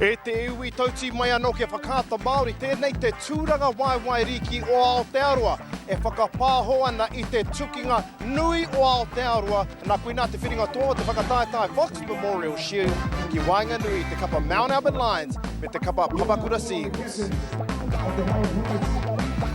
E te iwi tauti mai anō ke whakaata Māori, tēnei te tūranga waiwai riki o Aotearoa e whakapāho ana i te tukinga nui o Aotearoa nā koina te whiringa tō te whakataetai Fox Memorial Shield ki Wainganui te kapa Mount Albert Lions me te kapa Papakura Seagulls.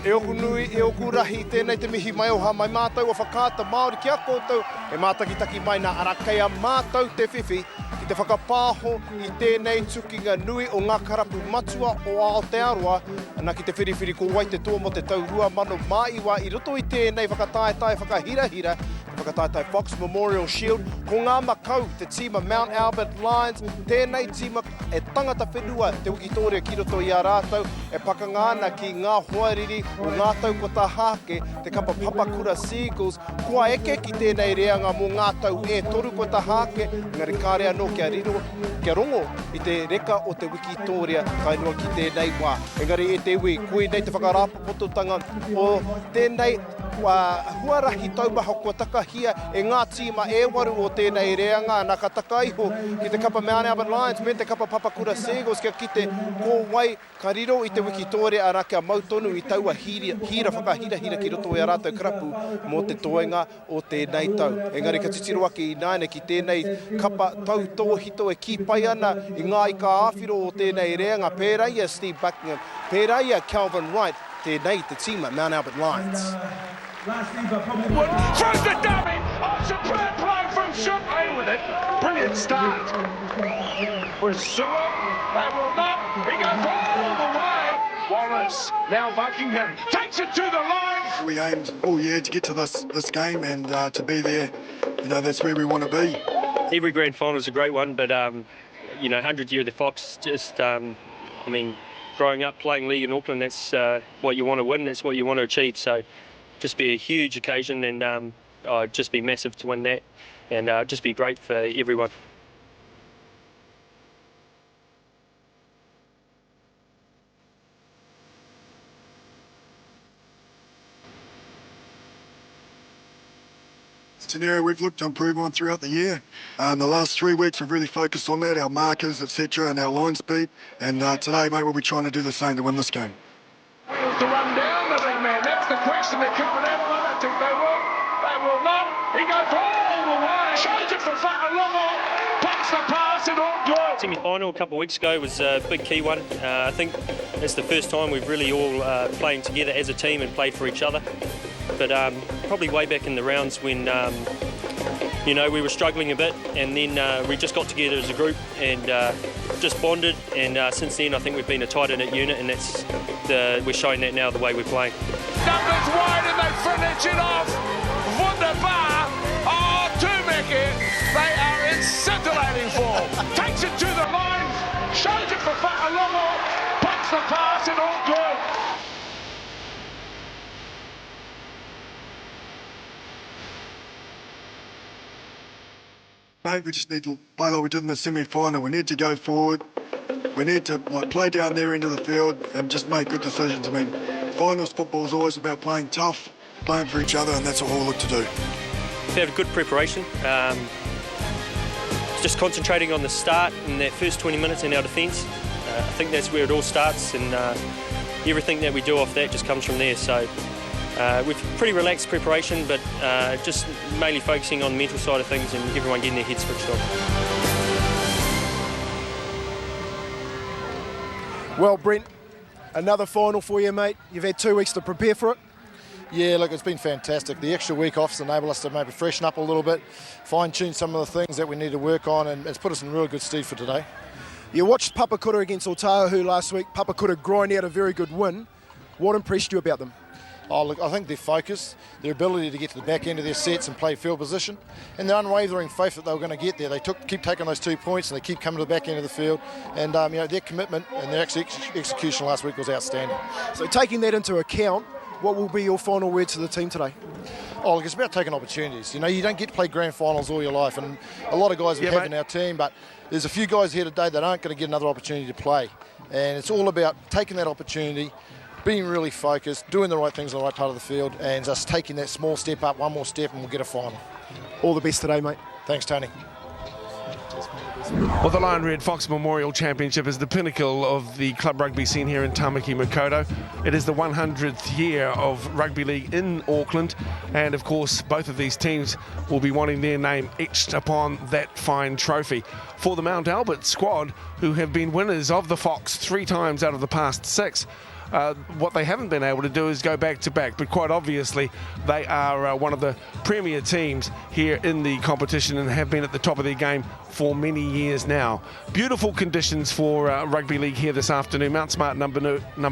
E oku nui, e oku rahi, tēnei te mihi mai oha mai mātou o whakaata Māori ki a koutou e mātakitaki mai nā arakeia mātou te whiwhi ki te whakapāho i tēnei tukinga nui o ngā karapu matua o Aotearoa ana ki te whiriwhiri ko wai te tō mo te taurua mano māiwa i roto i tēnei whakataetai whakahirahira whakataetai Fox Memorial Shield ko ngā makau te tima Mount Albert Lions tēnei tima e tangata whenua te wikitoria ki roto i a rātou e pakangana ki ngā hoariri o ngā taukota hake te kapa Papakura Seagulls kua eke ki tēnei reanga mō ngā tau e toru kota hake ngari kāre anō kia riro kia rongo i te reka o te wikitoria kainua ki tēnei wā engari e te iwi koe nei te whakarapapototanga o tēnei huarahi taumaha kua takahia e ngā tima e waru o tēnei reanga nā ka takaiho ki te kapa Mount Albert Lions me te kapa Papakura Seagulls kia ki te kōwai ka riro i te wikitoria ara kia mautonu i taua hira whakahirahira ki roto i a rātou karapu mō te toenga o tēnei tau. Engari ka titiro ake i nāne ki tēnei kapa tau tōhito e ki pai ana i ngā i ka āwhiro o tēnei reanga pēraia Steve Buckingham, pēraia Calvin Wright, tēnei te tima Mount Albert Lions. Throws the dummy! Oh, superb play from Shumway with it. Brilliant start. For Sewer, they will not. He goes all the way. Wallace, now Buckingham, takes it to the line. We aimed all year to get to this game and to be there. You know, that's where we want to be. Every grand final is a great one, but, you know, 100th year of the Fox, just, I mean, growing up playing league in Auckland, that's what you want to win, that's what you want to achieve. So just be a huge occasion and just be massive to win that and just be great for everyone. It's an area we've looked to improve on throughout the year. The last 3 weeks we've really focused on that, our markers, etc., and our line speed. And today, mate, we'll be trying to do the same to win this game. Wheels to run down the big man. That's the question. They're coming out. I don't think they will. They will not. He goes all the way. Shows it for Whakalongo. Pops the pass and all good. Semi-final a couple of weeks ago was a big key one. I think it's the first time we've really all playing together as a team and played for each other. But probably way back in the rounds when, you know, we were struggling a bit and then we just got together as a group and just bonded and since then I think we've been a tight-knit unit and that's we're showing that now the way we're playing. Numbers wide and they finish it off. Wunderbar. Oh, Tumeke. They are in scintillating form. Takes it to the line. Shows it for Whakalongo. Pops the pass and all good. Mate, we just need to play like we did in the semi-final. We need to go forward. We need to play down their end of the field and just make good decisions. I mean, finals football is always about playing tough, playing for each other, and that's what we'll look to do. We have a good preparation. Just concentrating on the start in that first 20 minutes in our defence. I think that's where it all starts, and everything that we do off that just comes from there. So we've pretty relaxed preparation, but just mainly focusing on the mental side of things and everyone getting their heads switched on. Well, Brent, another final for you, mate. You've had 2 weeks to prepare for it. Yeah, look, it's been fantastic. The extra week off's enabled us to maybe freshen up a little bit, fine-tune some of the things that we need to work on, and it's put us in real good stead for today. You watched Papakura against Otahu last week. Papakura grind out a very good win. What impressed you about them? Oh, look, I think their focus, their ability to get to the back end of their sets and play field position, and the unwavering faith that they were going to get there. They keep taking those 2 points and they keep coming to the back end of the field. And you know, their commitment and their execution last week was outstanding. So taking that into account, what will be your final word to the team today? Oh, look, it's about taking opportunities. You know, you don't get to play grand finals all your life, and a lot of guys we have in our team, but there's a few guys here today that aren't going to get another opportunity to play. And it's all about taking that opportunity, being really focused, doing the right things on the right part of the field, and just taking that small step up, one more step, and we'll get a final. All the best today, mate. Thanks, Tony. Well, the Lion Red Fox Memorial Championship is the pinnacle of the club rugby scene here in Tamaki Makaurau. It is the 100th year of rugby league in Auckland, and of course both of these teams will be wanting their name etched upon that fine trophy. For the Mount Albert squad, who have been winners of the Fox 3 times out of the past 6, what they haven't been able to do is go back to back, but quite obviously they are one of the premier teams here in the competition and have been at the top of their game for many years now. Beautiful conditions for rugby league here this afternoon. Mount Smart number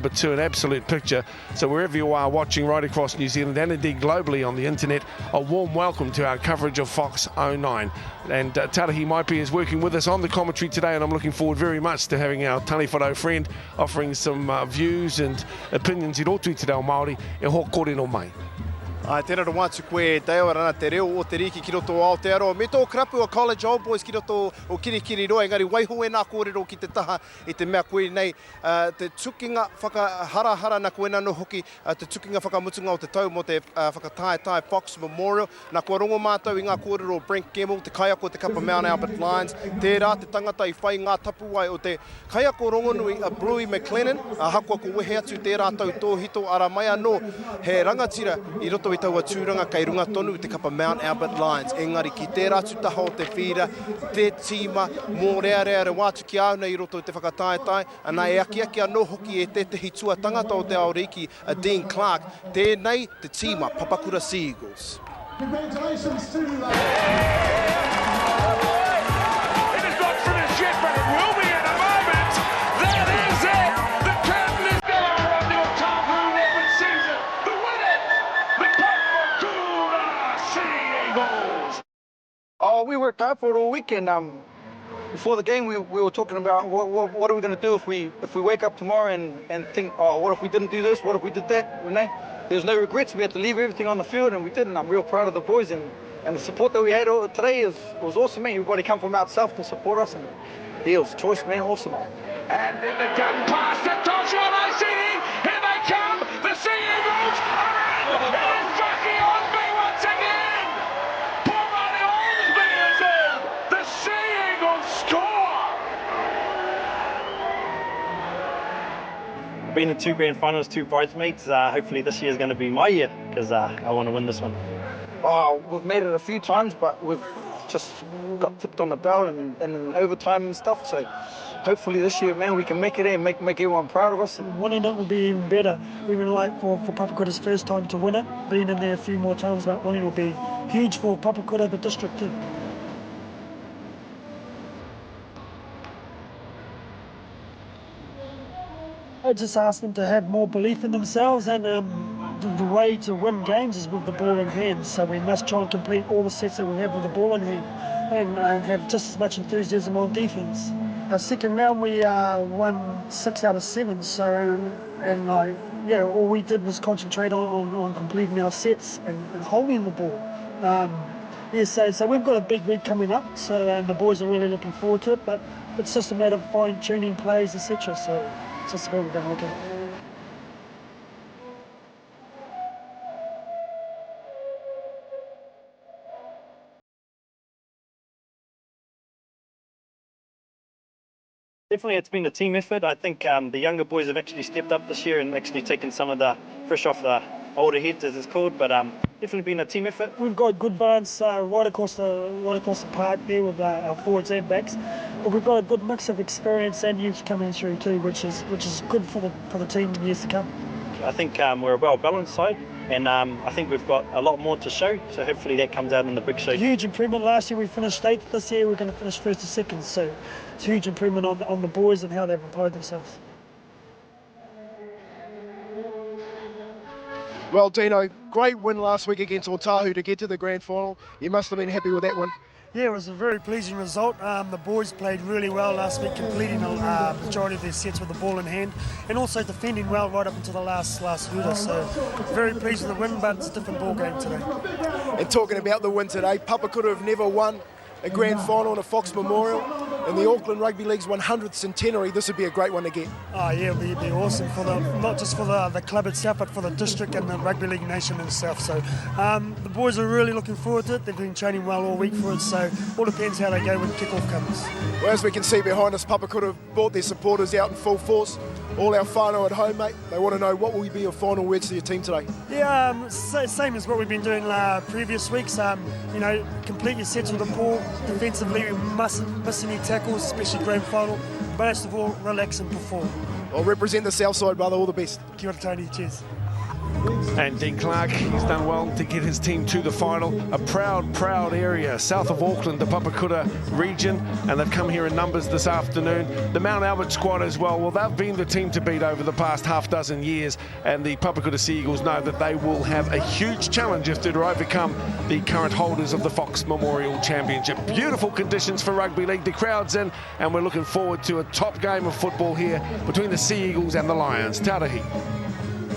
2, an absolute picture. So wherever you are watching right across New Zealand and indeed globally on the internet, a warm welcome to our coverage of Fox 09. And Tarahi Maipi is working with us on the commentary today, and I'm looking forward very much to having our Taniwharo friend offering some views and opinions i roto i te reo Māori e ho kore no mai. Ai, tēnā rā wātu koe Dale rana te reo o te riki ki roto o Aotearoa. Me tō krapu o College Old Boys ki roto o Kirikiri roa, engari waiho e nā kōrero ki te taha i te mea koe nei. Te tukinga whakahara na koe nano hoki, te tukinga whakamutunga o te tau mo te whakatae Fox Memorial. Nā kua rongo mātou i ngā kōrero o Brent Gemmell, te kaiako o te kapa Mount Albert Lions. Tērā te tangata i whai ngā tapu ai o te kaiako rongonui a Bluey McLennan, hakua ko wehe atu tērā tau tōhito ara mai anō. He rangatira i roto i taua tūranga kei runga tonu te kapa Mount Albert Lions. Engari ki tērā tutaha o te whira, te tīma, mō rea wātu ki au nei roto i te whakataetai, ana e aki anō hoki e te hitua tangata o te Aoriki, a Dean Clark, tēnei te tīma, Papakura Sea Eagles. Congratulations to It is not finished yet, but it will be in a moment. That is it. The curtain is down on the Otahu Open season. The winner, the papakura Sea Eagles. Oh, we worked hard for it all weekend. Before the game, we were talking about what are we going to do if we wake up tomorrow and think, oh, what if we didn't do this? What if we did that? There's no regrets. We had to leave everything on the field, and we did. And I'm real proud of the boys, and the support that we had today was awesome, man. Everybody come from out south to support us, and it was choice, man, awesome. And in the gun pass to Toshio Naisiri. Here they come. The Sea Eagles are in. It is Bucky Osby once again. Poor Marty Osby is in. The Sea Eagles score. Been in 2 grand finals, 2 bridesmaids. Hopefully this year is going to be my year because I want to win this one. Oh, we've made it a few times, but we've just got tipped on the bell and in overtime and stuff. So hopefully this year, man, we can make it and make everyone proud of us. Winning it will be even better. We would like for Papakura's first time to win it. Being in there a few more times, but winning will be huge for Papakura, the district too. I just asked them to have more belief in themselves, and the way to win games is with the ball in hand. So we must try and complete all the sets that we have with the ball in hand, and have just as much enthusiasm on defence. Our second round we won 6 out of 7. So all we did was concentrate on completing our sets and holding the ball. So we've got a big week coming up. So the boys are really looking forward to it. But it's just a matter of fine tuning plays, etc. So it's just what we're going to look at. Definitely it's been a team effort. I think the younger boys have actually stepped up this year and actually taken some of the fresh off the older heads, as it's called, but definitely been a team effort. We've got good balance right across the park there with our forwards and backs, but we've got a good mix of experience and youth coming through too, which is good for the team in years to come. I think we're a well-balanced side, and I think we've got a lot more to show, so hopefully that comes out in the big show. Huge improvement. Last year we finished 8th, this year we're going to finish 1st or 2nd, so it's a huge improvement on the boys and how they've applied themselves. Well, Dino, great win last week against Otahu to get to the grand final. You must have been happy with that one. Yeah, it was a very pleasing result. The boys played really well last week, completing a majority of their sets with the ball in hand, and also defending well right up until the last hooter. So very pleased with the win, but it's a different ball game today. And talking about the win today, Papakura have never won a grand final in a Fox Memorial. In the Auckland Rugby League's 100th centenary, this would be a great one to get. Oh yeah, it'd be awesome for not just for the club itself, but for the district and the Rugby League nation itself. So the boys are really looking forward to it. They've been training well all week for it, so all depends how they go when kick-off comes. Well, as we can see behind us, Papakura have brought their supporters out in full force. All our whānau at home, mate, they want to know what will be your final words to your team today? Yeah, same as what we've been doing previous weeks. Completely settle the ball. Defensively, we mustn't miss any tackles, especially grand final. But most of all, relax and perform. I'll represent the south side, brother. All the best. Kia ora, Tony. Cheers. And Dean Clark, he's done well to get his team to the final. A proud area south of Auckland, the Papakura region, and they've come here in numbers this afternoon. The Mount Albert squad as well, they've been the team to beat over the past half dozen years, and the Papakura Sea Eagles know that they will have a huge challenge if they're to overcome the current holders of the Fox Memorial Championship. Beautiful conditions for rugby league, the crowd's in, and we're looking forward to a top game of football here between the Sea Eagles and the Lions. Taurahi.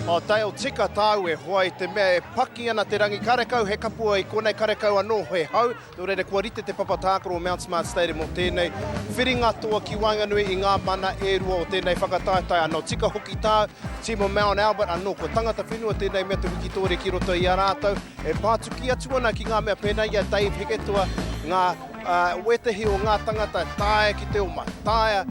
O tai o tika tāu e hoa i te mea e paki ana te rangi karekau, he kapua i konei karekau anō he hau. Nō reire kua rite te papatākaro o Mount Smart Stadium o tēnei. Whiringa toa ki Wainganui i ngā mana e rua o tēnei whakataetai anō tika hoki tāu. Timo Mount Albert anō ko tangata whenua tēnei mea te wiki tōre ki roto i a rātou. E pātuki atu ana ki ngā mea pēnei a Dave Heketua ngā wetehi o ngā tangata tāia ki te oma, tāia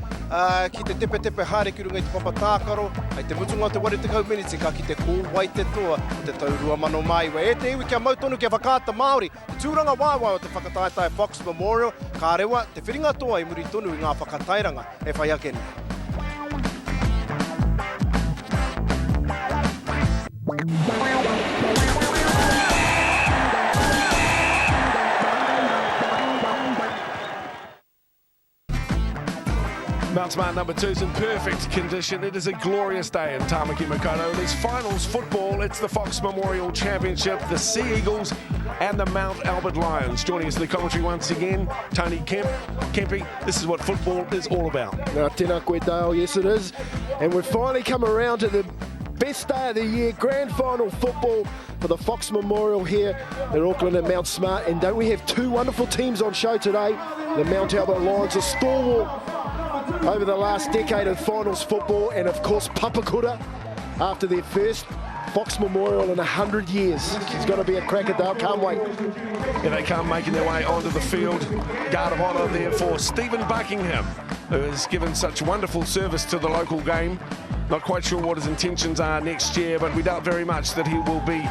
ki te tepe hare ki runga i te papatākaro, ai te mutunga o te wari tekau miniti ka ki te kōwai te toa o te taurua mano mai. E te iwi kia mautonu kia whakaata Māori, te tūranga wāwai o te whakataetai Fox Memorial, ka rewa te whiringa toa i muri tonu i ngā whakatairanga e whai ake nei. Mount Smart number 2 is in perfect condition. It is a glorious day in Tamaki Makaurau. It is finals football. It's the Fox Memorial Championship, the Sea Eagles and the Mount Albert Lions. Joining us in the commentary once again, Tony Kemp. Kempy, this is what football is all about. Tēnā koe Dale, yes it is. And we've finally come around to the best day of the year, grand final football for the Fox Memorial here at Auckland and Mount Smart. And don't we have two wonderful teams on show today? The Mount Albert Lions, a stalwart over the last decade of finals football, and of course Papakura after their first Fox Memorial in 100 years. It's going to be a cracker, Dale, can't wait. Here they come making their way onto the field. Guard of honour there for Stephen Buckingham, who has given such wonderful service to the local game. Not quite sure what his intentions are next year, but we doubt very much that he will be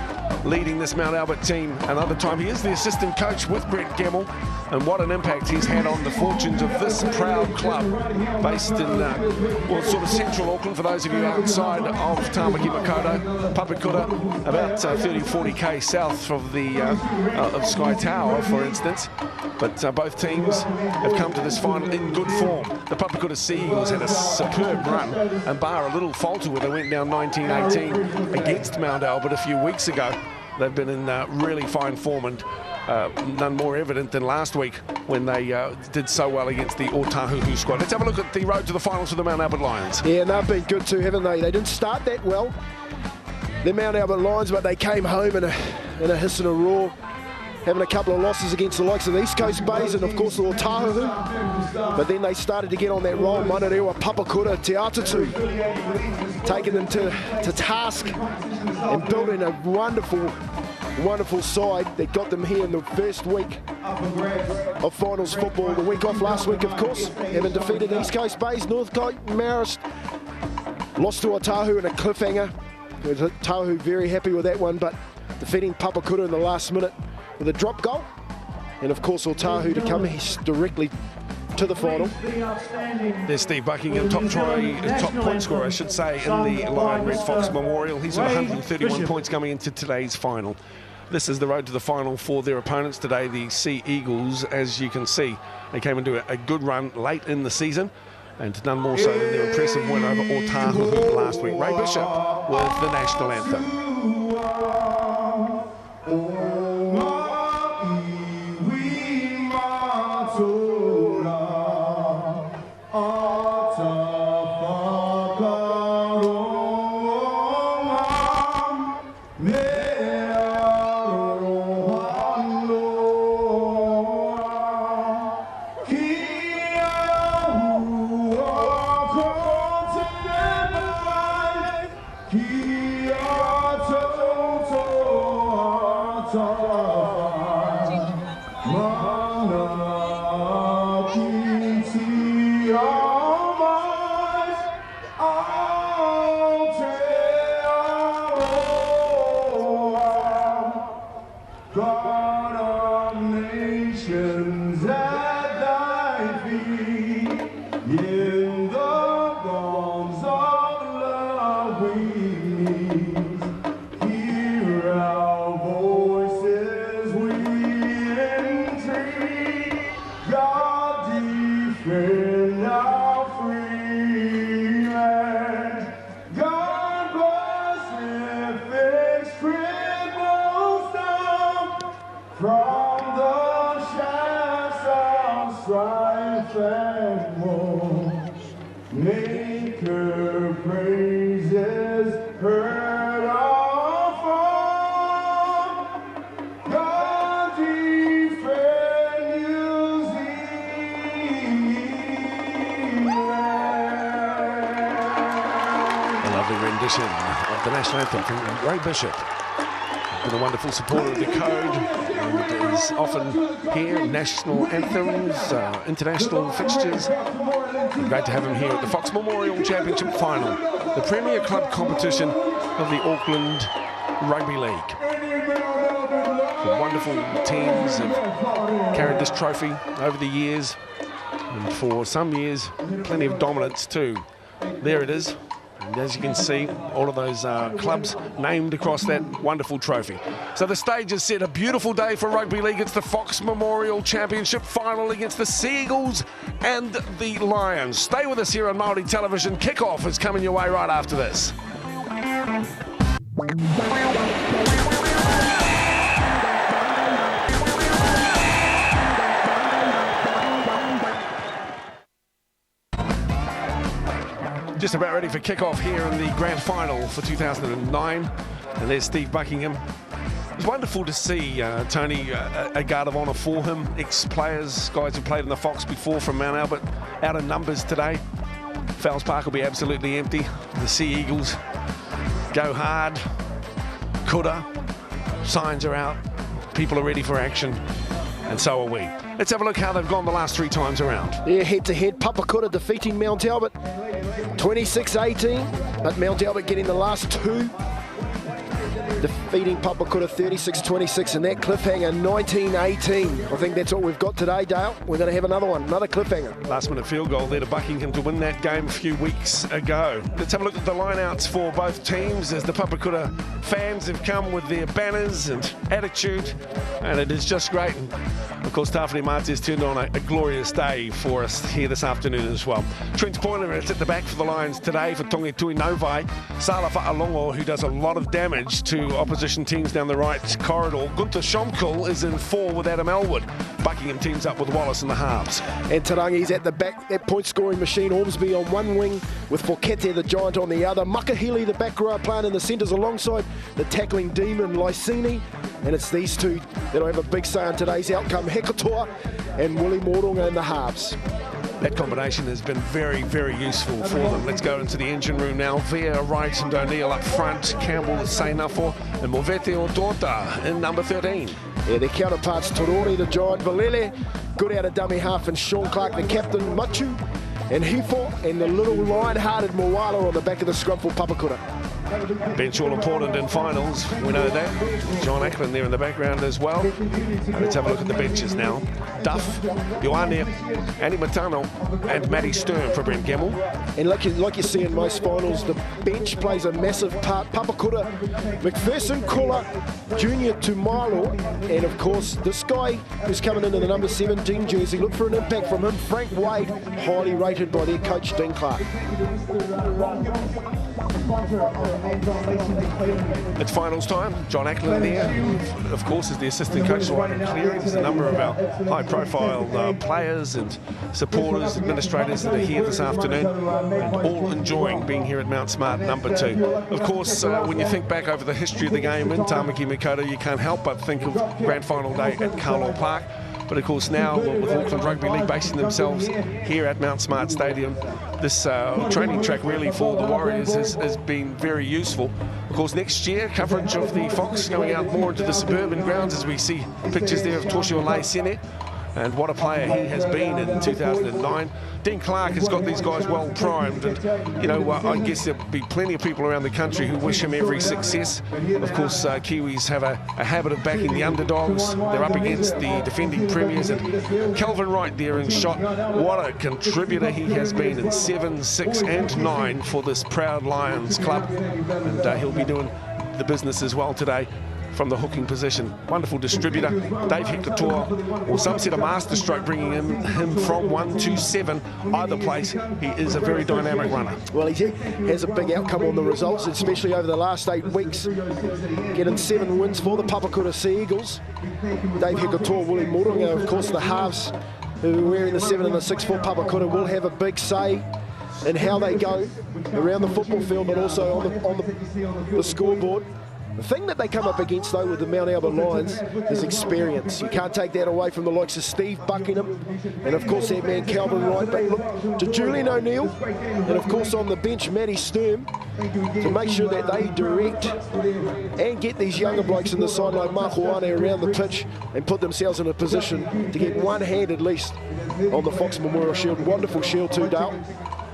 leading this Mount Albert team another time. He is the assistant coach with Brett Gemmell, and what an impact he's had on the fortunes of this proud club based in, sort of central Auckland, for those of you outside of Tamaki Makaurau. Papakura, about 30-40 k south of the of Sky Tower, for instance. But both teams have come to this final in good form. The Papakura Sea Eagles had a superb run, and bar a little falter where they went down 19-18 against Mount Albert a few weeks ago. They've been in really fine form, and none more evident than last week when they did so well against the Otahuhu squad. Let's have a look at the road to the finals for the Mount Albert Lions. Yeah, and they've been good too, haven't they? They didn't start that well, the Mount Albert Lions, but they came home in a hiss and a roar, having a couple of losses against the likes of the East Coast Bays and of course the Otahuhu. But then they started to get on that roll. Manarewa, Papakura, Te Atatu, taking them to task and building a wonderful side that got them here in the first week of finals football. The week off last week, of course, having defeated East Coast Bays, Northcote, Marist, lost to Otahuhu in a cliffhanger. Otahuhu very happy with that one, but defeating Papakura in the last minute with a drop goal, and of course Otahuhu to come directly to the final. There's Steve Buckingham, top point scorer, I should say, in the Lion Red Fox Memorial. He's on 131 points coming into today's final. This is the road to the final for their opponents today, the Sea Eagles. As you can see, they came into a good run late in the season, and none more so than their impressive win over Otahuhu last week. Ray Bishop with the national anthem. Of the national anthem from Ray Bishop. Been a wonderful supporter of the code and is often here in national anthems, international fixtures. Great to have him here at the Fox Memorial Championship Final, the premier club competition of the Auckland Rugby League. The wonderful teams have carried this trophy over the years, and for some years, plenty of dominance too. There it is. And as you can see, all of those clubs named across that wonderful trophy. So the stage is set. A beautiful day for rugby league. It's the Fox Memorial Championship Final against the Sea Eagles and the Lions. Stay with us here on Māori Television. Kickoff is coming your way right after this. Just about ready for kickoff here in the grand final for 2009. And there's Steve Buckingham. It was wonderful to see, Tony, a guard of honour for him. Ex-players, guys who played in the Fox before from Mount Albert, out of numbers today. Fowles Park will be absolutely empty. The Sea Eagles go hard. Kura, signs are out. People are ready for action. And so are we. Let's have a look how they've gone the last 3 times around. Yeah, head-to-head, Papakura defeating Mount Albert 26-18, but Mount Albert getting the last 2, defeating Papakura 36-26, and that cliffhanger 19-18. I think that's what we've got today, Dale. We're going to have another one, another cliffhanger. Last-minute field goal there to Buckingham to win that game a few weeks ago. Let's have a look at the lineouts for both teams as the Papakura fans have come with their banners and attitude, and it is just great. And of course, Tawhine Martez turned on a glorious day for us here this afternoon as well. Trent Pointer is at the back for the Lions today for Tongi Tui Novai. Sala Fa'alongo, who does a lot of damage to opposition teams down the right corridor. Gunther Schomkel is in 4 with Adam Elwood. Buckingham teams up with Wallace in the halves. And Tarangi's at the back, that point-scoring machine. Ormsby on one wing with Fokete, the giant, on the other. Makahili, the back row, playing in the centres alongside the tackling demon Lysini. And it's these two that'll have a big say on today's outcome. Hekatoa and Willie Moronga in the halves. That combination has been very, very useful for them. Let's go into the engine room now. Vea, Wright and O'Neill up front. Campbell, Seinafo, and Movete Odota in number 13. Yeah, their counterparts, Torori, the giant, Valele, good out of dummy half, and Sean Clark, the captain, Machu, and Hifo, and the little lion-hearted Moala on the back of the scrum for Papakura. Bench all important in finals, we know that. John Ackland there in the background as well. Let's have a look at the benches now. Duff, Ioane, Andy Matano, and Matty Stern for Brent Gemmell. And like you see in most finals, the bench plays a massive part. Papakura, McPherson, Kula, Junior Tumalo, and of course this guy who's coming into the number 17 jersey. Look for an impact from him, Frank Wade, highly rated by their coach Dean Clark. It's finals time. John Ackland there, who, of course, is the assistant coach for White and Cleary. There's a number of our high-profile players and supporters, administrators that are here this afternoon, and all enjoying being here at Mount Smart number 2. Of course, when you think back over the history of the game in Tamaki Makaurau, you can't help but think of Grand Final Day at Carlaw Park. But of course now, with Auckland Rugby League basing themselves here at Mount Smart Stadium, this training track really for the Warriors has been very useful. Of course, next year, coverage of the Fox going out more into the suburban grounds, as we see pictures there of Toshio Laisene. And what a player he has been in 2009. Dean Clark has got these guys well primed, and you know, I guess there'll be plenty of people around the country who wish him every success. Of course, Kiwis have a habit of backing the underdogs. They're up against the defending premiers, and Calvin Wright there in shot. What a contributor he has been in 7, 6 and 9 for this proud Lions club, and he'll be doing the business as well today from the hooking position. Wonderful distributor, Dave Hector, or some said a master stroke, bringing him from 1 to 7 either place. He is a very dynamic runner. Well, he has a big outcome on the results, especially over the last 8 weeks, getting 7 wins for the Papakura Sea Eagles. Dave Hector, Willie Moronga, of course the halves who are wearing the 7 and the 6 for Papakura will have a big say in how they go around the football field, but also on the scoreboard. The thing that they come up against, though, with the Mount Albert Lions is experience. You can't take that away from the likes of Steve Buckingham and, of course, that man Calvin Wright. But look to Julian O'Neill and, of course, on the bench, Matty Sturm, to make sure that they direct and get these younger blokes in the side like Mahuane around the pitch and put themselves in a position to get one hand at least on the Fox Memorial Shield. Wonderful shield too, Dale.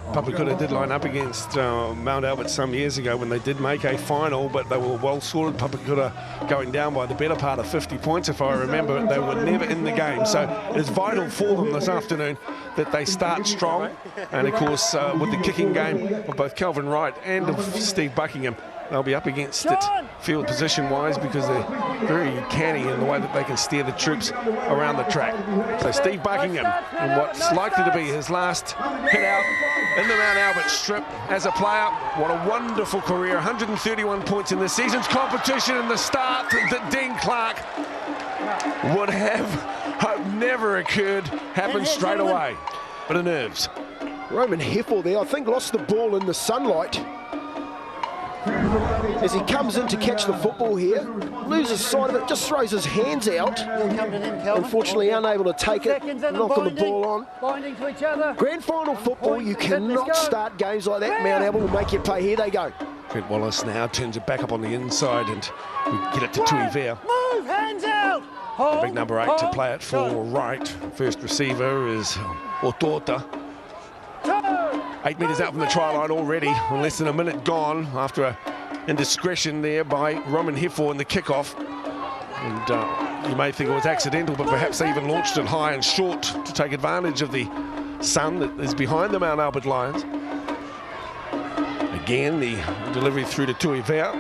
Papakura did line up against Mount Albert some years ago when they did make a final, but they were well sorted. Papakura going down by the better part of 50 points, if I remember. They were never in the game, so it is vital for them this afternoon that they start strong. And of course, with the kicking game of both Calvin Wright and of Steve Buckingham, they'll be up against it field position-wise because they're very canny in the way that they can steer the troops around the track. So Steve Buckingham, in what's likely to be his last hit out in the Mount Albert strip as a player. What a wonderful career, 131 points in this season's competition, and the start that Dean Clark would have hoped never occurred happened straight away. But of nerves. Roman Heffel there, I think, lost the ball in the sunlight as he comes in to catch the football here, loses sight of it, just throws his hands out. Unfortunately unable to take it, knocking the ball on. Grand final football, you cannot start games like that. Mount Albert will make you pay. Here they go. Trent Wallace now turns it back up on the inside, and we get it to Tui Vea. Move, hands out! The big number 8 to play it for Wright. First receiver is Otota. 8 metres out from the try line already, less than a minute gone after an indiscretion there by Roman Heffel in the kickoff. And you may think it was accidental, but perhaps they even launched it high and short to take advantage of the sun that is behind the Mount Albert Lions. Again, the delivery through to Tui Vea.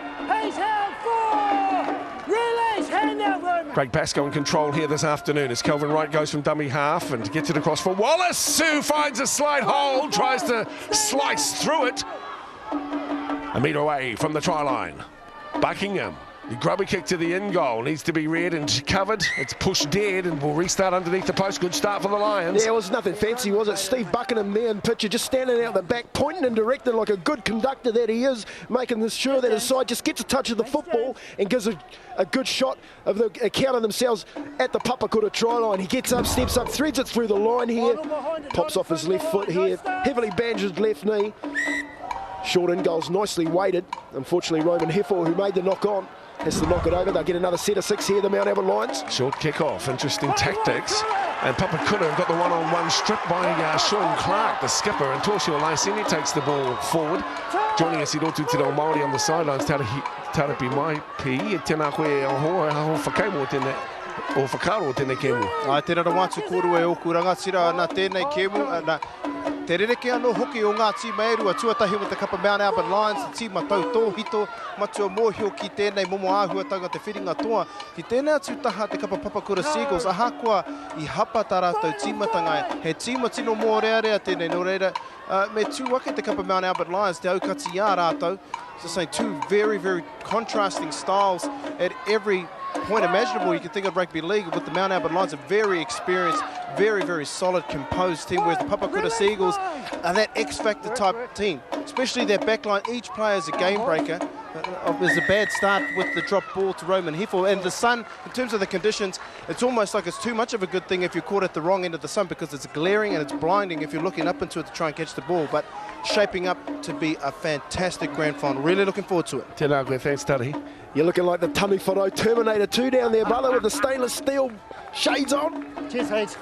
Craig Pascoe in control here this afternoon as Calvin Wright goes from dummy half and gets it across for Wallace, who finds a slight hole, tries to slice through it. A metre away from the try line. Buckingham, the grubby kick to the in goal, needs to be reared and covered. It's pushed dead and will restart underneath the post. Good start for the Lions. Yeah, it was nothing fancy, was it? Steve Buckingham there in picture, just standing out the back, pointing and directing like a good conductor that he is, making sure that his side just gets a touch of the football and gives a good shot of the account of themselves at the Papakura try line. He gets up, steps up, threads it through the line here, pops off his left foot here, heavily bandaged left knee. Short in goals, nicely weighted. Unfortunately, Roman Heffel, who made the knock on, has to knock it over. They'll get another set of 6 here, the Mount Albert Lions. Short kick-off, interesting tactics. And Papakura got the one-on-one strip by Sean Clark, the skipper, and Toshio Laisene takes the ball forward. Joining us, Hirotu Te Reo Māori on the sidelines, Tarapi mai pi, tēnā koe aho whakaimo tēnei, o whakaro tēnei kēmu. Tēnā wātu kōrua e oku rangatira nā tēnei kēmu. Te rereke anō hoki o ngā tīma eru, a tuatahi with the Kapa Mount Albert Lions, te tīma tau tōhito, matua mōhio ki tēnei momo āhuatanga te whiringa toa. Ki tēnā tūtaha te Kapa Papakura Sea Eagles, ahakoa I hapa tā rātou tīmatanga. He tīma tino mō rea tēnei no reira. Me tūwake te Kapa Mount Albert Lions, te aukati ā rātou. So saying 2 very, very contrasting styles at every point imaginable. You can think of rugby league with the Mount Albert Lions, a very experienced, very, very solid, composed team, whereas the Papakura Sea Eagles are that X-factor type team, especially their backline. Each player is a game breaker. it was a bad start with the drop ball to Roman Heffel. And the sun, in terms of the conditions, it's almost like it's too much of a good thing if you're caught at the wrong end of the sun, because it's glaring and it's blinding if you're looking up into it to try and catch the ball. But shaping up to be a fantastic grand final. Really looking forward to it. Tēnā koe, thanks, Tari. You're looking like the Tamiwharo Terminator 2 down there, brother, with the stainless steel shades on. Cheers, Hayes.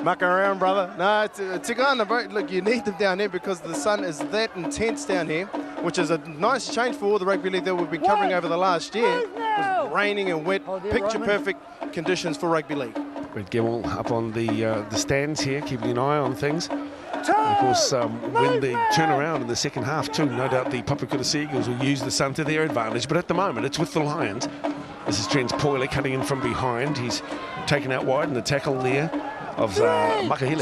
Muck around, brother. No, it's a gun, bro. Look, you need them down here because the sun is that intense down here, which is a nice change for all the rugby league that we've been covering over the last year. It was raining and wet, picture-perfect conditions for rugby league. Brett Gemmell up on the stands here, keeping an eye on things. And of course, when they turn around in the second half too, no doubt the Papakura Sea Eagles will use the sun to their advantage. But at the moment, it's with the Lions. This is Trent Poiler cutting in from behind. He's taken out wide in the tackle there of Makahile.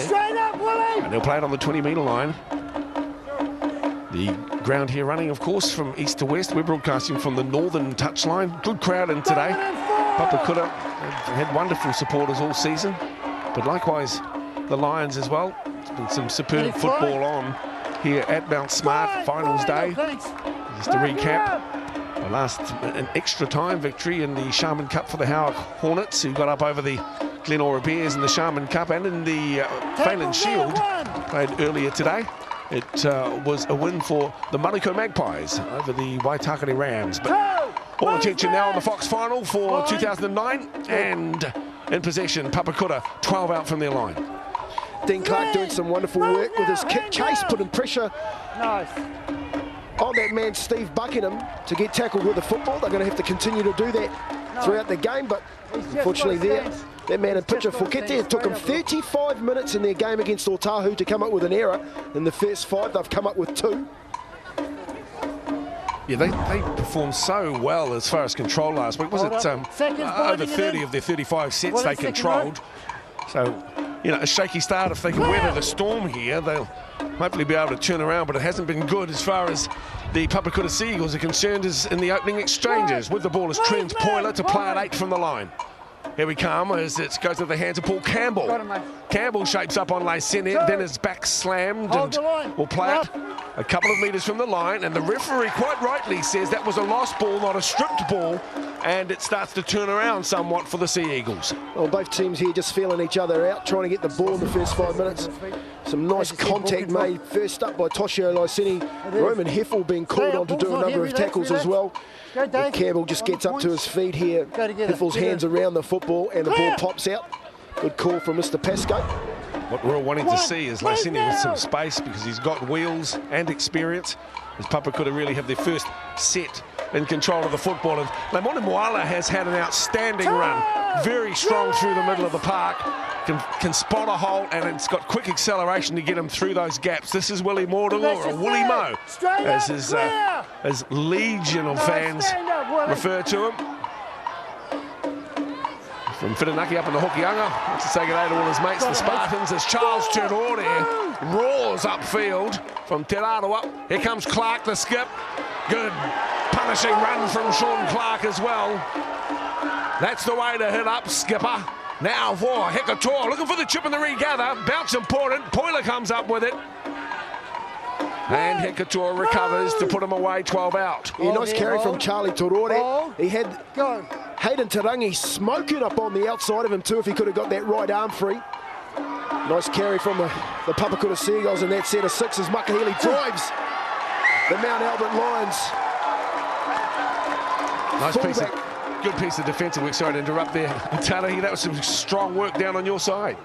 And they'll play it on the 20-metre line. The ground here running, of course, from east to west. We're broadcasting from the northern touchline. Good crowd in today. Papakura had wonderful supporters all season, but likewise the Lions as well. There's been some superb football on here at Mount Smart, finals day. Just to recap, an extra time victory in the Sharman Cup for the Howard Hornets, who got up over the Glenora Bears in the Sharman Cup, and in the Phelan Shield played earlier today. It was a win for the Mariko Magpies over the Waitakere Rams. But all attention now on the Fox final for 2009, and in possession, Papakura 12 out from their line. Dean Clark doing some wonderful work with his kick chase, putting pressure on that man Steve Buckingham to get tackled with the football. They're going to have to continue to do that throughout the game, but unfortunately that man in picture, Fokete, it took him 35 minutes in their game against Otahu to come up with an error. In the first 5, they've come up with 2. Yeah, they performed so well as far as control last week. Was it over 30 of their 35 sets they controlled? So, you know, a shaky start. If they can weather the storm here, they'll hopefully be able to turn around, but it hasn't been good as far as the Papakura Sea Eagles are concerned as in the opening exchanges. With the ball is Trent Poiler to play at 8 from the line. Here we come as it goes to the hands of Paul Campbell. Campbell shapes up on Laisene, then is back slammed and will play it a couple of metres from the line, and the referee quite rightly says that was a lost ball, not a stripped ball, and it starts to turn around somewhat for the Sea Eagles. Well, both teams here just feeling each other out, trying to get the ball in the first 5 minutes. Some nice contact made first up by Toshio Laisene. Roman Heffel being called on to do a number of tackles as well. But Campbell just gets up to his feet here. Heffel's hands around the football and the ball pops out. Good call from Mr. Pascoe. What we're all wanting to see is Laisene with some space, because he's got wheels and experience. As Papakura really have their first set in control of the football. And Lamone Moala has had an outstanding run. Very strong through the middle of the park. Can spot a hole, and it's got quick acceleration to get him through those gaps. This is Willie Mordill, or Willie Mo, as legion of fans refer to him. From Whirinaki up in the Hokianga, wants to say good day to all his mates, the Spartans, as Charles Turore roars upfield from Te Raroa. Here comes Clark, the skip. Good punishing run from Sean Clark as well. That's the way to hit up, skipper. Now for Hekator, looking for the chip in the regather. Bounce important, Poiler comes up with it. And Hekator recovers to put him away, 12 out. Yeah, nice carry from Charlie Torore. He had Hayden Tarangi smoking up on the outside of him too if he could have got that right arm free. Nice carry from the Papakura Sea Eagles in that set of 6 as Makahile drives the Mount Albert Lions. Good piece of defensive work. Sorry to interrupt there, Tarahi. That was some strong work down on your side.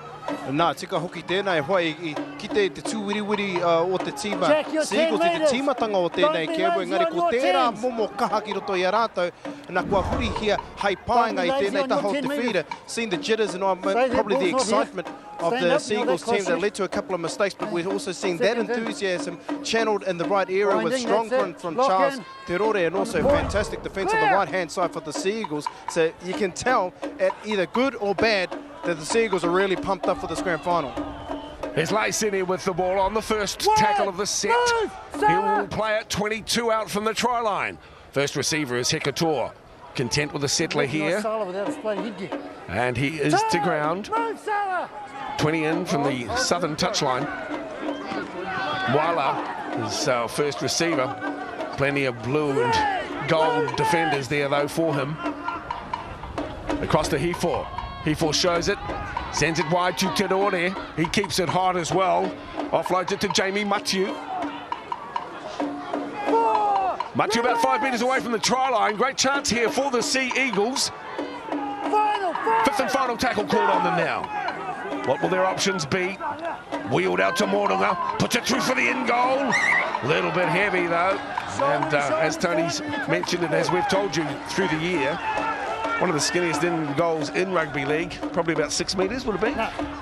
Nā, tika hoki tēnei hoi ki te tūwiriwiri o te tīma. Seagulls te tīmatanga o tēnei kia ua ngari ko tērā momo kaha ki roto i a rātou. Nā kua huri hia hei pāinga i tēnei taho te whira. Seen the jitters and probably the excitement of the Seagulls team that led to a couple of mistakes, but we're also seeing that enthusiasm channeled in the right area with strong print from Charles Terore, and also fantastic defence on the right-hand side for the Seagulls. So you can tell at either good or bad that the Seagulls are really pumped up for this grand final. Here's Laisene with the ball on the first tackle of the set. He will play it 22 out from the try line. First receiver is Hekator. Content with the settler here. And he is to ground. 20 in from the southern touchline. Moala is our first receiver. Plenty of blue and gold defenders there, though, for him. Across to Hifor. Hifor shows it. Sends it wide to Tedore. He keeps it hard as well. Offloads it to Jamie Mathieu. Mathieu about 5 metres away from the try line. Great chance here for the Sea Eagles. Fifth and final tackle called on them now. What will their options be? Wheeled out to Moringa. Puts it through for the in goal. A little bit heavy though. And as Tony's mentioned and as we've told you through the year, one of the skinniest in goals in rugby league. Probably about 6 metres, would it be?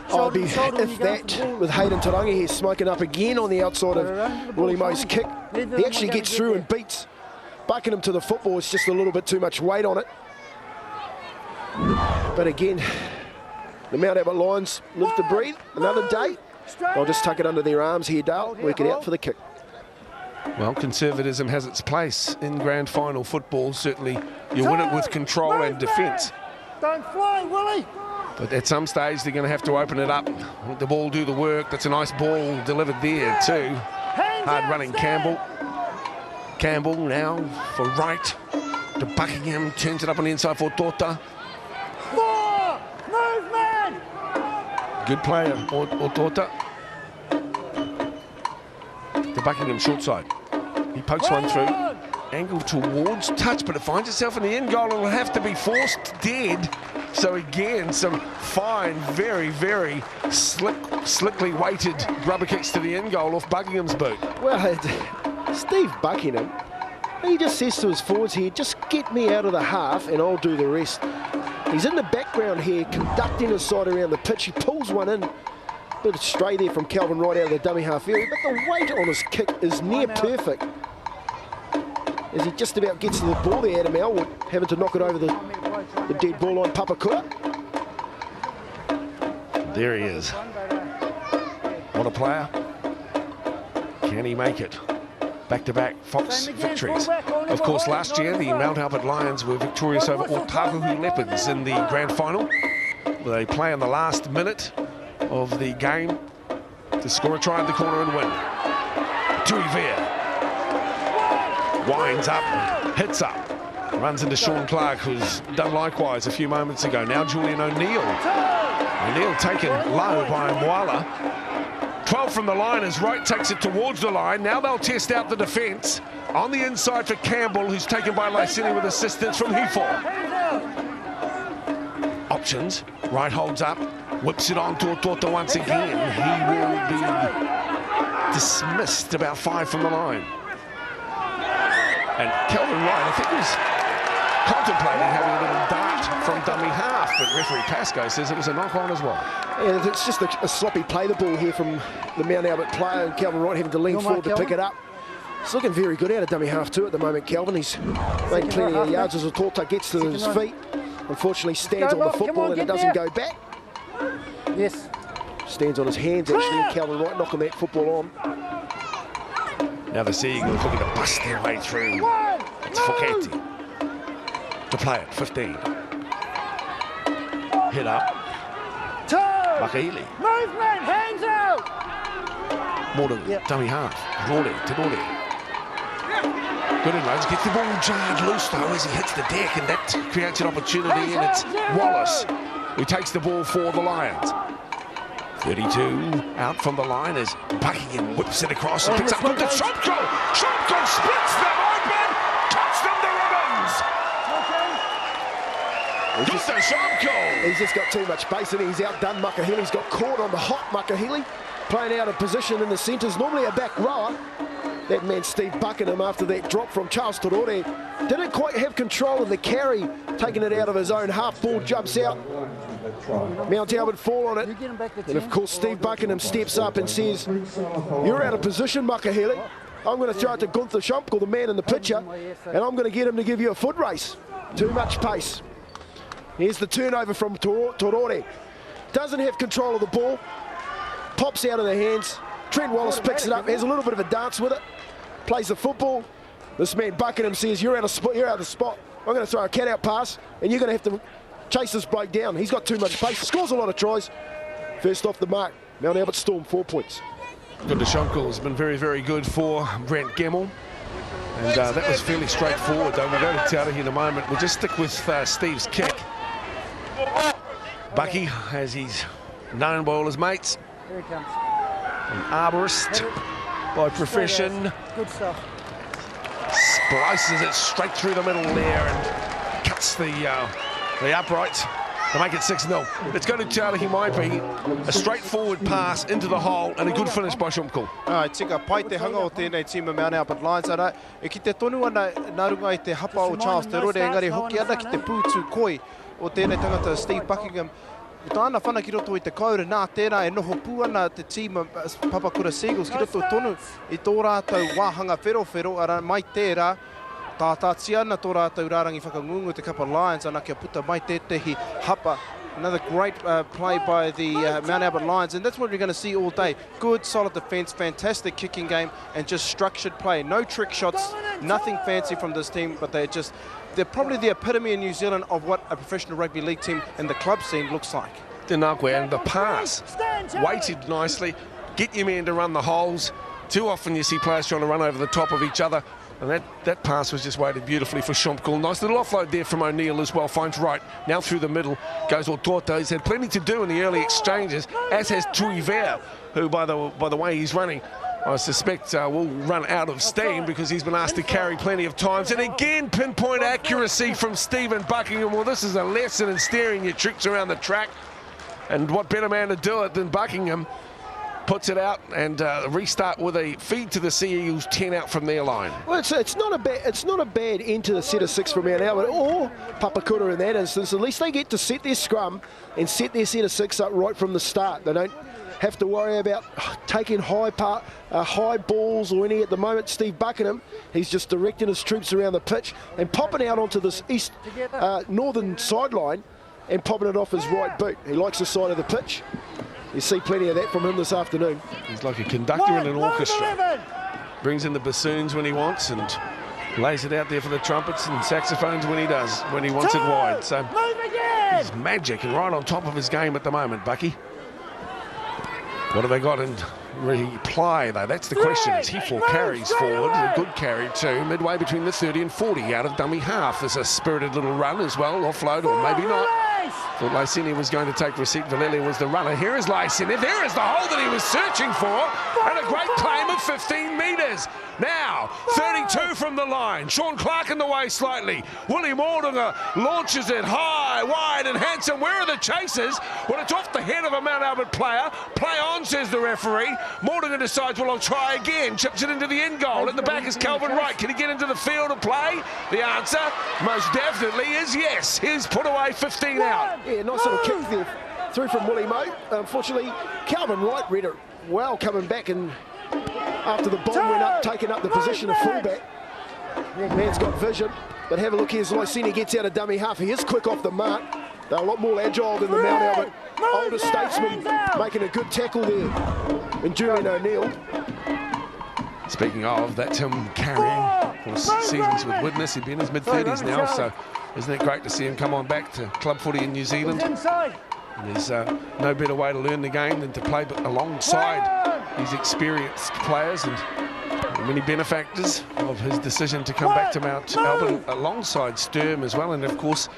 I'll be if that, with Hayden Tarangi here smoking up again on the outside of Willie Mo's kick. He actually gets through and beats Buckingham to the football. It's just a little bit too much weight on it. But again, the Mount Albert Lions live to breathe another day. They'll just tuck it under their arms here, Dale, work it out for the kick. Well, conservatism has its place in grand final football. Certainly you win it with control and defence. Don't fly, Willie! But at some stage they're going to have to open it up. Let the ball do the work. That's a nice ball delivered there too. Hard running Campbell. Campbell now for right to Buckingham. Turns it up on the inside for Tota. Movement! Good player, Tota. The Buckingham short side. He pokes one through. Angle towards touch, but it finds itself in the end goal. It'll have to be forced dead. So again, some fine, very, very slickly weighted rubber kicks to the end goal off Buckingham's boot. Well, Steve Buckingham, he just says to his forwards here, just get me out of the half and I'll do the rest. He's in the background here, conducting his side around the pitch. He pulls one in. Bit of stray there from Calvin right out of the dummy half area, but the weight on his kick is near perfect. As he just about gets to the ball there, Adam Elwood, having to knock it over the dead ball line, Papakura. There he is. What a player. Can he make it? Back-to-back Fox victories. Of course, last year, the Mount Albert Lions were victorious over Otahuhu Leopards in the grand final. They play in the last minute of the game to score a try in the corner and win. Tui Vea winds up, hits up, runs into Sean Clark, who's done likewise a few moments ago. Now Julian O'Neill. O'Neill taken low by Mwala. 12 from the line as Wright takes it towards the line. Now they'll test out the defence. On the inside for Campbell, who's taken by Lysini with assistance from Hifor. Options. Wright holds up. Whips it on to Tota once again. He will be dismissed about 5 from the line. And Kelvin Wright, I think, was contemplating having a little dart from dummy half, but referee Pascoe says it was a knock-on as well. Yeah, it's just a sloppy play the ball here from the Mount Albert player, and Kelvin Wright having to lean forward to pick it up. It's looking very good out of dummy half too at the moment, Kelvin. He's made plenty of yards as Tota gets to his feet. Unfortunately stands on the football and it doesn't go back. Yes. Stands on his hands actually, and Calvin Wright knocking that football on. Now the Sea Eagles looking to bust their way through. It's Foketi to play it, 15. Hit up. Makahili. Movement, hands out! Moringa, dummy half. Rore, Tenore. Good in runs, gets the ball jarred loose though as he hits the deck, and that creates an opportunity, and it's Wallace who takes the ball for the Lions. 32 out from the line as Buckingham whips it across and picks up the Shopko! Shopko splits them open! Cuts them to ribbons! Gunther Shopko! He's just got too much pace and he's outdone Makahili. He's got caught on the hot Makahili, playing out of position in the centres, normally a back rower. That man Steve Buckingham, after that drop from Charles Torore, didn't quite have control of the carry, taking it out of his own half. Ball jumps out. Mount Albert fall on it. And of course Steve Buckingham steps up and says, you're out of position, Makahili. I'm going to throw it to Gunther Shumpkel, the man in the picture, and I'm going to get him to give you a foot race. Too much pace. Here's the turnover from Torore. Doesn't have control of the ball. Pops out of the hands. Trent Wallace picks it up, has a little bit of a dance with it. Plays the football. This man Buckingham says, you're out of the spot. I'm going to throw a cat-out pass, and you're going to have to chase this bloke down. He's got too much pace. Scores a lot of tries. First off the mark, Mount Albert Storm 4 points. Gunther Shumpkel has been very, very good for Brent Gemmell. And that was fairly straightforward, though. We'll go to Te Arahi in a moment. We'll just stick with Steve's kick. Bucky, as he's known by all his mates, Here he comes. an arborist by profession. Good stuff. Splices it straight through the middle there and cuts the upright to make it 6-0. Let's go to Te Arahi Maipi. A straightforward pass into the hole and a good finish by Shumkul. Tika pai te hanga o tēnei tīma Mount Albert Lions ara. E ki te tonu ana nā runga i te hapa o Charles Te Rore, engari hoki ana ki te pūtū koi o tēnei tangata Steve Buckingham. Tāna whana ki roto i te kaura nā tērā e noho pū ana te tīma Papakura Seagulls ki roto tonu i tō rātou wāhanga whero ara mai tērā. Tātāti ana tō rātou rārangi whakangungu te kapa Lions ana kia puta mai tētehi hapa. Another great play by the Mount Albert Lions, and that's what we're going to see all day. Good, solid defence, fantastic kicking game, and just structured play. No trick shots, nothing fancy from this team, but they're probably the epitome in New Zealand of what a professional rugby league team in the club scene looks like. Denakwe, and the pass weighted nicely. Get your man to run the holes. Too often you see players trying to run over the top of each other. And that pass was just weighted beautifully for Shumkul. Nice little offload there from O'Neill as well. Finds right. Now through the middle goes Ototo. He's had plenty to do in the early exchanges, as has Tuivea, who, by the way he's running, I suspect will run out of steam because he's been asked to carry plenty of times. And again, pinpoint accuracy from Stephen Buckingham. Well, this is a lesson in steering your tricks around the track. And what better man to do it than Buckingham? Puts it out and restart with a feed to the Sea Eagles, 10 out from their line. Well, it's not a bad end to the set of 6 from Mount Albert or Papakura in that instance. At least they get to set their scrum and set their set of 6 up right from the start. They don't have to worry about taking high balls or any at the moment. Steve Buckingham, he's just directing his troops around the pitch and popping out onto this northern sideline and popping it off his right boot. He likes the side of the pitch. You see plenty of that from him this afternoon. He's like a conductor in an orchestra. Brings in the bassoons when he wants and lays it out there for the trumpets and saxophones when he does, when he wants it wide. So he's magic and right on top of his game at the moment, Bucky. What have they got in reply, though? That's the question. It's he 4 carries forward, a good carry too, midway between the 30 and 40 out of dummy half. There's a spirited little run as well, offload or maybe not. Thought Lysini was going to take receipt. Valele was the runner. Here is Lysini. There is the hole that he was searching for. And a great claim of 15 metres. Now, 32 from the line. Sean Clark in the way slightly. Willie Mordinger launches it high, wide and handsome. Where are the chasers? Well, it's off the head of a Mount Albert player. Play on, says the referee. Mordinger decides, well, I'll try again. Chips it into the end goal. At the back is Calvin Wright. Can he get into the field of play? The answer, most definitely, is yes. He's put away 15 out. Yeah, nice little kick there through from Willie Mo. Unfortunately, Calvin Wright read it well coming back, and after the bomb went up, taking up the position of fullback. Man's got vision, but have a look here as Lysini gets out of dummy half. He is quick off the mark. They're a lot more agile than the Mount Albert older statesman, making a good tackle there. And Julian O'Neill. Speaking of, that's him carrying. Of course, seasons with Widnes. He'd be in his mid-30s now, so isn't it great to see him come on back to club footy in New Zealand? And there's no better way to learn the game than to play alongside these experienced players and many benefactors of his decision to come back to Mount Albert alongside Sturm as well, and of course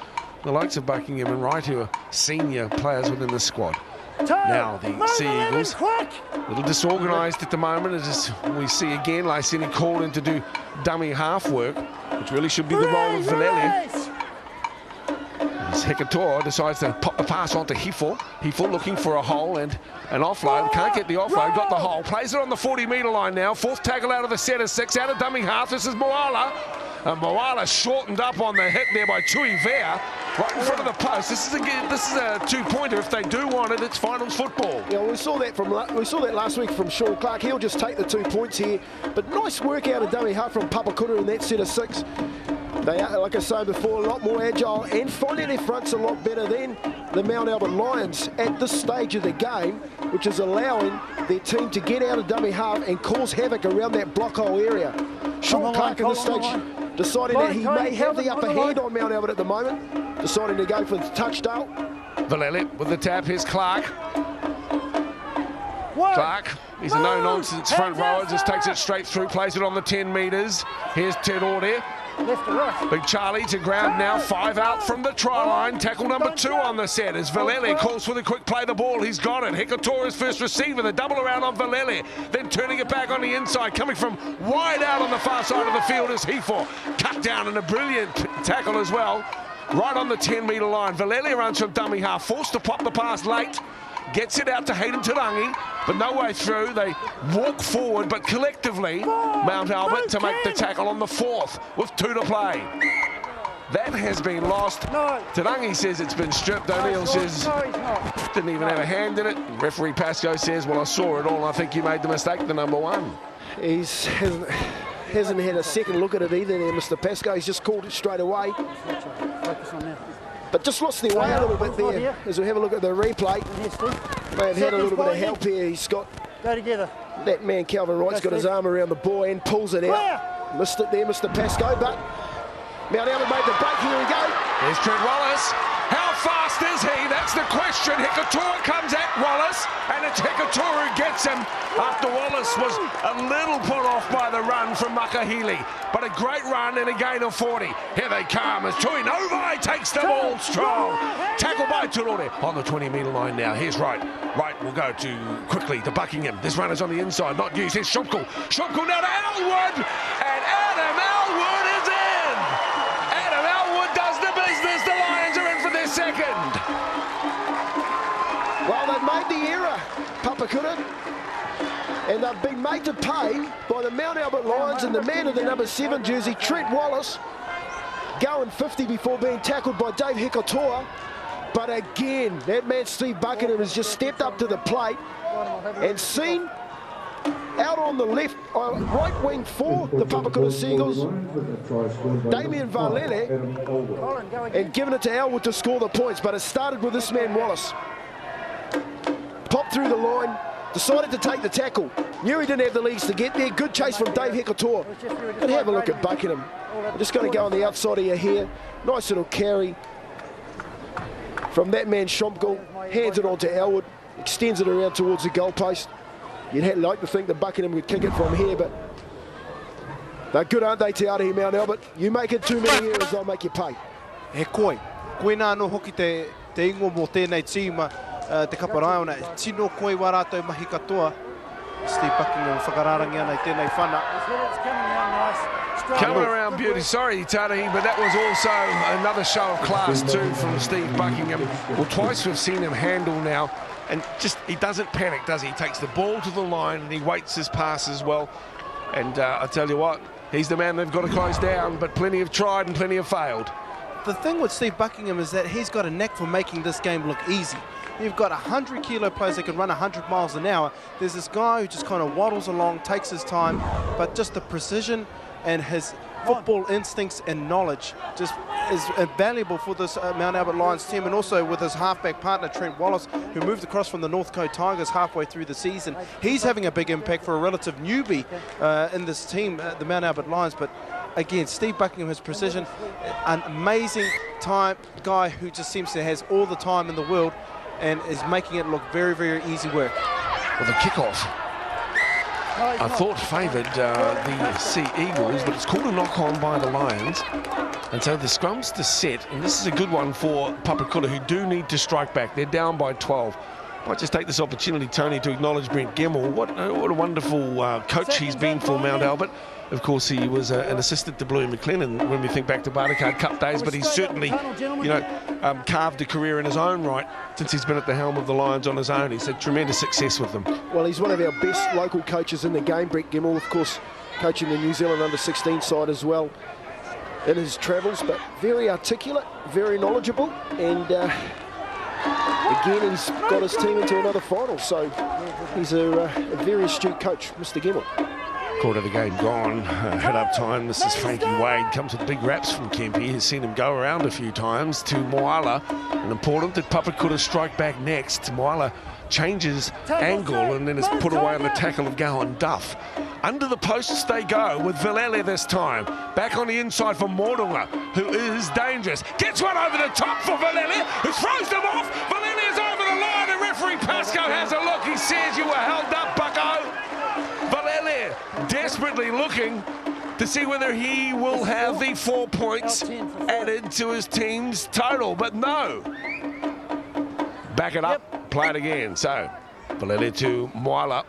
the likes of Buckingham and Wright, who are senior players within the squad. Now the Sea Eagles, a little disorganised at the moment, as we see again Lysini called in to do dummy half work, which really should be the role of Valelia. As Hekator decides to pop the pass onto Hifo. Hifo looking for a hole and an offload. Can't get the offload, got the hole. Plays it on the 40-metre line now. 4th tackle out of the set of 6, out of dummy half. This is Moala. And Moala shortened up on the hit there by Tuivea, right in front of the post. This is a 2-pointer. If they do want it, it's finals football. Yeah, we saw that last week from Sean Clark. He'll just take the 2 points here. But nice work out of dummy half from Papakura in that set of 6. They are, like I said before, a lot more agile and finding their fronts a lot better than the Mount Albert Lions at this stage of the game, which is allowing their team to get out of dummy half and cause havoc around that block hole area. Sean Clark at this stage deciding that he may have the upper hand on Mount Albert at the moment, deciding to go for the touchdown. Valele with the tap, here's Clark. Clark, he's a no-nonsense front rower, just takes it straight through, plays it on the 10 metres. Here's Ted Orde. Big Charlie to ground now, 5 out from the try line. Tackle number 2 on the set as Valele calls for the quick play the ball. He's got it. Hekatora's first receiver, the double around on Valele. Then turning it back on the inside, coming from wide out on the far side of the field is Hifor. Cut down and a brilliant tackle as well. Right on the 10-metre line. Valele runs from dummy half, forced to pop the pass late. Gets it out to Hayden Tarangi, but no way through. They walk forward, but collectively, Mount Albert to make the tackle on the 4th with 2 to play. That has been lost. Tarangi says it's been stripped. O'Neill says didn't even have a hand in it. Referee Pascoe says, well, I saw it all. I think you made the mistake, the number 1. He hasn't had a second look at it either there, Mr. Pascoe. He's just called it straight away. But just lost their way a little bit there as we have a look at the replay. May have had a little bit of help here. He's got that man, Calvin Wright's got his arm around the boy and pulls it out. Missed it there, Mr. Pascoe, but Mount Albert made the break. Here we go. There's Trent Wallace. How fast is he? That's the question. Hekatora comes at Wallace, and it's Hekatora who gets him after Wallace was a little put off by the run from Makahili. But a great run and a gain of 40. Here they come as Tui Novai takes the ball strong. Tackle by Turore on the 20-metre line now. Here's Wright. Wright will go quickly to Buckingham. There's runners on the inside, not used. Here's Shumkle. Shumkle now to Elwood, and Adam Elwood is in. Adam Elwood does the business. The Lions are in for their second. Well, they've made the error, Papakura, and they've been made to pay by the Mount Albert Lions and the man in the number 7 jersey, Trent Wallace, going 50 before being tackled by Dave Hekatoa. But again, that man Steve Buckingham has just stepped up to the plate and seen out on the left, right wing for the Papakura Seagulls, Damien Valele, and given it to Elwood to score the points. But it started with this man Wallace. Popped through the line, decided to take the tackle. Knew he didn't have the legs to get there. Good chase from Dave Hekatoa. But have a look at Buckingham. Just going to go on the outside of your hair. Nice little carry from that man Shumkle. Hands it on to Elwood. Extends it around towards the goalpost. You'd like to think that Buckingham would kick it from here, but they're good, aren't they, Te Arahi Mount Albert? You make it too many errors, they'll make you pay. He koe nā no hoki te ingo mō tēnei tīma te kaparai ona. Tino koe wā rātou mahi katoa. Steve Buckingham whakararangi ana I tēnei whana. Coming around beauty. Sorry, Tarahi, but that was also another show of class too from Steve Buckingham. Well, twice we've seen him handle now. And just, he doesn't panic, does he? He takes the ball to the line and he waits his pass as well. And I tell you what, he's the man they've got to close down, but plenty have tried and plenty have failed. The thing with Steve Buckingham is that he's got a knack for making this game look easy. You've got 100-kilo players that can run 100 miles an hour. There's this guy who just kind of waddles along, takes his time, but just the precision and his football instincts and knowledge just is invaluable for this Mount Albert Lions team, and also with his halfback partner Trent Wallace, who moved across from the North Coast Tigers halfway through the season. He's having a big impact for a relative newbie in this team, the Mount Albert Lions. But again, Steve Buckingham has precision, an amazing type guy who just seems to has all the time in the world and is making it look very, very easy work. Well, the kickoff I thought favoured the Sea Eagles, but it's called a knock-on by the Lions. And so the scrum's to set, and this is a good one for Papakura, who do need to strike back. They're down by 12. Might just take this opportunity, Tony, to acknowledge Brent Gemmell. What a wonderful coach he's been for Mount Albert. Of course, he was an assistant to Bluey McLennan when we think back to Bartercard Cup days, but he's certainly, carved a career in his own right since he's been at the helm of the Lions on his own. He's had tremendous success with them. Well, he's one of our best local coaches in the game, Brent Gemmell, of course, coaching the New Zealand under-16 side as well in his travels, but very articulate, very knowledgeable, and again, he's got his team into another final, so he's a very astute coach, Mr. Gemmell. Quarter of the game gone, head up time. This is Frankie Wade, comes with big raps from Kempe. He's seen him go around a few times to Moala, and important that Papakura strike back next. Moala changes angle and then is put away on the tackle of Gowan Duff. Under the posts they go with Valele this time. Back on the inside for Mordunga, who is dangerous. Gets one over the top for Valele, who throws them off. Valele is over the line, and referee Pascoe has a look. He says you were held desperately looking to see whether he will have the 4 points added to his team's total, but no. Back it up, play it again. So, Valele to Moala,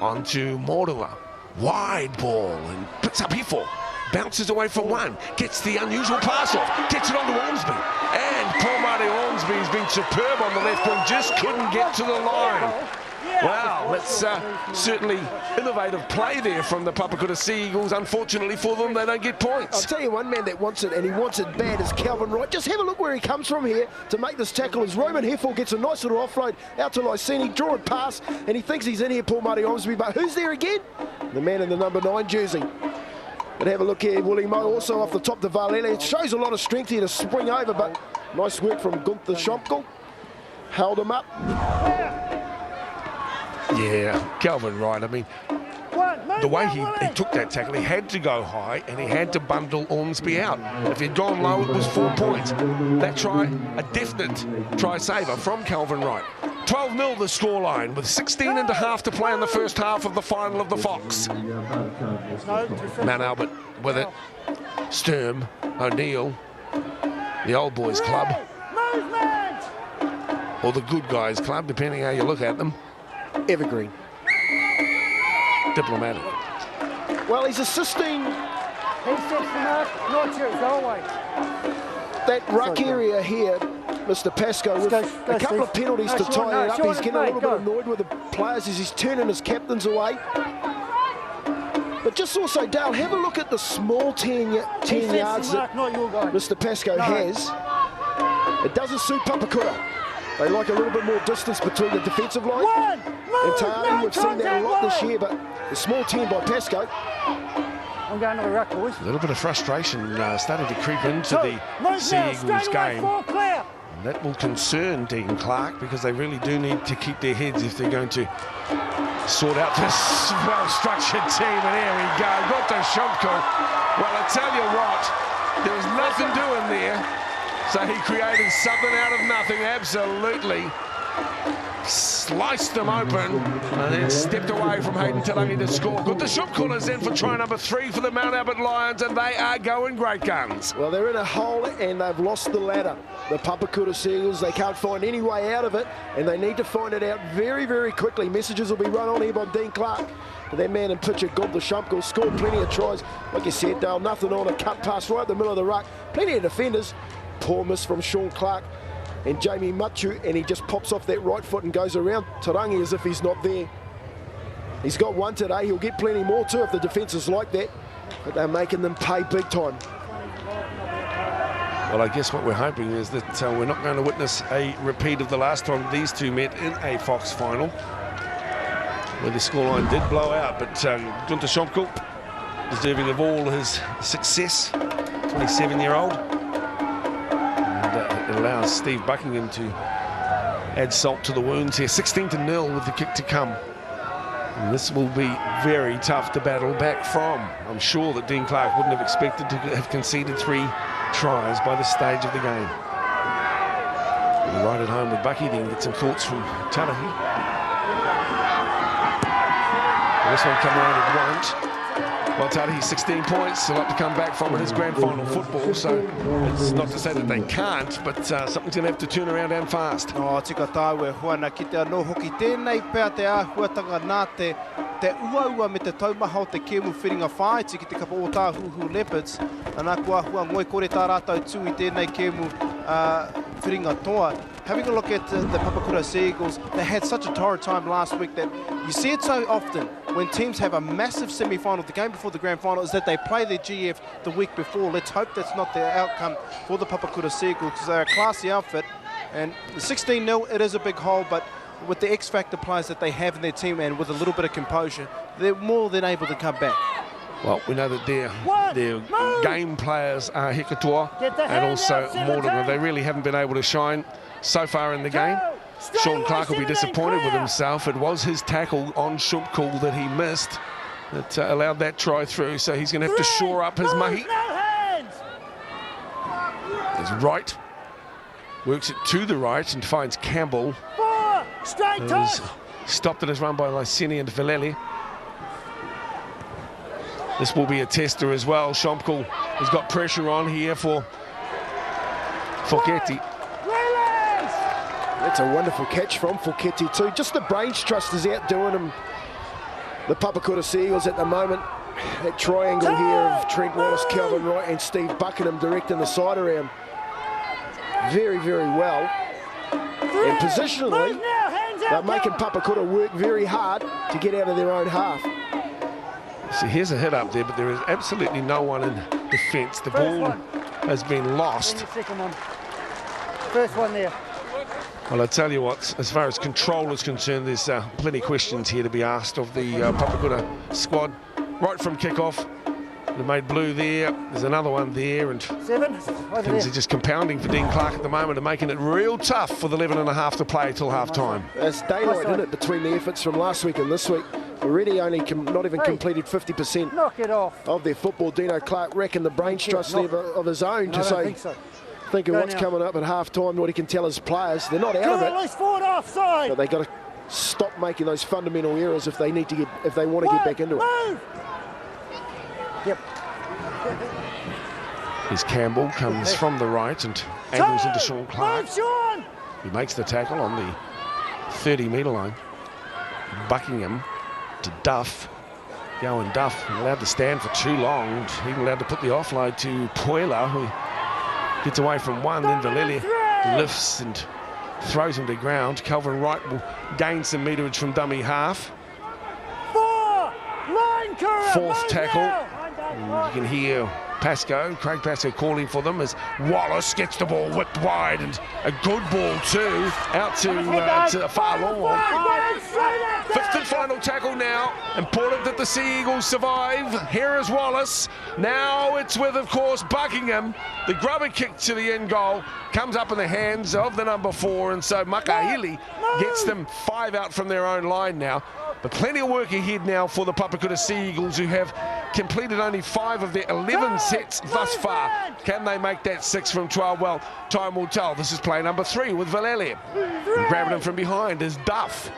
on to Morua. Wide ball, and puts up Hifo. Bounces away from one, gets the unusual pass off, gets it on to Ormsby. And poor Marty Ormsby has been superb on the left wing, just couldn't get to the line. Wow, that's certainly innovative play there from the Papakura Sea Eagles. Unfortunately for them, they don't get points. I'll tell you one man that wants it, and he wants it bad, is Calvin Wright. Just have a look where he comes from here to make this tackle as Roman Heffel gets a nice little offload out to Lysini, draw it pass, and he thinks he's in here, Paul Marty Ormsby, but who's there again? The man in the number 9 jersey. But have a look here, Willie Mo also off the top to Valele. It shows a lot of strength here to spring over, but nice work from Gunther Schomkel. Held him up. Yeah, Calvin Wright, I mean, the way he took that tackle, he had to go high and he had to bundle Ormsby out. If he'd gone low, it was 4 points. That try, a definite try saver from Calvin Wright. 12-0 the scoreline, with 16 and a half to play in the first half of the final of the Fox. Mount Albert with it. Sturm, O'Neill, the Old Boys Club, or the Good Guys Club, depending how you look at them. Evergreen. Diplomatic. Well, he's assisting that ruck area here, Mr. Pascoe, with a couple of penalties to tie it up. He's getting a little bit annoyed with the players as he's turning his captains away. But just also, Dale, have a look at the small 10 yards that Mr. Pascoe has. It doesn't suit Papakura. They like a little bit more distance between the defensive line. And Tayari, we've seen that a lot this year, but the small 10 by Pascoe. I'm going to the ruck, boys. A little bit of frustration starting to creep into the Sea Eagles game. And that will concern Dean Clark, because they really do need to keep their heads if they're going to sort out this well-structured team. And here we go, got to Shumko. Well, I tell you what, there was nothing doing there. So he created something out of nothing, absolutely. Sliced them open and then stepped away from Hayden Talangi to score. Good, the Shumkul is in for try number 3 for the Mount Albert Lions, and they are going great guns. Well, they're in a hole and they've lost the ladder. The Papakura Seagulls, they can't find any way out of it, and they need to find it out very, very quickly. Messages will be run on here by Dean Clark. But that man in picture, Gunther Schomkel, scored plenty of tries. Like you said, Dale, nothing on a cut pass right in the middle of the ruck. Plenty of defenders. Poor miss from Sean Clark and Jamie Machu, and he just pops off that right foot and goes around Tarangi as if he's not there. He's got one today, he'll get plenty more too if the defence is like that, but they're making them pay big time. Well, I guess what we're hoping is that we're not going to witness a repeat of the last time these two met in a Fox final, where the scoreline did blow out, but Gunther Schomkel, deserving of all his success, 27-year-old. It allows Steve Buckingham to add salt to the wounds here. 16-0 with the kick to come. And this will be very tough to battle back from. I'm sure that Dean Clark wouldn't have expected to have conceded 3 tries by this stage of the game. We'll right at home with Bucky, then get some thoughts from Tanahi. This one come around, it won't. Well, Tarihi, 16 points, he'll have to come back from in his grand final football, so it's not to say that they can't, but something's going to have to turn around and fast. No, tika tāu e huana ki te anō hoki tēnei pēr te āhuatanga nā te uaua me te taumaha o te kēmu whiringa whaiti ki te kapa o tā huhu Leopards. Anā kua hua ngoi kore tā rātau tū I tēnei kēmu whiringa toa. Having a look at the Papakura Sea Eagles, they had such a torrid time last week that you see it so often when teams have a massive semi-final. The game before the grand final is that they play their GF the week before. Let's hope that's not the outcome for the Papakura Sea Eagles, because they're a classy outfit. And the 16-0, it is a big hole, but with the X-factor players that they have in their team and with a little bit of composure, they're more than able to come back. Well, we know that their game players are Hekatoa and also Mortimer. They really haven't been able to shine so far in the game. Sean Clark will be disappointed with himself. It was his tackle on Shumkul that he missed that allowed that try through, so he's going to have to shore up his mahi. There's Wright. Works it to the right and finds Campbell. Straight toss. Stopped at his run by Lysini and Villeli. This will be a tester as well. Schomkel has got pressure on here for Foketti. That's a wonderful catch from Foketti too. Just the brains trust is outdoing him. The Papakura Seagulls at the moment. That triangle here of Trent Wallace, Calvin Wright and Steve Buckingham directing the side around very, very well. And positionally, they're making Papakura work very hard to get out of their own half. So here's a hit up there, but there is absolutely no one in defence. The ball has been lost. First one there. Well, I tell you what, as far as control is concerned, there's plenty of questions here to be asked of the Papakura squad. Right from kick-off, they made blue there. There's another one there, and things are just compounding for Dean Clark at the moment and making it real tough for the 11 and a half to play till half-time. It's daylight, isn't it, between the efforts from last week and this week. Already only not even completed 50% of their football. Dino Clark reckoned the brain trust of his own to say, think of what's coming up at half-time, what he can tell his players. They're not out of it, but they've got to stop making those fundamental errors if they need to if they want to get back into it. Here's Campbell, comes from the right and angles into Sean Clark. He makes the tackle on the 30-metre line. Buckingham to Duff. Gowan Duff allowed to stand for too long, even allowed to put the offload to Puela, who gets away from one, then Valeli lifts and throws him to ground. Calvin Wright will gain some meterage from dummy half. Fourth tackle. You can hear Craig Pascoe calling for them as Wallace gets the ball whipped wide, and a good ball too, out to far long. Fifth and final tackle now. Important that the Sea Eagles survive. Here is Wallace. Now it's with, of course, Buckingham. The grubber kick to the end goal comes up in the hands of the number 4, and so Makahili gets them 5 out from their own line now. But plenty of work ahead now for the Papakura Sea Eagles, who have completed only 5 of their 11 sets thus far. Can they make that 6 from 12? Well, time will tell. This is play number 3 with Valeli. Grabbing him from behind is Duff.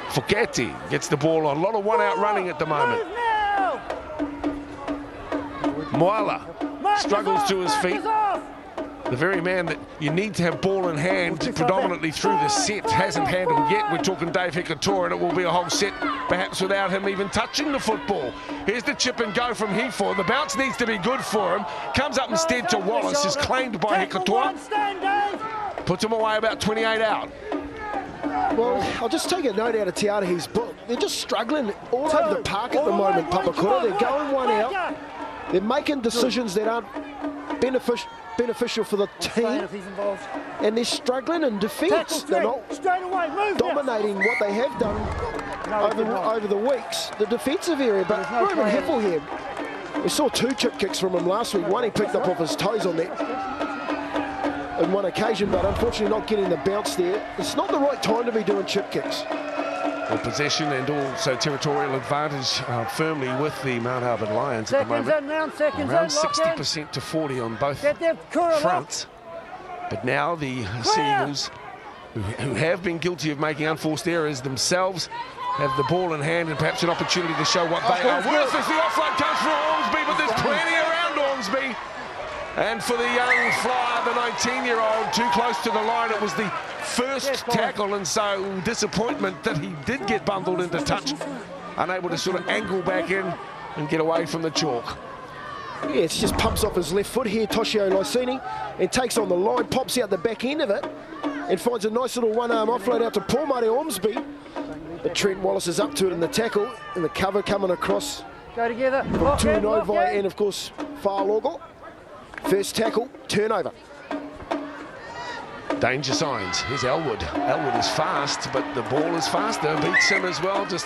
Foketti gets the ball on. A lot of one-out running at the moment. Moala struggles to his feet. The very man that you need to have ball in hand predominantly through the set hasn't handled yet. We're talking Dave Hikatora, and it will be a whole set perhaps without him even touching the football. Here's the chip and go from Heathorn. The bounce needs to be good for him. Comes up instead to Wallace, is claimed by Hikatora. Puts him away about 28 out. Well, I'll just take a note out of Te Arahi's book. They're just struggling all over the park at the moment, Papakura. They're going one out. They're making decisions that aren't beneficial for the team, and they're struggling in defence. They're not dominating what they have done over the weeks, the defensive area. But Ruben Heffel here, we saw 2 chip kicks from him last week. One he picked up off his toes on that on one occasion, but unfortunately not getting the bounce there. It's not the right time to be doing chip kicks. Well, possession and also territorial advantage firmly with the Mount Albert Lions at the moment. Around 60% to 40 on both fronts. But now the Sea Eagles, who have been guilty of making unforced errors themselves, have the ball in hand and perhaps an opportunity to show what they are worth as the offload comes from Ormsby, but there's plenty around Ormsby. And for the young flyer, the 19-year-old, too close to the line. It was the first tackle, and so disappointment that he did get bundled into touch, unable to sort of angle back in and get away from the chalk. Yeah, it just pumps off his left foot here, Toshio Lysini, and takes on the line, pops out the back end of it, and finds a nice little one-arm offload out to Paul Mare Ormsby. But Trent Wallace is up to it in the tackle, and the cover coming across Go together. from Tuanovai and, of course, Whālogo. First tackle, turnover. Danger signs. Here's Elwood. Elwood is fast, but the ball is faster. Beats him as well. Just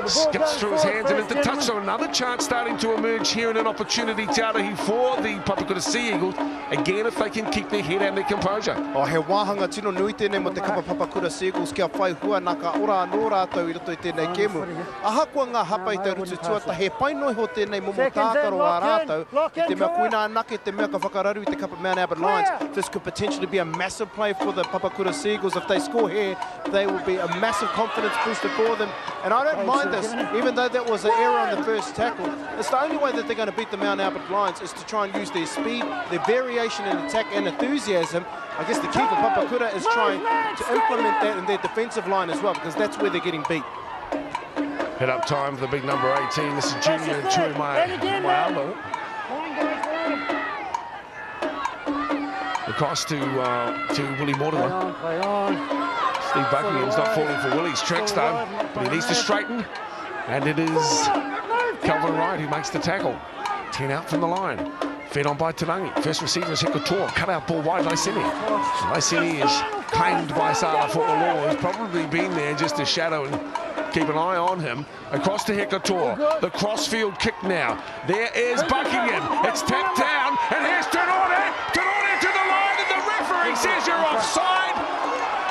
skips through his hands and into touch. So another chance starting to emerge here, and an opportunity Te Arahi for the Papakura Sea Eagles. Again, if they can keep their head and their composure. O he wāhanga tino nui tēnei mo te kapa Papakura Sea Eagles kia whai hua nā ka ora anō rātou I roto I tēnei kemu. A hakua ngā hapa I te rutu tuata, he painoi ho tēnei momo tākaro a rātou. Te mea kuina anake, te mea ka whakararu I te kapa Mount Albert Lions. This could potentially be a massive play for the Papakura Sea Eagles. If they score here, they will be a massive confidence booster for them. And I don't mind mind this, even though that was an error on the first tackle, it's the only way that they're going to beat the Mount Albert Lions is to try and use their speed, their variation in attack and enthusiasm. I guess the key for Papakura is trying to implement that in their defensive line as well, because that's where they're getting beat. Head up time for the big number 18. This is junior Tuimaialo. Across to Willie Mortimer. Steve Buckingham's not falling for Willie's tricks though, but he needs to straighten. And it is Calvin Wright who makes the tackle. 10 out from the line. Fed on by Tarangi. First receiver is Hikotoa. Cut out ball wide, Laisini. Laisini is claimed by Sala for the law. He's probably been there just to shadow and keep an eye on him. Across to Hikotoa. The crossfield kick now. There is Buckingham. It's tapped down. And here's Tenore. Tenore to the line. And the referee says you're offside.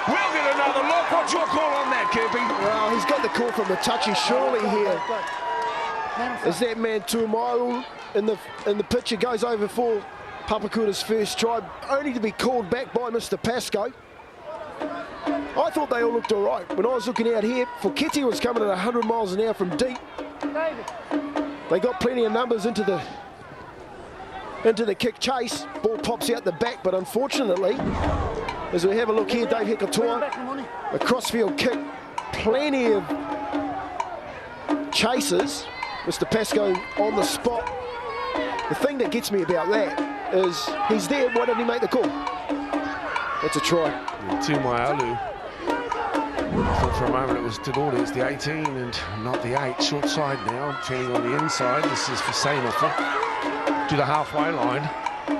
We'll get another look. What's your call on that, Kirby? Well, he's got the call from the touchy surely here. As that man Tuimaialo in the picture goes over for Papakura's first try, only to be called back by Mr. Pascoe. I thought they all looked all right. When I was looking out here, Foketi was coming at 100 miles an hour from deep. They got plenty of numbers into the kick chase. Ball pops out the back, but unfortunately, as we have a look here, Dave Hikotoa, a crossfield kick, plenty of chases. Mr. Pascoe on the spot. The thing that gets me about that is he's there, why didn't he make the call? That's a try. Tuimaialo. I thought for a moment it was Tenore, it's the 18 and not the 8. Short side now, turning on the inside. This is for Seinhofer to the halfway line.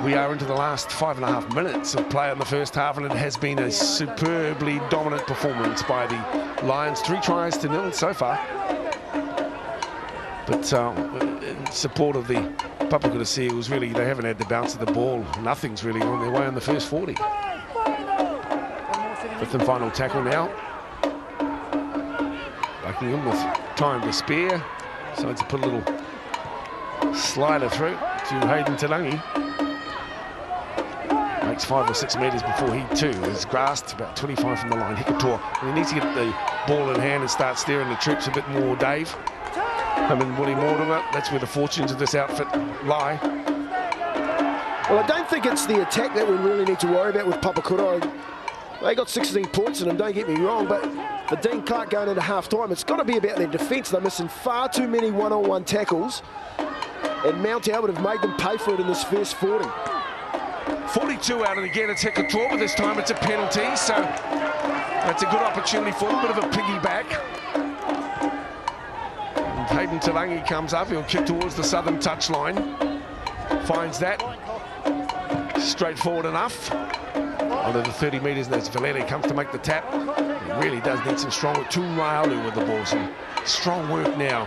We are into the last 5.5 minutes of play in the first half, and it has been a superbly dominant performance by the Lions. 3 tries to 0 so far. But in support of the Papakura Seagulls, really, they haven't had the bounce of the ball. Nothing's really on their way in the first 40. 5th and final tackle now. Buckingham with time to spare. Decides to put a little slider through to Hayden Tarangi. Makes 5 or 6 metres before he too is grasped about 25 from the line. Hikotoa, and he needs to get the ball in hand and start steering the troops a bit more, Dave. I mean, Willie Mortimer, that's where the fortunes of this outfit lie. Well, I don't think it's the attack that we really need to worry about with Papakura. They got 16 points in them, don't get me wrong, but for Dean Clark going into half-time, it's got to be about their defence. They're missing far too many one-on-one tackles, and Mount Albert have made them pay for it in this first 40. 42 out, and again it's Hikotoa, but this time it's a penalty, so that's a good opportunity for a bit of a piggyback. Hayden Tarangi comes up, he'll kick towards the southern touchline. Finds that. Straightforward enough. Onto the 30 metres, and as Valele comes to make the tap. He really does need some strong work. Tuimaialo with the ball, some strong work now.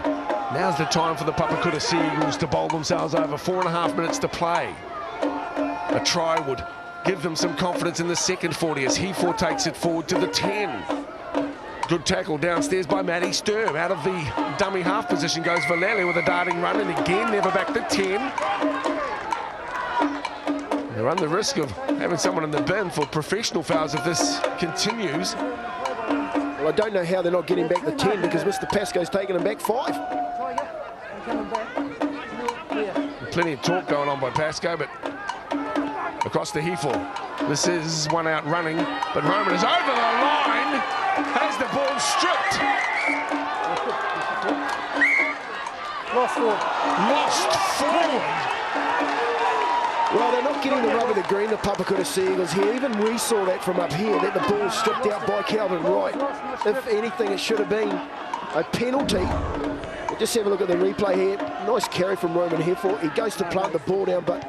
Now's the time for the Papakura Seagulls to bowl themselves over. 4.5 minutes to play. A try would give them some confidence in the second 40 as Heathor takes it forward to the 10. Good tackle downstairs by Matty Sturm. Out of the dummy half position goes Valele with a darting run, and again never back to 10. They run the risk of having someone in the bin for professional fouls if this continues. Well, I don't know how they're not getting back to 10 because Mr. Pascoe's taking them back 5. Plenty of talk going on by Pascoe, but across to Heathor. This is one out running, but Roman is over the line. Has the ball stripped. Lost forward. Well, they're not getting the rub of the green, the Papakura Seagulls here. Even we saw that from up here, that the ball was stripped out by Calvin Wright. If anything, it should have been a penalty. But just have a look at the replay here. Nice carry from Roman Heathor. He goes to plant the ball down, but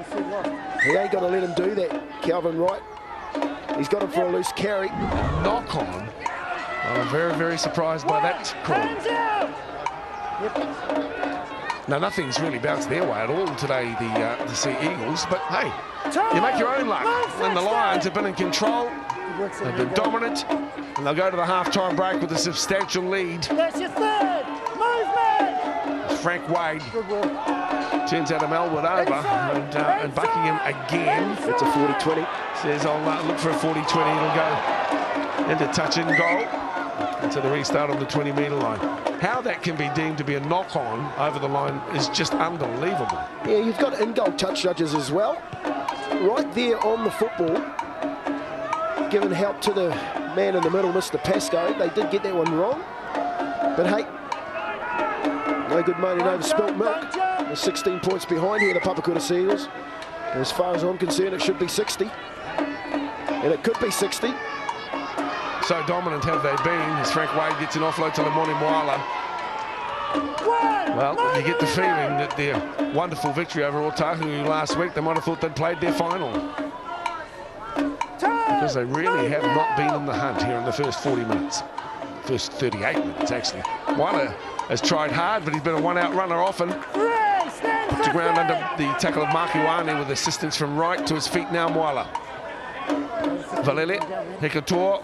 he ain't going to let him do that, Calvin Wright. He's got him for a loose carry. Knock on. I'm very, very surprised by that call. Now, nothing's really bounced their way at all today, the Sea Eagles, but hey, you make your own luck. And the Lions have been in control, they've been dominant, and they'll go to the half-time break with a substantial lead. That's your third movement. Frank Wade turns out of Melwood over, and Buckingham again. It's a 40-20. Says, I'll look for a 40-20, it'll go into touch and goal. Into the restart on the 20-metre line. how that can be deemed to be a knock-on over the line is just unbelievable. Yeah, you've got in-goal touch judges as well. Right there on the football, giving help to the man in the middle, Mr. Pascoe. They did get that one wrong. But hey, no good moaning over spilt milk. They're 16 points behind here, the Papakura Seagulls. As far as I'm concerned, it should be 60. And it could be 60. So dominant have they been as Frank Wade gets an offload to Lamoni Moala. Well, you get the feeling that their wonderful victory over Otahu last week, they might have thought they'd played their final. Because they really have not been in the hunt here in the first 40 minutes. First 38 minutes, actually. Moala has tried hard, but he's been a one-out runner often. To ground under the tackle of Makiwane with assistance from right to his feet now, Moala. Valele, Hikator,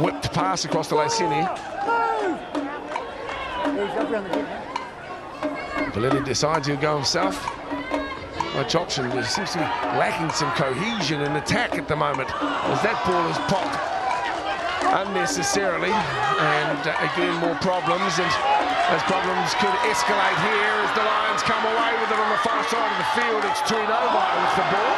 whipped pass across the Laisini. Valele decides he'll go himself. Much option. There seems to be lacking some cohesion in attack at the moment as that ball is popped unnecessarily, and again more problems, and those problems could escalate here as the Lions come away with it on the far side of the field. It's turned over with the ball.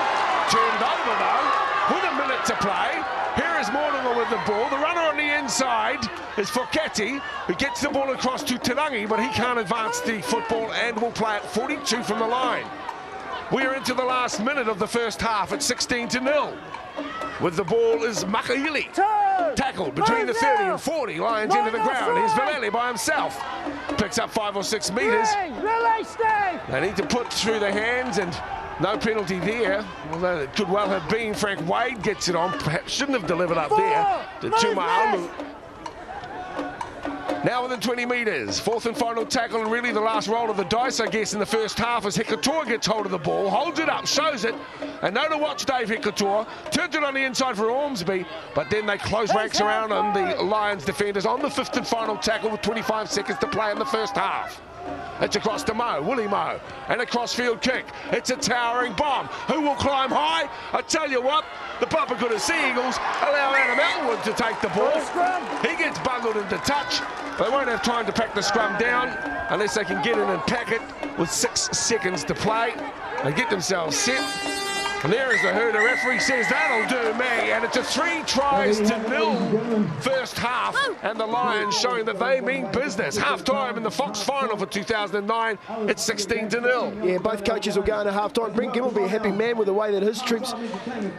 Turned over though, with a minute to play. Here is Mortimer with the ball. The runner on the inside is Foketi, who gets the ball across to Tarangi, but he can't advance the football and will play at 42 from the line. We are into the last minute of the first half at 16-0. With the ball is Makaili. Tackled between the 30 and 40. Lions into the ground. Here's Valele by himself. Picks up 5 or 6 metres. They need to put through the hands, and no penalty there. Although it could well have been. Frank Wade gets it on. Perhaps shouldn't have delivered up there to Tuma'alu. Now within 20 metres, fourth and final tackle, and really the last roll of the dice, I guess, in the first half as Hikator gets hold of the ball, holds it up, shows it, and no to watch Dave Hikator, turns it on the inside for Ormsby, but then they close ranks around on the Lions defenders on the fifth and final tackle with 25 seconds to play in the first half. It's across to Mo, Willie Mo, and a crossfield kick. It's a towering bomb. Who will climb high? I tell you what, the Papakura Seagulls allow Adam Elwood to take the ball. He gets bundled into touch. They won't have time to pack the scrum down unless they can get in and pack it with 6 seconds to play. They get themselves set. And there is the who. The referee says that'll do me, and it's a 3-0 first half, and the Lions showing that they mean business. Half-time in the Fox final for 2009, it's 16-0. Yeah, both coaches will go into half-time. Brent Gibb will be a happy man with the way that his troops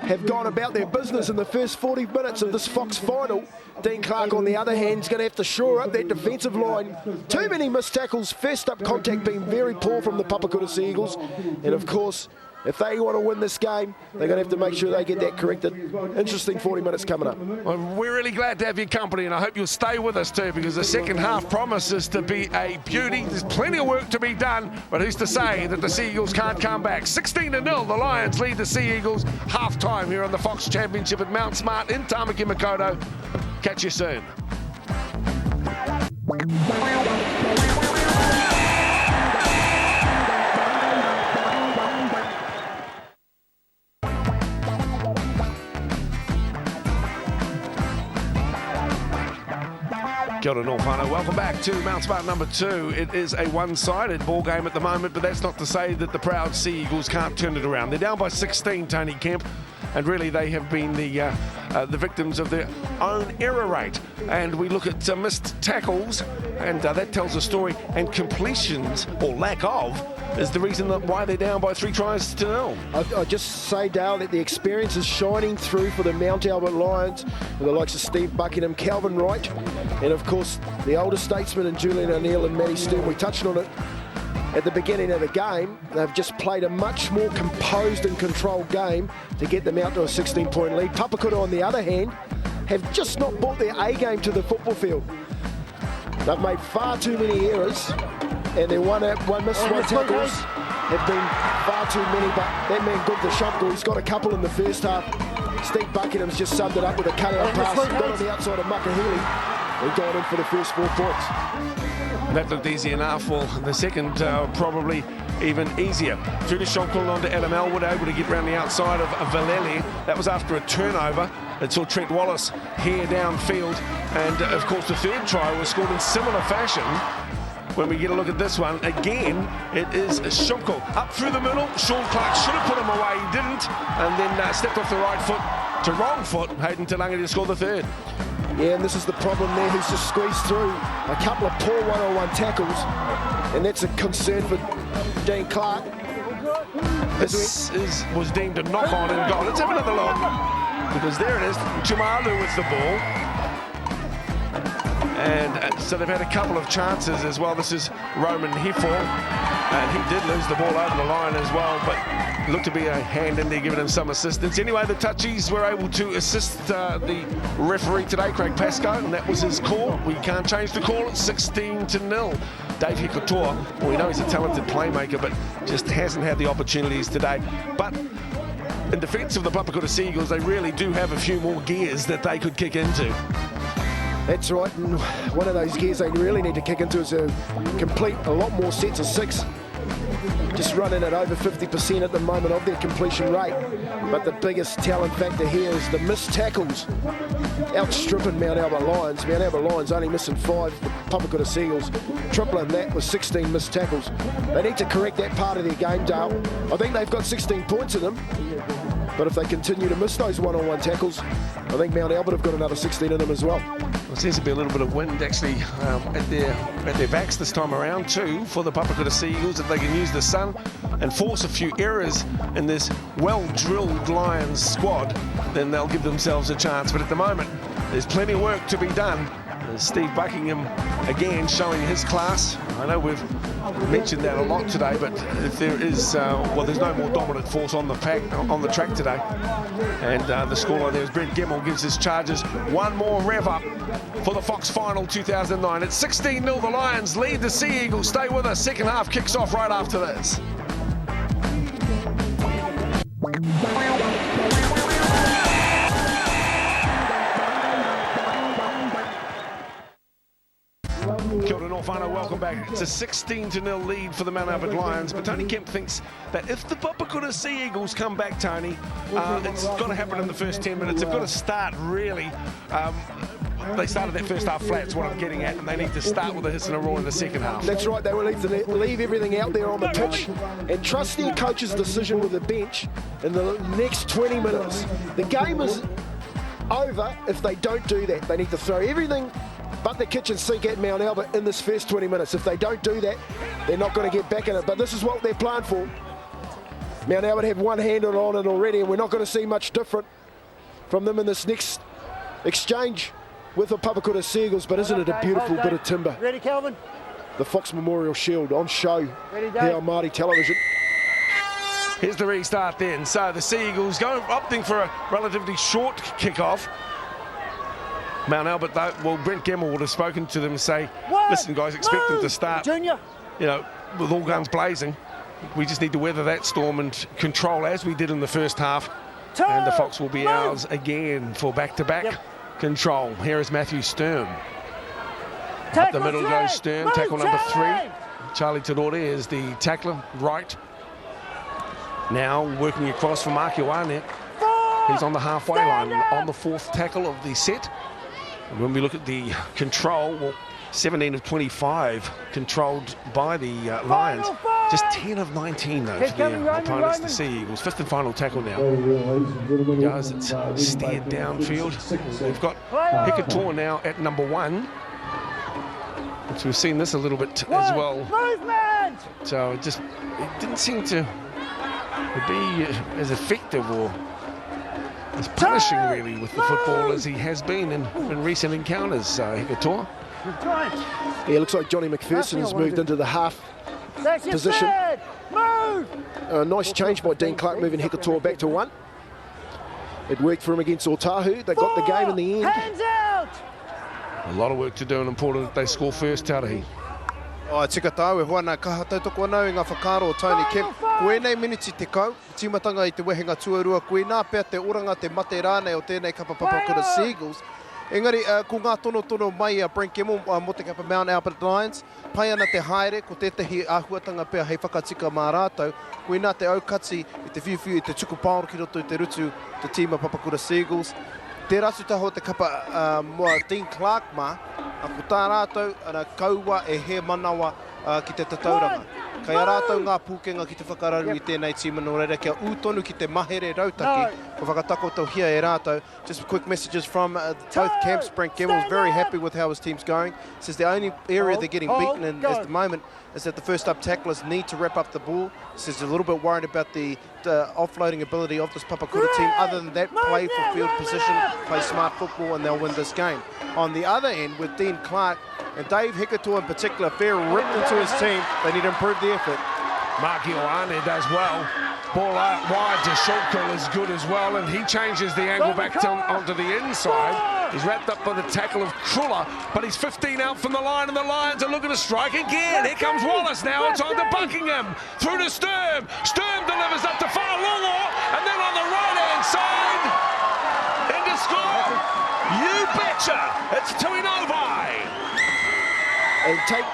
have gone about their business in the first 40 minutes of this Fox final. Dean Clark, on the other hand, is going to have to shore up that defensive line. Too many missed tackles. First up contact being very poor from the Papakura Seagulls, and of course, if they want to win this game, they're going to have to make sure they get that corrected. Interesting 40 minutes coming up. Well, we're really glad to have your company, and I hope you'll stay with us too, because the second half promises to be a beauty. There's plenty of work to be done, but who's to say that the Sea Eagles can't come back? 16-0, the Lions lead the Sea Eagles half-time here on the Fox Championship at Mount Smart in Tamaki Makaurau. Catch you soon. Kia ora, Norwhana. Welcome back to Mount Smart number 2. It is a one-sided ball game at the moment, but that's not to say that the proud Sea Eagles can't turn it around. They're down by 16, Tony Kemp, and really they have been the victims of their own error rate. And we look at missed tackles, and that tells a story. And completions, or lack of, is the reason why they're down by 3-0. I just say, Dale, that the experience is shining through for the Mount Albert Lions with the likes of Steve Buckingham, Calvin Wright, and of course the older statesmen in Julian O'Neill and Matty Stern. We touched on it at the beginning of the game. They've just played a much more composed and controlled game to get them out to a 16-point lead. Papakura, on the other hand, have just not brought their A game to the football field. They've made far too many errors, and their one missed tackles have been far too many, but that man good the shot, he's got a couple in the first half. Steve Buckingham's just summed it up with a cut-out pass, got on the outside of Makahili, and got in for the first 4 points. That looked easy enough. Well, the second probably even easier. Through to Shonkel onto Adam Elwood, able to get around the outside of Valele. That was after a turnover. It saw Trent Wallace hair downfield, and of course the third try was scored in similar fashion. When we get a look at this one, again, it is Shunko. Up through the middle, Sean Clark should have put him away, he didn't, and then stepped off the right foot to wrong foot, Hayden Talangi to score the third. Yeah, and this is the problem there. He's just squeezed through a couple of poor one-on-one tackles, and that's a concern for Dean Clark. This was deemed a knock-on and goal. Let's have another look, because there it is, Jumalu with the ball. And so they've had a couple of chances as well. This is Roman Heffor, and he did lose the ball over the line as well, but looked to be a hand in there giving him some assistance. Anyway, the touchies were able to assist the referee today, Craig Pascoe, and that was his call. We can't change the call. It's 16-0. Dave Hikotoa, well, we know he's a talented playmaker, but just hasn't had the opportunities today. But in defence of the Papakura Seagulls, they really do have a few more gears that they could kick into. That's right, and one of those gears they really need to kick into is to complete a lot more sets of 6. Just running at over 50% at the moment of their completion rate. But the biggest talent factor here is the missed tackles, outstripping Mount Albert Lions. Mount Albert Lions only missing 5, the Papakura Seagulls tripling that with 16 missed tackles. They need to correct that part of their game, Dale. I think they've got 16 points in them, but if they continue to miss those one-on-one tackles, I think Mount Albert have got another 16 in them as well. Well, it seems to be a little bit of wind actually at their backs this time around too for the Papakura Seagulls. If they can use the sun and force a few errors in this well-drilled Lions squad, then they'll give themselves a chance. But at the moment, there's plenty of work to be done. There's Steve Buckingham again showing his class. I know we've mentioned that a lot today, but if there is, well, there's no more dominant force on the track today. And the scoreline there is Brent Gemmell gives his Chargers one more rev up for the Fox Final 2009. It's 16-0. The Lions lead the Sea Eagles. Stay with us. Second half kicks off right after this. Kia ora Norwhānau, welcome back. It's a 16-0 lead for the Mount Albert Lions, but Tony Kemp thinks that if the Papakura Sea Eagles come back, Tony, it's got to happen in the first 10 minutes. They've got to start really. They started that first half flat, is what I'm getting at, and they need to start with a hiss and a roar in the second half. That's right, they will need to leave everything out there on the pitch and trust their coach's decision with the bench in the next 20 minutes. The game is over if they don't do that. They need to throw everything but the kitchen sink at Mount Albert in this first 20 minutes. If they don't do that, they're not going to get back in it. But this is what they're playing for. Mount Albert have one handle on it already, and we're not going to see much different from them in this next exchange with the Papakura Seagulls. But isn't it a beautiful bit of timber? Ready, Calvin? The Fox Memorial Shield on show here on Māori television. Here's the restart then. So the Sea Eagles opting for a relatively short kickoff. Mount Albert, though, well, Brent Gemmell would have spoken to them and say, listen, guys, expect them to start, you know, with all guns blazing. We just need to weather that storm and control as we did in the first half. And the Fox will be ours again for back-to-back control. Here is Matthew Stern. Up the middle goes Stern, tackle number 3. Charlie Tadore is the tackler, right. Now working across for Mark Ioane. He's on the halfway line on the 4th tackle of the set. And when we look at the control, well, 17 of 25 controlled by the Lions. Just 10 of 19, though, for the opponents, the Sea Eagles. 5th and final tackle now. Goes, it's steered downfield. We've got Hikotoa now at number 1. So we've seen this a little bit as well. So it didn't seem to be as effective or as punishing really with the football as he has been in recent encounters, Hikotoa. Yeah, it looks like Johnny McPherson has moved into the half position. A nice change by Dean Clark, moving Hikotoa back to 1. It worked for him against Otahu. They got the game in the end. Hands out! A lot of work to do, and important that they score first, Tarahi. O tika tau e hoana kaha tautoko anau i ngā whakaro o Tony Kemp. Koe nei miniti te kau, timatanga i te wehenga tuarua, koe nā pēr te oranga te mate rānei o tēnei kapa Papakura Seagulls. Engari, ko ngā tono mai a Brent Gemmell mo te kapa Mount Albert Lions, pai ana te haere, ko tētahi āhuatanga pēr hei whakatika mā rātou, koe nā te aukati i te whiwhiu i te tuku pāoro ki roto i te rutu, te tīma Papakura Seagulls. te rasu taho te kapa mua Dean Clark mā, a ko tā rātou ana kaua e he manawa ki te tatauranga. Kai a rātou ngā pūkenga ki te whakararu I tēnei tīmano reira, kia ūtonu ki te mahere rautaki, ko whakatakotau hia e rātou. Just quick messages from both camps. Brent Gemmell's very happy with how his team's going. Says the only area they're getting beaten in at the moment is that the first up tacklers need to wrap up the ball. Says he's a little bit worried about the offloading ability of this Papakura team. Other than that, play for field position, play smart football, and they'll win this game. On the other end, with Dean Clark and Dave Hikato in particular, fair ripped into his team. They need to improve the effort. Marky Oane does well. Ball out wide to Shulka is good as well, and he changes the angle back onto the inside. He's wrapped up by the tackle of Kruller, but he's 15 out from the line, and the Lions are looking to strike again. Here comes Wallace now. It's on to Buckingham. Through to Sturm. Sturm delivers up to Whaolongo, and then on the right-hand side, into score. You betcha. It's Tuinovai. And take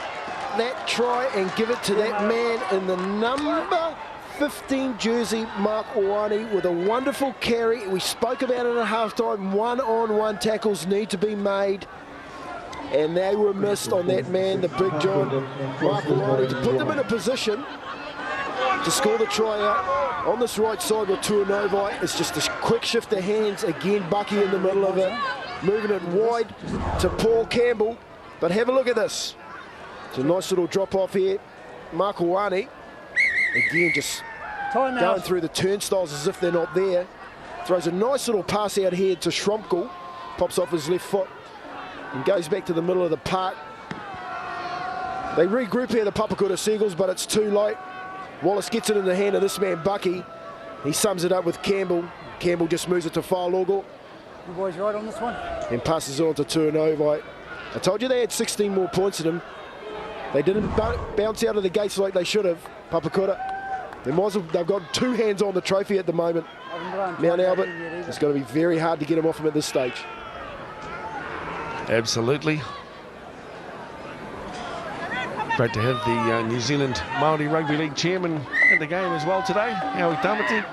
that try and give it to that man in the number 15 jersey, Mark Oane, with a wonderful carry. We spoke about it at halftime. One-on-one tackles need to be made, and they were missed on that man, the big John, Mark Oane, to put them in a position to score the try out on this right side with Tuinovai. It's just a quick shift of hands. Again, Bucky in the middle of it, moving it wide to Paul Campbell. But have a look at this. It's a nice little drop off here. Mark Oane, again, just going through the turnstiles as if they're not there. Throws a nice little pass out here to Schrumpkel. Pops off his left foot and goes back to the middle of the park. They regroup here, the Papakura Seagulls, but it's too late. Wallace gets it in the hand of this man, Bucky. He sums it up with Campbell. Campbell just moves it to Whaolongo. You boys right on this one? And passes it on to Tuinovai. I told you they had 16 more points in them. They didn't bounce out of the gates like they should have, Papakura. They've got two hands on the trophy at the moment. Mount Albert, it's going to be very hard to get them off them at this stage. Absolutely. Great to have the New Zealand Māori Rugby League chairman at the game as well today, Howie Tamati.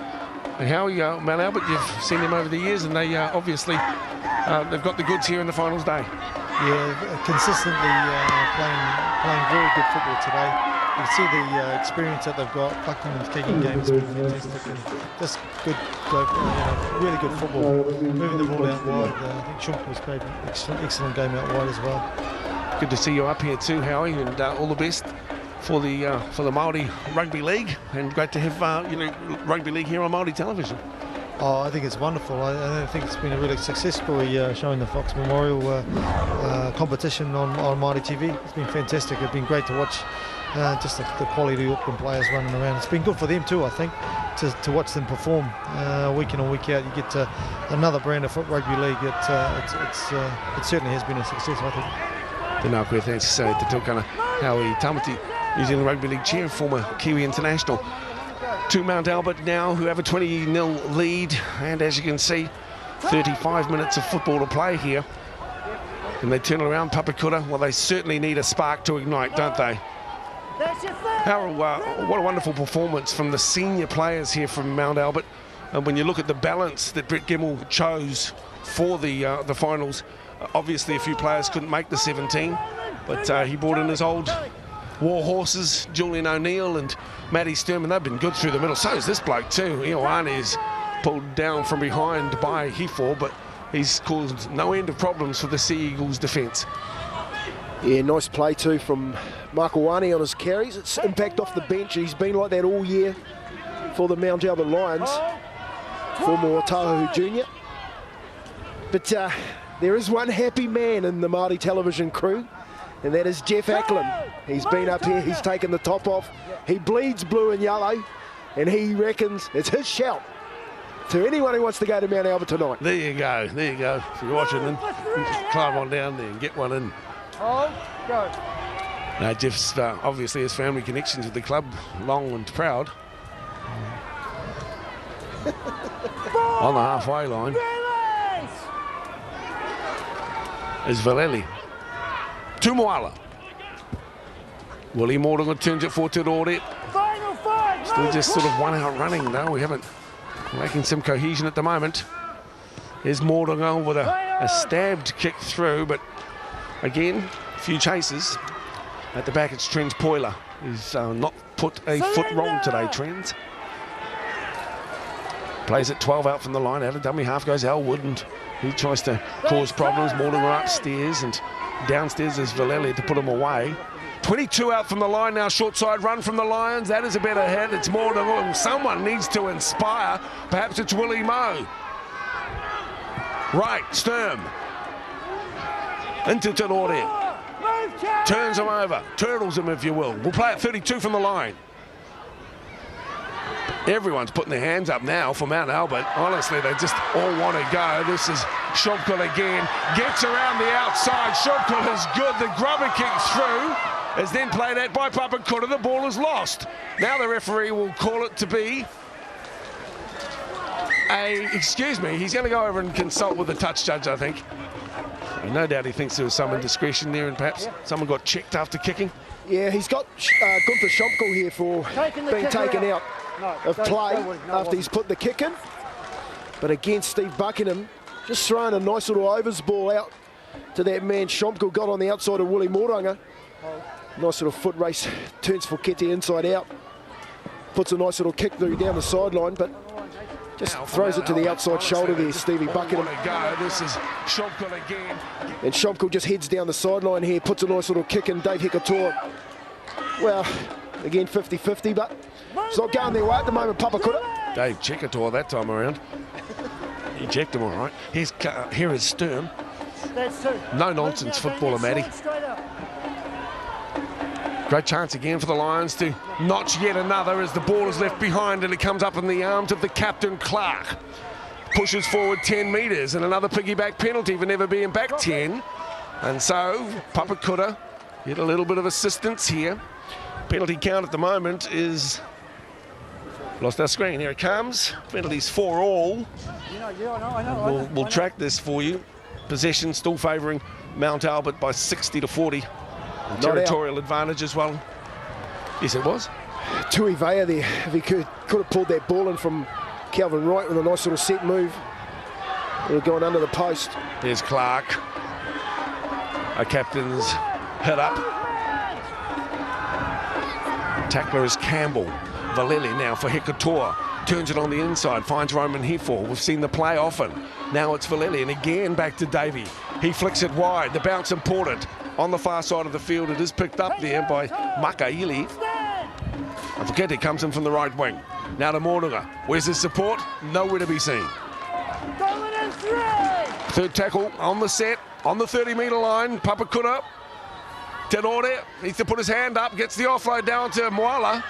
And Howie, Mount Albert, you've seen them over the years, and they obviously, they've got the goods here in the finals day. Yeah, consistently playing very good football today. You see the experience that they've got. Buckingham's kicking game has been fantastic, and just good, really good football. Moving the ball out wide. I think Schumpe's played an excellent game out wide as well. Good to see you up here too, Howie, and all the best for the Māori Rugby League, and great to have rugby league here on Māori television. Oh, I think it's wonderful. I think it's been a really success story showing the Fox Memorial competition on Māori TV. It's been fantastic. It's been great to watch just the quality of Auckland players running around. It's been good for them too, I think, to watch them perform week in and week out. You get another brand of rugby league. It certainly has been a success, I think. Tēnā koe, thanks to Tokana Howie Tamati, New Zealand Rugby League chair, former Kiwi international. To Mount Albert now, who have a 20-0 lead, and as you can see, 35 minutes of football to play here. Can they turn around Papakura? Well, they certainly need a spark to ignite, don't they? Harold, what a wonderful performance from the senior players here from Mount Albert. And when you look at the balance that Brett Gemmell chose for the finals, obviously a few players couldn't make the 17, but he brought in his old war horses, Julian O'Neill and Matty Sturm, and they've been good through the middle. So is this bloke too. Ioane is pulled down from behind by Hifor, but he's caused no end of problems for the Sea Eagles defence. Yeah, nice play too from Mark Oane on his carries. It's impact off the bench. He's been like that all year for the Mount Albert Lions, former Otahu Junior. But there is one happy man in the Māori television crew, and that is Jeff Ackland. He's been up here, he's taken the top off. He bleeds blue and yellow, and he reckons it's his shout to anyone who wants to go to Mount Albert tonight. There you go, there you go. If you're watching them, climb on down there and get one in. Go. Now, Jeff's obviously his family connections with the club, long and proud. On the halfway line is Valeli. To Moala. Willie Morgan turns it forward to Rore. Still just sort of one out running though. We haven't making some cohesion at the moment. Here's Mordinger with a stabbed kick through, but again, a few chases. At the back, it's Trent Poyler. He's not put a foot wrong today, Trent. Plays it 12 out from the line. Out of dummy half goes Elwood, and he tries to cause problems. Mordinger upstairs, and downstairs is Vallely to put him away. 22 out from the line now, short side run from the Lions. That is a better head. It's Mordinger. Someone needs to inspire. Perhaps it's Willie Moe. Right, Sturm. Into Tenore. Turns him over. Turtles him, if you will. We'll play at 32 from the line. Everyone's putting their hands up now for Mount Albert. Honestly, they just all want to go. This is Schopkel again. Gets around the outside. Schopkel is good. The grubber kick through is then played out by Papakura. The ball is lost. Now the referee will call it to be excuse me, he's going to go over and consult with the touch judge, I think. And no doubt he thinks there was some indiscretion there, and perhaps someone got checked after kicking. Yeah, he's got Gunther Schopkel here for being taken out of play after he's put the kick in. But again, Steve Buckingham just throwing a nice little overs ball out to that man. Schopkel got on the outside of Willie Mordinger. Nice little foot race, turns Fokete inside out. Puts a nice little kick through down the sideline, but just throws it to the outside shoulder there, Stevie Buckingham. This is Schopkel again. And Schopkel just heads down the sideline here, puts a nice little kick in. Dave Hekatoa, well, again 50-50, but it's not going their way at the moment, Papakura. Dave Hekatoa that time around. He checked him all right. Here is Sturm. No-nonsense footballer, Matty. Great chance again for the Lions to notch yet another as the ball is left behind, and it comes up in the arms of the captain, Clark. Pushes forward 10 metres, and another piggyback penalty for never being back 10. And so Papakura get a little bit of assistance here. Penalty count at the moment is... Lost our screen. Here it comes. Penalties 4 all. We'll track this for you. Possession still favouring Mount Albert by 60-40. Territorial advantage as well. Yes, it was. Tui Vea there, if he could have pulled that ball in from Calvin Wright with a nice little set move. Would have gone under the post. There's Clark. Our captain's hit up. Tackler is Campbell. Vallely now for Hekatoa. Turns it on the inside, finds Roman Hefor. We've seen the play often. Now it's Vallely, and again back to Davey. He flicks it wide. The bounce important. On the far side of the field, it is picked up there by Makaili. And Fokete comes in from the right wing. Now to Mordinger. Where's his support? Nowhere to be seen. Third tackle on the set, on the 30-metre line. Papakura. Tenore needs to put his hand up, gets the offload down to Moala.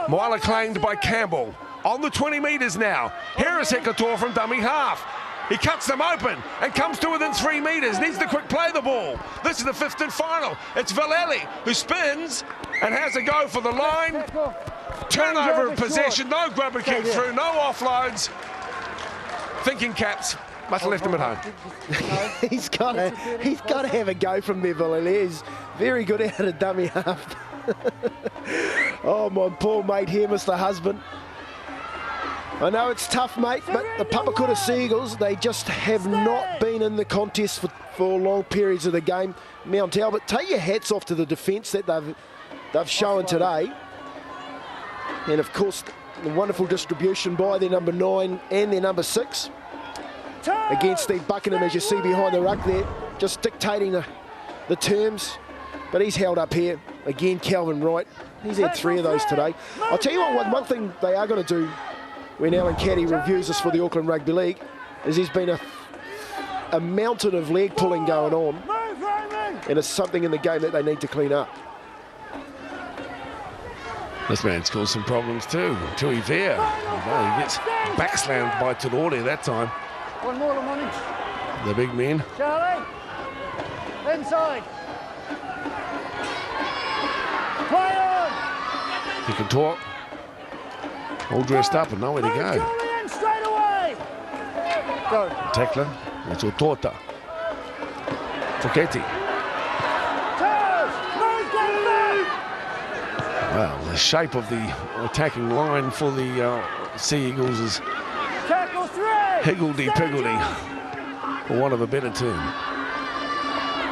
Moala claimed by Campbell. On the 20 metres now. Here is Hekatoa from dummy half. He cuts them open and comes to within 3 metres. Needs to quick play the ball. This is the 5th and final. It's Vallely who spins and has a go for the line. Turnover of possession. No grubber kick through. No offloads. Thinking Caps must have left him at home. he's got to have a go from there, Vallely. He's very good out of dummy half. Oh, my poor mate here, Mr. Husband. I know it's tough, mate, but the Papakura Seagulls, they just have not been in the contest for long periods of the game. Mount Albert, take your hats off to the defence that they've shown today. And, of course, the wonderful distribution by their number 9 and their number 6. Again, Steve Buckingham, as you see behind the ruck there, just dictating the terms. But he's held up here. Again, Calvin Wright. He's had 3 of those today. I'll tell you what, one thing they are going to do when Alan Caddy reviews this for the Auckland Rugby League is there's been a mountain of leg pulling going on, and it's something in the game that they need to clean up. This man's caused some problems too. Tui Vea. He gets backslammed by Tenore that time. One more, Lamoni. The big men. Charlie, inside. Play on. He can talk. All dressed up and nowhere to go. Go. Tackler, that's Otota. Fokete. Well, the shape of the attacking line for the Sea Eagles is higgledy-piggledy, for want of a better term.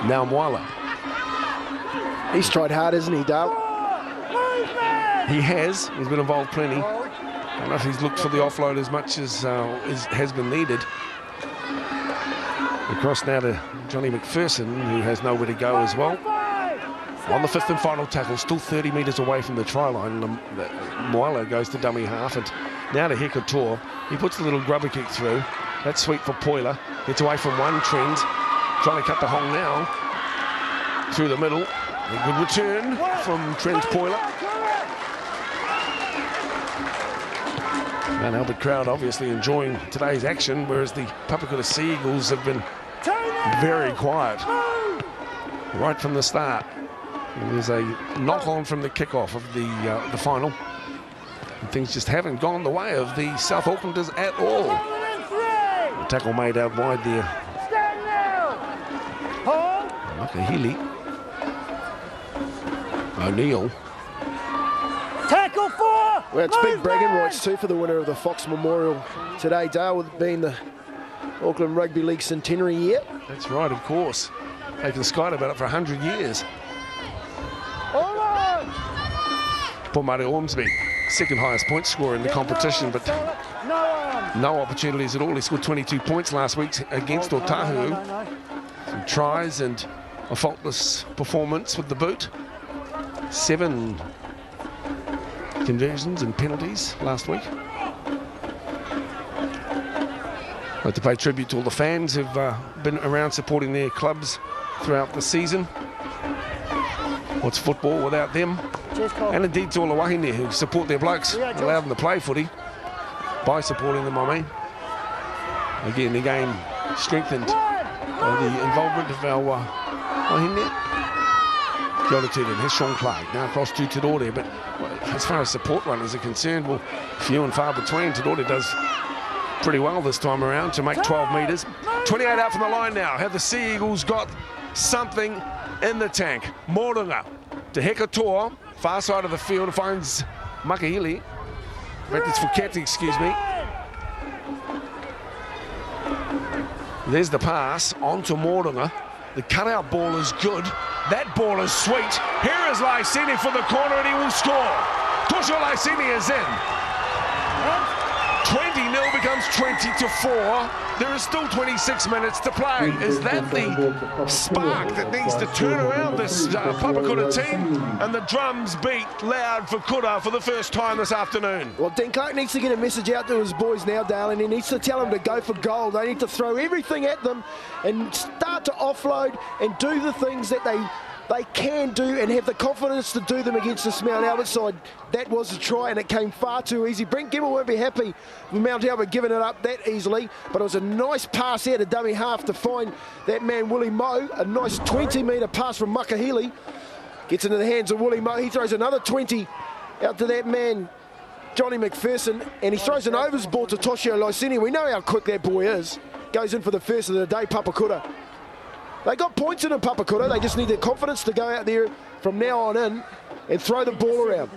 Now Moila. He's tried hard, isn't he, Dale? He has. He's been involved plenty. I don't know if he's looked for the offload as much as has been needed. Across now to Johnny McPherson, who has nowhere to go as well. On the fifth and final tackle, still 30 metres away from the try line. Moila goes to dummy half, and now to Hekator. He puts the little grubber kick through. That's sweet for Poiler. Gets away from one trend. Trying to cut the hole now. Through the middle. A good return from Trent Poiler. Mount Albert crowd obviously enjoying today's action, whereas the Papakura Sea Eagles have been very quiet right from the start. And there's a knock-on from the kickoff of the final. And things just haven't gone the way of the South Aucklanders at all. The tackle made out wide there. Makahili. O'Neill. Tackle for! Well, it's big bragging rights too for the winner of the Fox Memorial today, Dale, with being the Auckland Rugby League centenary year. That's right, of course. Taken Sky about it for 100 years. Paul Murray Ormsby, second highest point scorer in the competition, but no opportunities at all. He scored 22 points last week against Otahu. Some tries and a faultless performance with the boot. 7 conversions and penalties last week. I'd like to pay tribute to all the fans who've been around supporting their clubs throughout the season. What's football without them? And indeed to all the wahine who support their blokes, allow them to play footy by supporting them, I mean. Again, the game strengthened by the involvement of our wahine. Kia ora to them. Here's Sean Clark, now across to Tudore, but as far as support runners are concerned, well, few and far between. Tudore does pretty well this time around to make 12 metres. 28 out from the line now. Have the Sea Eagles got something in the tank? Moringa to Hekator, far side of the field, finds Makahili. In fact, it's Fuketi, excuse me. There's the pass on to Moringa. The cutout ball is good. That ball is sweet. Here is Lysini for the corner, and he will score. Tosho Lysini is in. 20-0 becomes 20-4. There is still 26 minutes to play. Is that the spark that needs to turn around this Papakura team? And the drums beat loud for Kura for the first time this afternoon. Well, Dean Clark needs to get a message out to his boys now, Dale, and he needs to tell them to go for goal. They need to throw everything at them and start to offload and do the things that they can do and have the confidence to do them against this Mount Albert side. That was a try and it came far too easy. Brent Gemmell won't be happy with Mount Albert giving it up that easily, but it was a nice pass out of dummy half to find that man Willie Moe. A nice 20-metre pass from Makahili. Gets into the hands of Willie Moe. He throws another 20 out to that man Johnny McPherson, and he throws an overs ball to Toshio Lysini. We know how quick that boy is. Goes in for the first of the day, Papakura. They got points in Papakura. They just need the confidence to go out there from now on in and throw the ball around.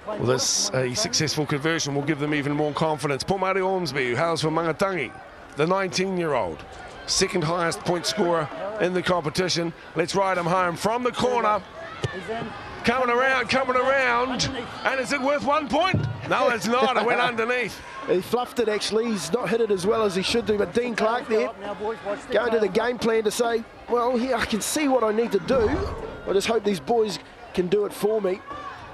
Well, this a successful conversion will give them even more confidence. Pomari Ormsby, who hails from Mangatangi, the 19-year-old, second highest point scorer in the competition. Let's ride him home from the corner. Coming around, and is it worth 1 point? No, it's not. It went underneath. He fluffed it, actually. He's not hit it as well as he should do, but Dean Clark there going to the game plan to say, well, here I can see what I need to do. I just hope these boys can do it for me.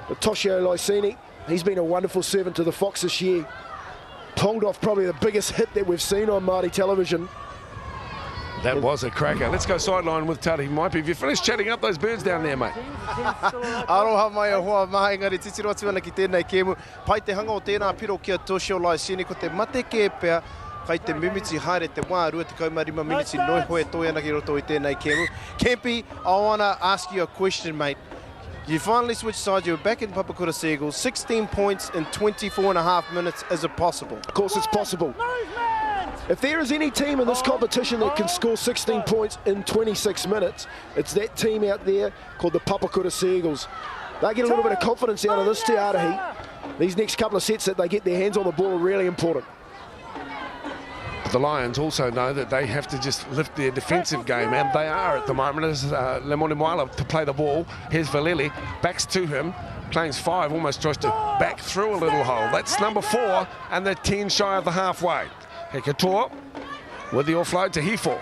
But Toshio Lysini, he's been a wonderful servant to the Fox this year. Pulled off probably the biggest hit that we've seen on Māori television. That was a cracker. Let's go sideline with Tari Maipi. Have you finished chatting up those birds down there, mate? Aroha mai a hoa maha ngari titiro atu ana ki tēnei kēmu. Pai te hanga o tēnā piro kia Toshio Lysini ko te mate kē pēr. Kai te mimiti haere te wā rua te kaumarima miniti noi hoe toi ana ki roto I tēnei kēmu. Kempi, I want to ask you a question, mate. You finally switched sides. You were back in Papakura Sea Eagles. 16 points in 24 and a half minutes. Is it possible? Of course it's possible. If there is any team in this competition that can score 16 points in 26 minutes, it's that team out there called the Papakura Sea Eagles. They get a little bit of confidence out of this Te Arahi. These next couple of sets that they get their hands on the ball are really important. the Lions also know that they have to just lift their defensive game, and they are at the moment as Lemoni Moala to play the ball. Here's Valili, backs to him, claims 5, almost tries to back through a little hole. That's number 4, and they're 10 shy of the halfway. Hekatoa with the offload to Hifo.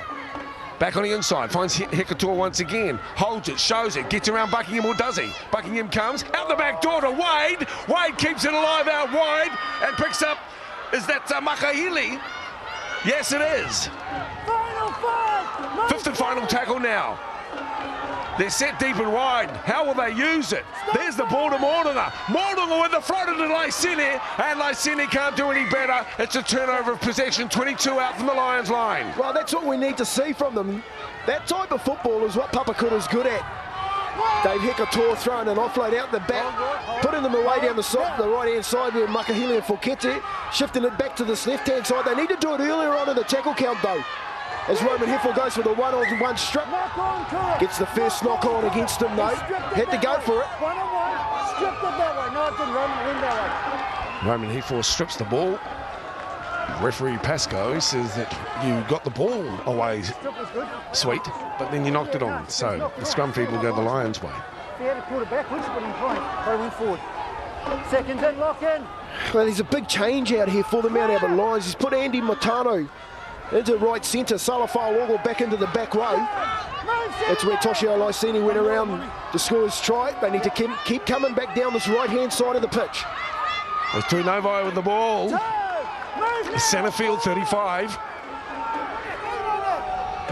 Back on the inside, finds Hekatoa once again, holds it, shows it, gets around Buckingham, or does he? Buckingham comes out the back door to Wade. Wade keeps it alive out wide and picks up, is that Makahili? Yes, it is. Fifth and final tackle now. They're set deep and wide. How will they use it? There's the ball to Moringa. Moringa with the floater to Laisini, and Laisini can't do any better. It's a turnover of possession, 22 out from the Lions line. Well, that's what we need to see from them. That type of football is what Papakura's good at. Dave Hekatoa throwing an offload out the back, putting them away down the right-hand side with Makahili and Fokete, shifting it back to this left-hand side. They need to do it earlier on in the tackle count, though. As Roman Heffel goes for the one-on-one strip. Gets the first knock-on against him, though. Had to go for it. Roman Heffel strips the ball. Referee Pascoe says that you got the ball away, sweet, but then you knocked it on. So the scrum feed will go the Lions' way. He had a quarter backwards, but in front. They went forward. Seconds in, lock in. Well, there's a big change out here for the Mount Albert Lions. He's put Andy Matano into right centre, Salafau Logo back into the back row. That's where Toshio Laisini went around to score his try. They need to keep coming back down this right-hand side of the pitch. There's Tuinovai with the ball. Centre field, 35.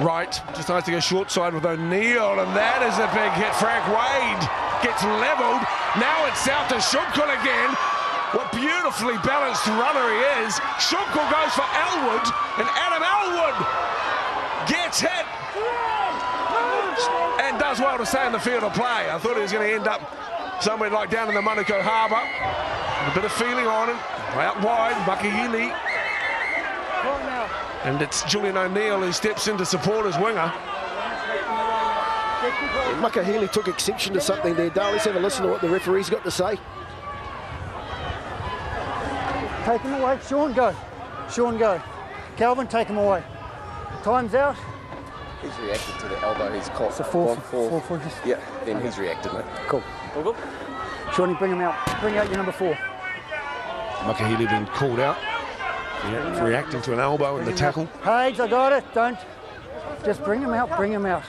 Right, just nice to go short side with O'Neill, and that is a big hit. Frank Wade gets levelled. Now it's out to Shunkel again. What beautifully balanced runner he is. Shunkel goes for Elwood, and Adam Elwood gets hit and does well to stay in the field of play. I thought he was going to end up somewhere like down in the Manukau Harbour. A bit of feeling on him. Out wide, Makahili. And it's Julian O'Neill who steps in to support his winger. Makahili took exception to something there, Dale. Let's have a listen to what the referee's got to say. Take him away. Sean, go. Sean, go. Calvin, take him away. Time's out. He's reacted to the elbow. He's caught. So four. Yeah, then he's reacted, mate. Cool. Shawnee, bring him out. Bring out your number 4. Makahili been called out. Yeah, reacting to an elbow in the tackle. Hayes, I got it. Don't. Just bring him out. Bring him out.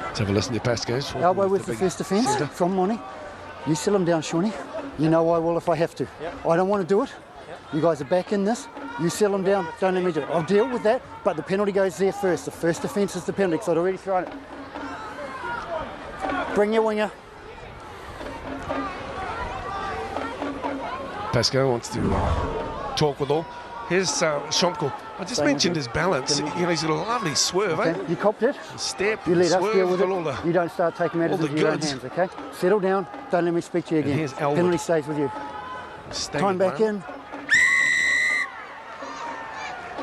Let's have a listen to Pascoe's. Elbow with the first offence from Monty. You settle him down, Shawnee. You know I will if I have to. Yep. I don't want to do it. Yep. You guys are back in this. You settle him down. Don't let me do it. I'll deal with that, but the penalty goes there first. The first offence is the penalty, because I'd already thrown it. Bring your winger. Pascoe wants to talk with all. Here's Shomko. I just mentioned his balance. You know, he's got a lovely swerve, eh? You copped it. Step, you let swerve, us deal with it. You don't start taking matters into your own hands, okay? Settle down. Don't let me speak to you again. Penalty stays with you. Time back in.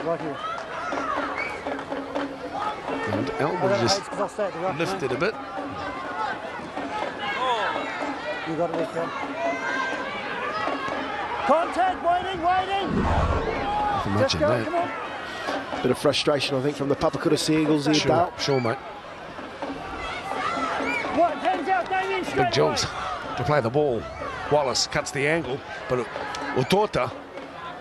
Right here. And Elwood just lifted a bit. You got it there, Cal. Contact, waiting. Just go, come on. Bit of frustration, I think, from the Papakura Seagulls here, Dale. Sure, mate. What? Hands out, Damien, Big Jones to play the ball. Wallace cuts the angle, but Utota,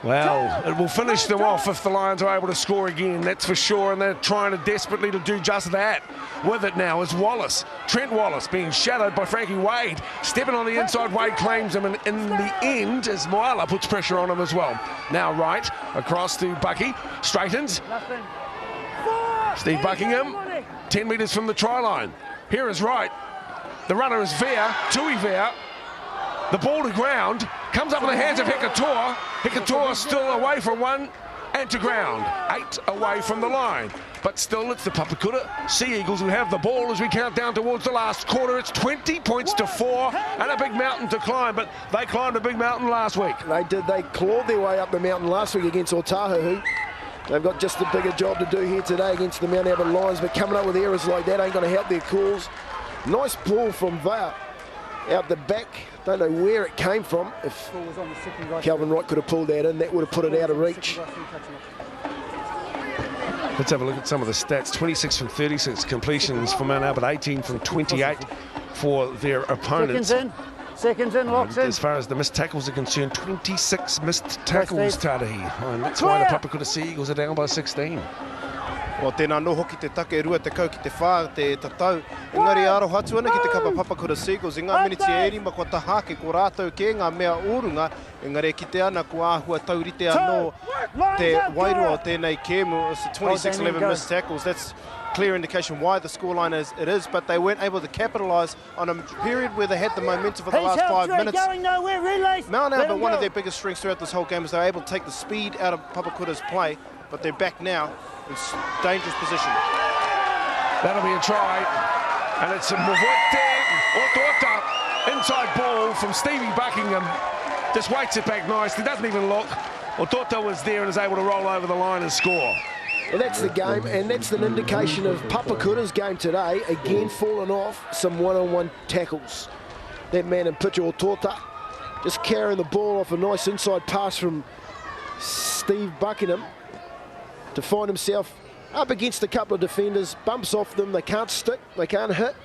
well, it will finish them off if the Lions are able to score again, that's for sure, and they're trying to desperately to do just that. With it now is Wallace. Trent Wallace being shadowed by Frankie Wade. Stepping on the inside, Wade claims him, and in the end, as Moala puts pressure on him as well. Now right, across to Bucky, straightens. Steve Buckingham, 10 metres from the try line. Here is right. The runner is Vea, Tui Vea. The ball to ground, comes up in the hands of Hekatoa. Hekatoa still away from one and to ground. 8 away from the line. But still, it's the Papakura Sea Eagles who have the ball as we count down towards the last quarter. It's 20 points to 4 and a big mountain to climb, but they climbed a big mountain last week. They did. They clawed their way up the mountain last week against Otahu. They've got just a bigger job to do here today against the Mount Albert Lions, but coming up with errors like that ain't going to help their cause. Nice ball from Vea. out the back. Don't know where it came from. If Calvin Wright could have pulled that in, that would have put it out of reach. Let's have a look at some of the stats. 26 from 36 completions for Mount Albert, 18 from 28 for their opponents. Seconds in, locks in. As far as the missed tackles are concerned, 26 missed tackles, Tarahi. And that's why the Papakura Sea Eagles are down by 16. O tēnā no hoki te take rua te kau ki te whā te tatau. Engari aro hatu ana ki te kapa Papakura Sea Eagles. I ngā miniti e rima kua tahake ko rātou ke ngā mea orunga. Engari ki te ana kua āhua taurite anō te wairua o tēnei kēmu. It's 26-11 missed tackles. That's clear indication why the scoreline is it is, but they weren't able to capitalise on a period where they had the momentum for the last 5 minutes. Mount Albert, one of their biggest strengths throughout this whole game is they're able to take the speed out of Papakura's play, but they're back now in dangerous position. That'll be a try, and it's a Mwete Otota inside ball from Stevie Buckingham. Just waits it back nicely, doesn't even look. Otota was there and is able to roll over the line and score. And that's the game, and that's an indication of Papakura's game today, again falling off some one-on-one tackles. That man in picture, Otota, just carrying the ball off a nice inside pass from Steve Buckingham to find himself up against a couple of defenders, bumps off them, they can't stick, they can't hit,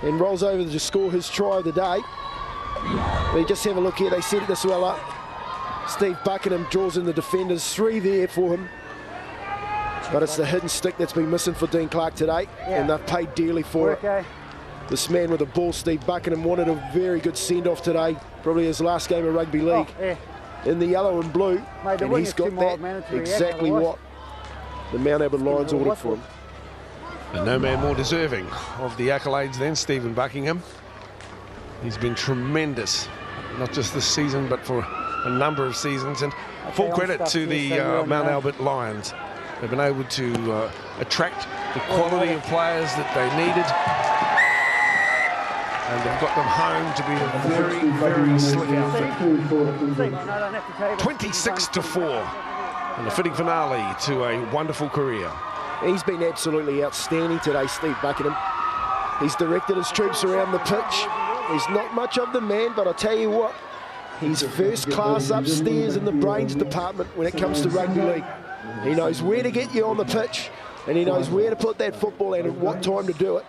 and rolls over to score his try of the day. But just have a look here, they set this well up. Steve Buckingham draws in the defenders, 3 there for him. But it's the hidden stick that's been missing for Dean Clark today, and they've paid dearly for it. This man with the ball, Steve Buckingham, wanted a very good send-off today, probably his last game of rugby league. In the yellow and blue, and he's got that exactly what the Mount Albert Lions ordered for him. And no man more deserving of the accolades than Stephen Buckingham. He's been tremendous, not just this season, but for a number of seasons, and full credit to the Mount Albert Lions. They've been able to attract the quality of players that they needed, and they've got them home to be a very, very slick outfit. 26-4, and a fitting finale to a wonderful career. He's been absolutely outstanding today, Steve Buckingham. He's directed his troops around the pitch. He's not much of the man, but I tell you what, he's first class upstairs in the brains department when it comes to rugby league. He knows where to get you on the pitch, and he knows where to put that football and at what time to do it.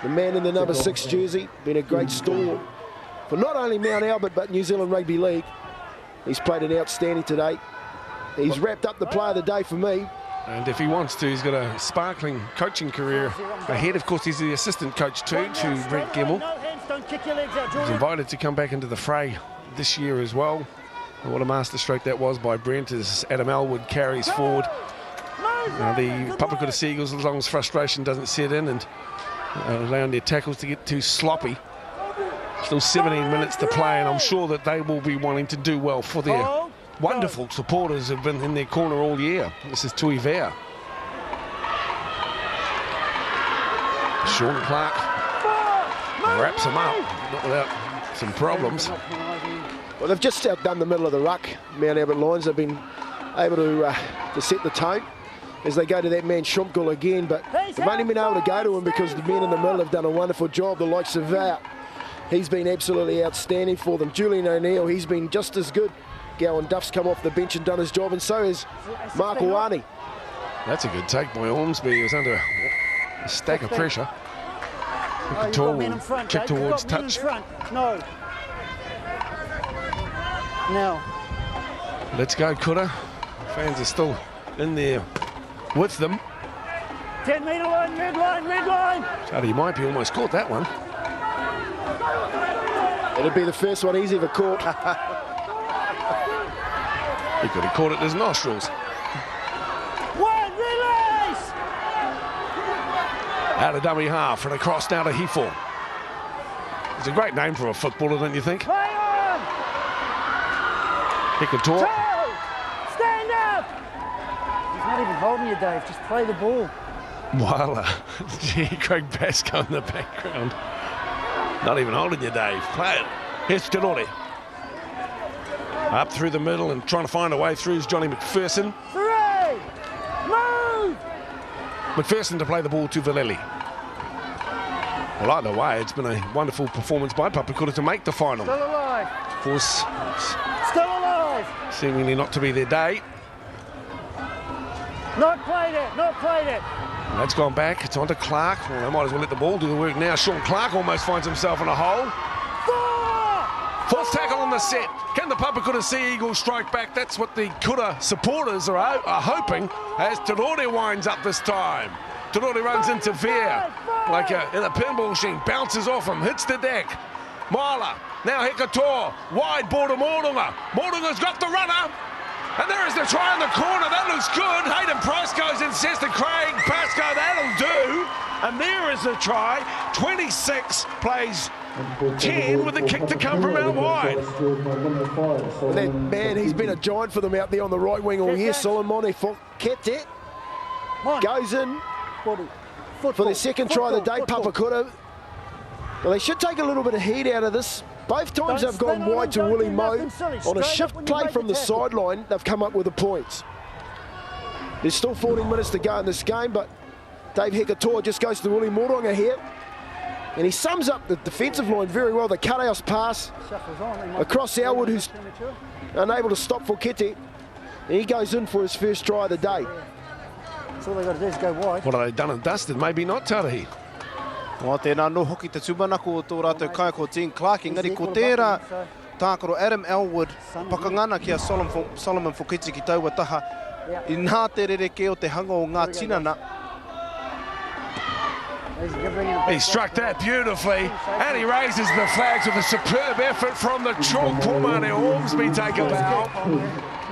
The man in the number 6 jersey, been a great stalwart for not only Mount Albert but New Zealand Rugby League. He's played an outstanding today. He's wrapped up the play of the day for me. And if he wants to, he's got a sparkling coaching career ahead. Of course, he's the assistant coach too to Brent Gemmell. He's invited to come back into the fray this year as well. And what a masterstroke that was by Brent as Adam Elwood carries forward. Now the Papakura Sea Eagles, as long as frustration doesn't set in and allowing their tackles to get too sloppy. Still 17 minutes to play, and I'm sure that they will be wanting to do well for their wonderful supporters who have been in their corner all year. This is Tui Vea. Sean Clark wraps him up, not without some problems. Well, they've just outdone the middle of the ruck. Mount Albert Lions have been able to set the tone as they go to that man Schumkel again, but they've only been able to go to him because the men in the middle have done a wonderful job, the likes of Vea. He's been absolutely outstanding for them. Julian O'Neill, he's been just as good. Gowan Duff's come off the bench and done his job, and so has Mark Owani. That's a good take by Ormsby. He was under a stack of pressure. Tall kick towards touch. No. Now. Let's go, Kura. Fans are still in there with them. 10-metre line, red line, red line. Charlie might be almost caught that one. It'll be the first one he's ever caught. He could have caught it in his nostrils. One, release! Out of dummy half and across now to Hefel. It's a great name for a footballer, don't you think? Play on! Hikator. Stand up! He's not even holding you, Dave. Just play the ball. Wala. Gee, Craig Basco in the background. Not even holding you, Dave. Play it. Here's Tenori. Up through the middle and trying to find a way through is Johnny McPherson. 3! Move! McPherson to play the ball to Valeli. Well, either way, it's been a wonderful performance by Papakura to make the final. Still alive. Of course, Still alive. seemingly not to be their day. Not played it. Not played it. That's gone back. It's on to Clark. Well, they might as well let the ball do the work now. Sean Clark almost finds himself in a hole. Fourth tackle on the set. Can the Papakura Sea Eagles strike back? That's what the Kura supporters are hoping as Torore winds up this time. Torore runs into Veer like in a pinball machine, bounces off him, hits the deck. Marla, now Hekator, wide ball to Moronga. Moronga's got the runner, and there is the try in the corner. That looks good. Hayden Price goes in, says to Craig Pascoe, that'll do. And there is the try. 26 plays 10 with a kick to come from out wide. That man, he's been a giant for them out there on the right wing all year. Solomon Fokete goes in for their second try of the day. Papakura. Well, they should take a little bit of heat out of this. Both times they've gone wide to Willie Moe. On a shift play from the sideline, they've come up with the points. There's still 14 minutes to go in this game, but Dave Hekator just goes to Willie Moronga here. And he sums up the defensive line very well. The cut-house pass across Elwood, who's unable to stop Fokete. And he goes in for his first try of the day. That's all they got to do is go wide. What are they done and dusted? Maybe not, Tarahi. O tēnā no hoki te tūmanako o tō rātou kai ko Dean Clark. Engari ko tērā tākaro Adam Elwood, pakangana kia Solomon Fokete ki taua taha. I nā te rereke o te hanga o ngā tinana. He struck that beautifully, and he raises the flags with a superb effort from the chalk. Pumane Ormsby take a bow.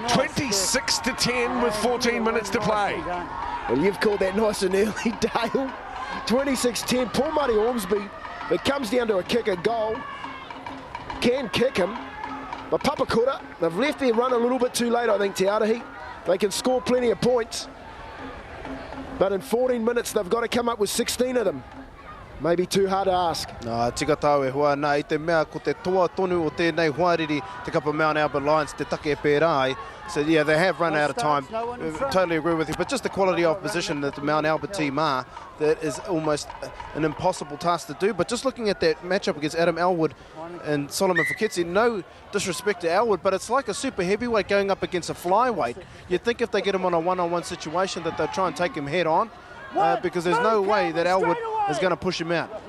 26-10 with 14 minutes to play. Well, you've called that nice and early, Dale. 26-10, Paul Murray Ormsby. It comes down to a kicker goal. Can kick him. But Papakura, they've left their run a little bit too late, I think, Te Arahi. They can score plenty of points. But in 14 minutes, they've got to come up with 16 of them. Maybe too hard to ask. Nā, tika tau e hua, nā, i te mea ko te toa tonu o tēnei huariri, te kapa Mount Albert Lions, te take e pērā. So, yeah, they have run out of time. Totally agree with you. But just the quality of position that the Mount Albert team are, that is almost an impossible task to do. But just looking at that matchup against Adam Elwood and Solomon Fokete, no disrespect to Elwood, but it's like a super heavyweight going up against a flyweight. You'd think if they get him on a one-on-one situation that they'll try and take him head on, because there's no way that Elwood is going to push him out.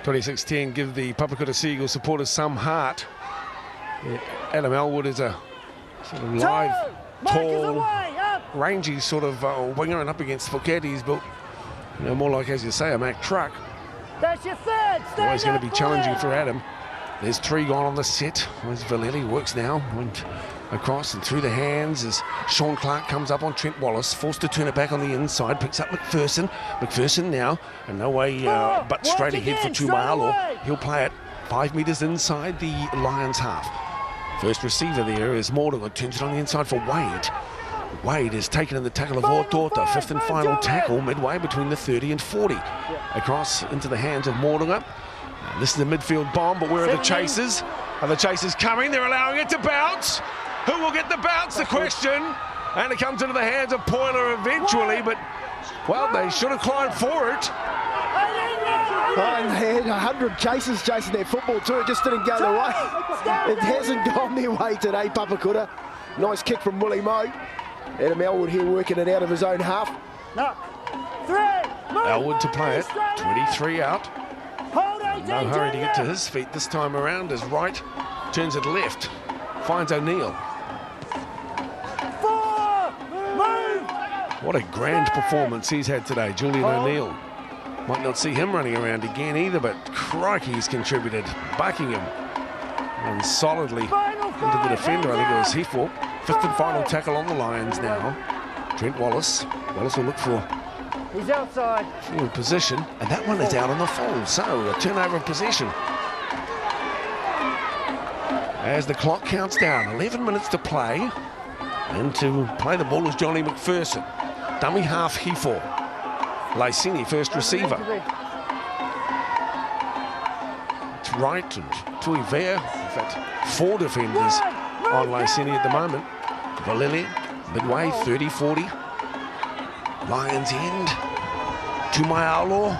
26-10, give the Papakura Sea Eagles supporters some heart. Yeah, Adam Elwood is a sort of live, tall, rangy sort of winger, and up against Fokete, he's built, you know, more like, as you say, a Mack truck. That's your third. Always going to be challenging for Adam. There's 3 gone on the set. There's Valeli, works now, went across and through the hands as Sean Clark comes up on Trent Wallace, forced to turn it back on the inside, picks up McPherson. McPherson now, and no way but straight ahead for Tumalo. He'll play it 5 metres inside the Lions half. First receiver there is Mortimer, turns it on the inside for Wade. Wade is taken in the tackle of Ortota, 5th and final tackle, midway between the 30 and 40. Across into the hands of Mortimer. This is a midfield bomb, but where are the chasers? Are the chasers coming? They're allowing it to bounce. Who will get the bounce? The question. And it comes into the hands of Poyler eventually, but, well, they should have climbed for it. Oh, and they had 100 chasers chasing their football too. It just didn't go their way. It hasn't gone their way today, Papakura. Nice kick from Willie Moe. Adam Elwood here working it out of his own half. Elwood to play it. 23 out. No hurry to get to his feet this time around as Wright turns it left. Finds O'Neill. What a grand performance he's had today, Julian O'Neill. Might not see him running around again either, but crikey, he's contributed. Buckingham and solidly into the defender. I think it was Hefel. 5th and final tackle on the Lions now. Trent Wallace. Wallace will look for he's outside forward position, and that one is out on the full. So a turnover of possession. As the clock counts down, 11 minutes to play. And to play the ball is Johnny McPherson. Dummy half Hefel. Lysini, first receiver. It's Wright and Tui Vea. In fact, 4 defenders on Lysini at the moment. Valili, midway, 30-40. Lions end. Tumaialo.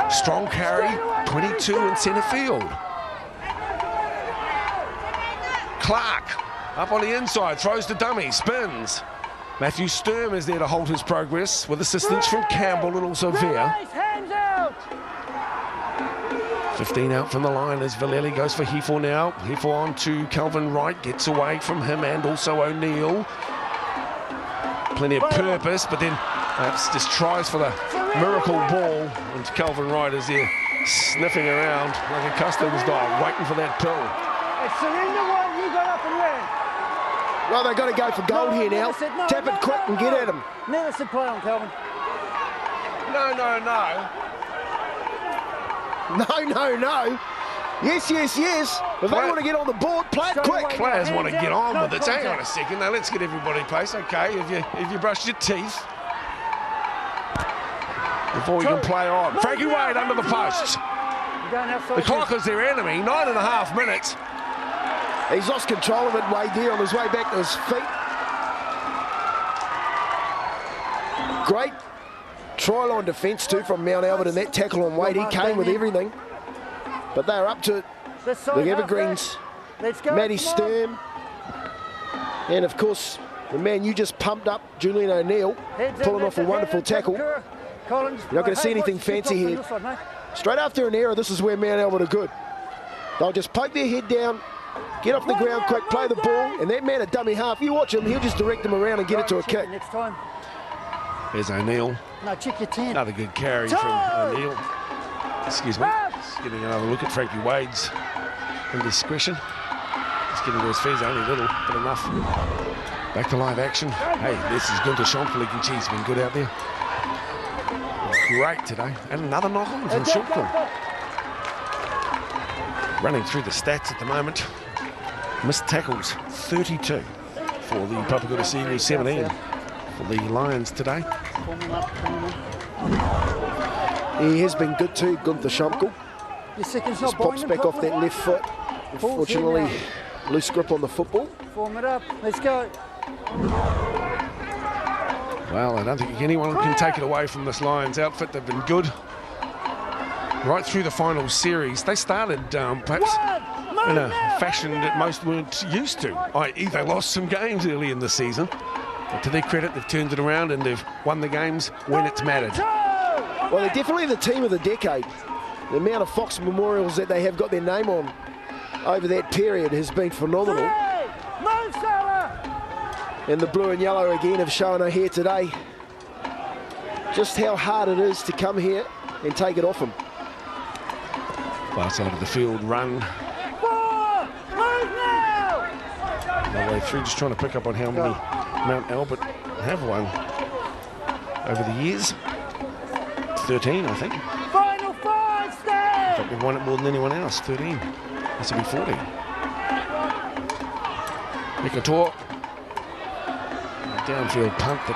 Strong carry, 22 in centre field. Clark up on the inside, throws to dummy, spins. Matthew Sturm is there to hold his progress with assistance from Campbell and also Veer. 15 out from the line as Vallely goes for Hefo now. Hefo on to Calvin Wright, gets away from him and also O'Neill. Plenty of purpose, but then perhaps just tries for the miracle ball. And Calvin Wright is there sniffing around like a customs dog, waiting for that pill. Surrender one, you got up and ran. Well, they've got to go for gold here now. Tap it quick and get at him. Never said play on, Calvin. No. No. Yes. If they want to get on the board, play it quick. Players want to get on with it. Hang on a second. Now let's get everybody pace. Okay, if you brushed your teeth before we can play on. Frankie Wade under the posts. The clock is their enemy. 9.5 minutes. He's lost control of it, Wade, there on his way back to his feet. Great try line defence too from Mount Albert, and that tackle on Wade, he came with everything. But they're up to it. The Evergreens, Matty Sturm, and of course the man you just pumped up, Julian O'Neill, pulling off a wonderful tackle. You're not going to see anything fancy here. Straight after an error, this is where Mount Albert are good. They'll just poke their head down, get off the ground quick, play the ball, and that man at dummy half, you watch him, he'll just direct them around and get it to a kick. There's O'Neill. No, check your 10. Another good carry from O'Neill. Excuse me. Just getting another look at Frankie Wade's indiscretion. Just getting to his feet, only a little, but enough. Back to live action. Hey, this is Gunther Schonkel. He's been good out there. Great today. And another knock on from Schonkel. Running through the stats at the moment. Missed tackles, 32 for the Papakura Seagulls, 17 for the Lions today. He has been good too, Gunther Schonkel. Just pops back off that left foot. Unfortunately, loose grip on the football. Form it up. Let's go. Well, I don't think anyone can take it away from this Lions outfit. They've been good right through the final series. They started perhaps in a fashion that most weren't used to, i.e. they lost some games early in the season. But to their credit, they've turned it around and they've won the games when it's mattered. Well, they're definitely the team of the decade. The amount of Fox memorials that they have got their name on over that period has been phenomenal. And the blue and yellow again have shown her here today just how hard it is to come here and take it off them. Far side of the field run. All the way through, just trying to pick up on how many Mount Albert have won over the years. 13, I think. Final 5, stay! In fact, they've won it more than anyone else, 13. This will be 14. Mikator. Downfield punt, but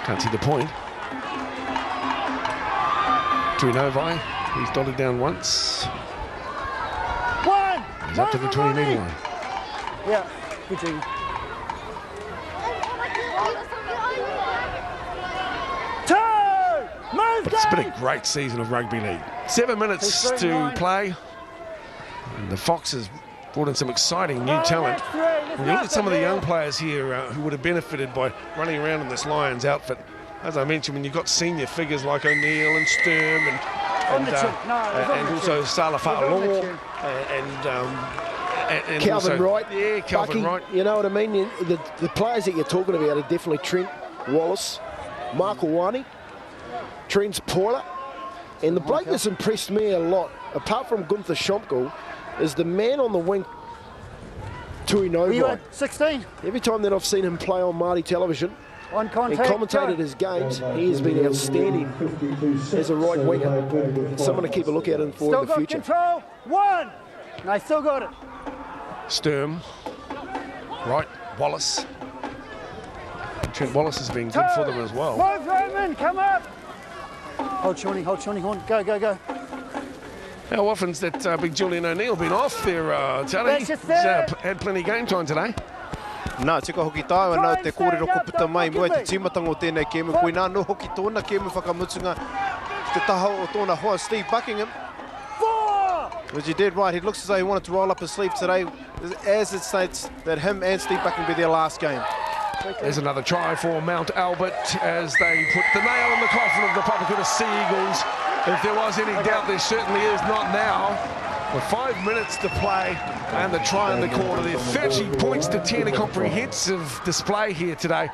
can't see the point. Tuinovai, he's dotted down once. He's up to the 20-metre line. Yeah, good team. But it's been a great season of rugby league. 7 minutes to play. And the Foxes brought in some exciting new talent. When you look at some of the young players here who would have benefited by running around in this Lions outfit, as I mentioned, when you've got senior figures like O'Neill and Sturm and also Salafa'aloa and Calvin also, Wright. Yeah, Calvin Bucky, Wright. You know what I mean? The players that you're talking about are definitely Trent Wallace, Mark Awani, Trent's Paula, and the bloke that's impressed me a lot, apart from Gunther Schonkel, is the man on the wing, Tuinovai. 16. Every time that I've seen him play on Māori television On contact, and commentated his games, he has been outstanding as a right winger. Someone to keep a look out for in the future. Control. 1. I still got it. Sturm, Wright, Wallace. Trent Wallace has been good for them as well. Move, Roman, come up. Hold Shawnee, Horn. Go. How often's that big Julian O'Neill been off there, Tally? He's had plenty of game time today. Nā, tika hoki tāua nā te kōrero ko puta mai mua te tīmatanga o tēnei kēmu. Koe nā no hoki tōna kēmu whakamutunga. te taha o tōna hoa Steve Buckingham. Which he did right. He looks as though he wanted to roll up his sleeve today, as it states that him and Steve Buckingham be their last game. There's another try for Mount Albert as they put the nail in the coffin of the Papakura Sea Eagles. If there was any doubt, there certainly is not now. With 5 minutes to play and the try in the corner there. 30 points to 10, a comprehensive display here today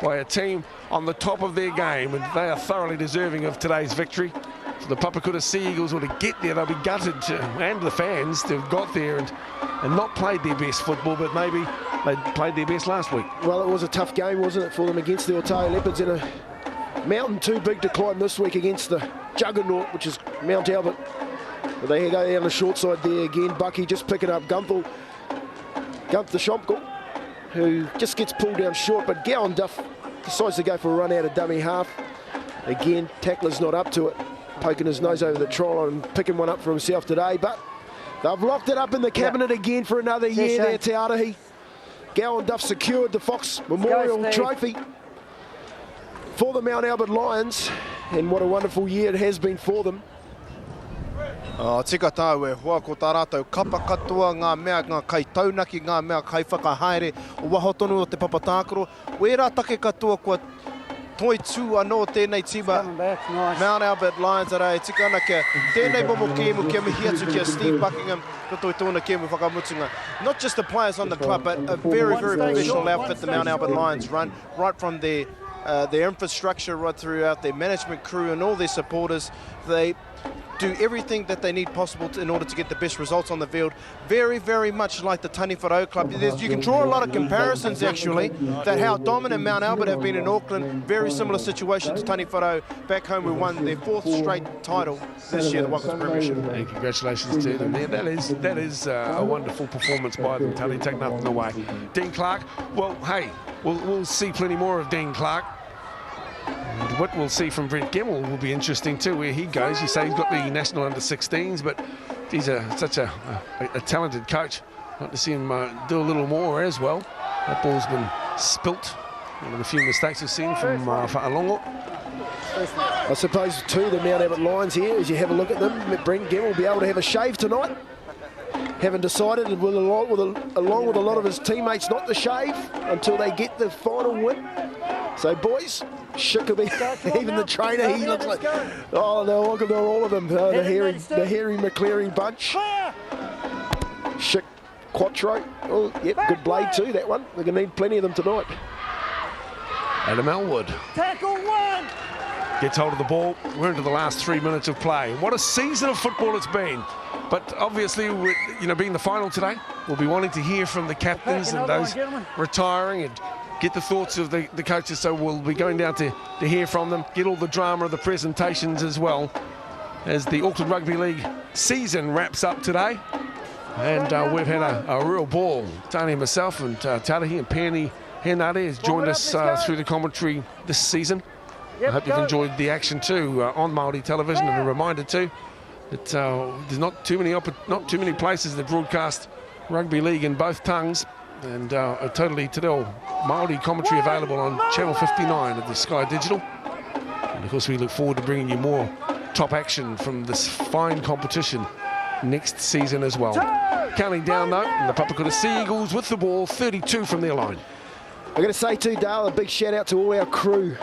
by a team on the top of their game, and they are thoroughly deserving of today's victory. For the Papakura Sea Eagles were to get there, they'll be gutted and the fans to have got there and not played their best football, but maybe they played their best last week. Well, it was a tough game, wasn't it, for them against the Otago Leopards, in a Mountain 2 big decline this week against the juggernaut, which is Mount Albert. But they go down the short side there again. Bucky just picking up Gunther Schomkel, who just gets pulled down short, but Gowan Duff decides to go for a run out of dummy half. Again, tackler's not up to it, poking his nose over the try line and picking one up for himself today, but they've locked it up in the cabinet again for another year there, Te Arahi. Gowan Duff secured the Fox Memorial Trophy for the Mount Albert Lions, and what a wonderful year it has been for them. Tika tau e hoa ko tā rātou kapa katoa, ngā mea, ngā kai taunaki, ngā mea kai whakahaere o waho tonu o te papatākaro. Wērā take katoa kua toi tū anō tēnei tima Mount Albert Lions ara e tika ana kia tēnei momo kēmu kia mihi atu kia Steve Buckingham ka toi tōna kēmu whakamutunga. Not just the players on the club, but a very, very professional outfit the Mount Albert Lions run, right from their infrastructure right throughout their management crew and all their supporters. They do everything that they need possible in order to get the best results on the field. Very, very much like the Tani Wharau Club. You can draw a lot of comparisons, actually, that how dominant Mount Albert have been in Auckland. Very similar situation to Tani Wharau back home, who won their 4th straight title this year, the Waikato Premiership. And congratulations to them there. That is a wonderful performance by them. Tani take nothing away. Dean Clark, well, hey, we'll see plenty more of Dean Clark. And what we'll see from Brent Gemmell will be interesting too, where he goes. You say he's got the national under-16s, but he's such a talented coach. I'd like to see him do a little more as well. That ball's been spilt. One of the few mistakes we've seen from Fa'alongo. I suppose too, the Mount Albert Lions here, as you have a look at them, Brent Gemmell will be able to have a shave tonight. Haven't decided, along with a lot of his teammates, not to shave until they get the final win. So boys, Schick will be, even the trainer, he looks like, oh no, look at all of them, the hairy McCleary bunch. Schick, Quattro, oh yep, good blade too, that one. We're going to need plenty of them tonight. Adam Elwood. Tackle one! Gets hold of the ball. We're into the last 3 minutes of play. What a season of football it's been. But obviously, with, being the final today, we'll be wanting to hear from the captains and those retiring and get the thoughts of the coaches. So we'll be going down to hear from them, get all the drama of the presentations as well, as the Auckland Rugby League season wraps up today. And we've had a real ball. Tony, myself, and Tarahi and Penny Henare has joined us through the commentary this season. I hope you've enjoyed the action too on Māori television, and a reminder too that there's not too many places that broadcast rugby league in both tongues, and a totally te reo Māori commentary available on Channel 59 of the Sky Digital. And of course we look forward to bringing you more top action from this fine competition next season as well. Counting down though, and the Papakura Sea Eagles with the ball, 32 from their line. I'm going to say too, Dale, a big shout out to all our crew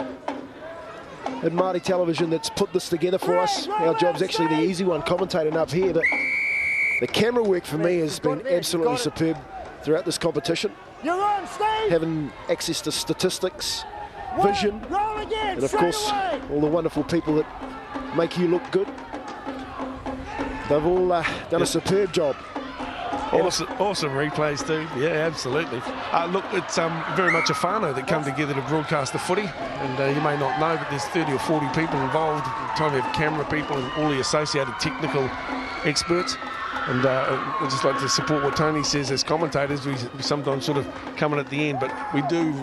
at Māori Television that's put this together for us. Our job's actually the easy one, commentating up here, but the camera work for me has been absolutely superb throughout this competition. Having access to statistics, vision, and of course all the wonderful people that make you look good. They've all done a superb job. Awesome replays too. Yeah, absolutely. Look, it's very much a whānau that come together to broadcast the footy, and you may not know, but there's 30 or 40 people involved. Time we have camera people and all the associated technical experts. And I'd just like to support what Tony says as commentators. We sometimes sort of come in at the end, but we do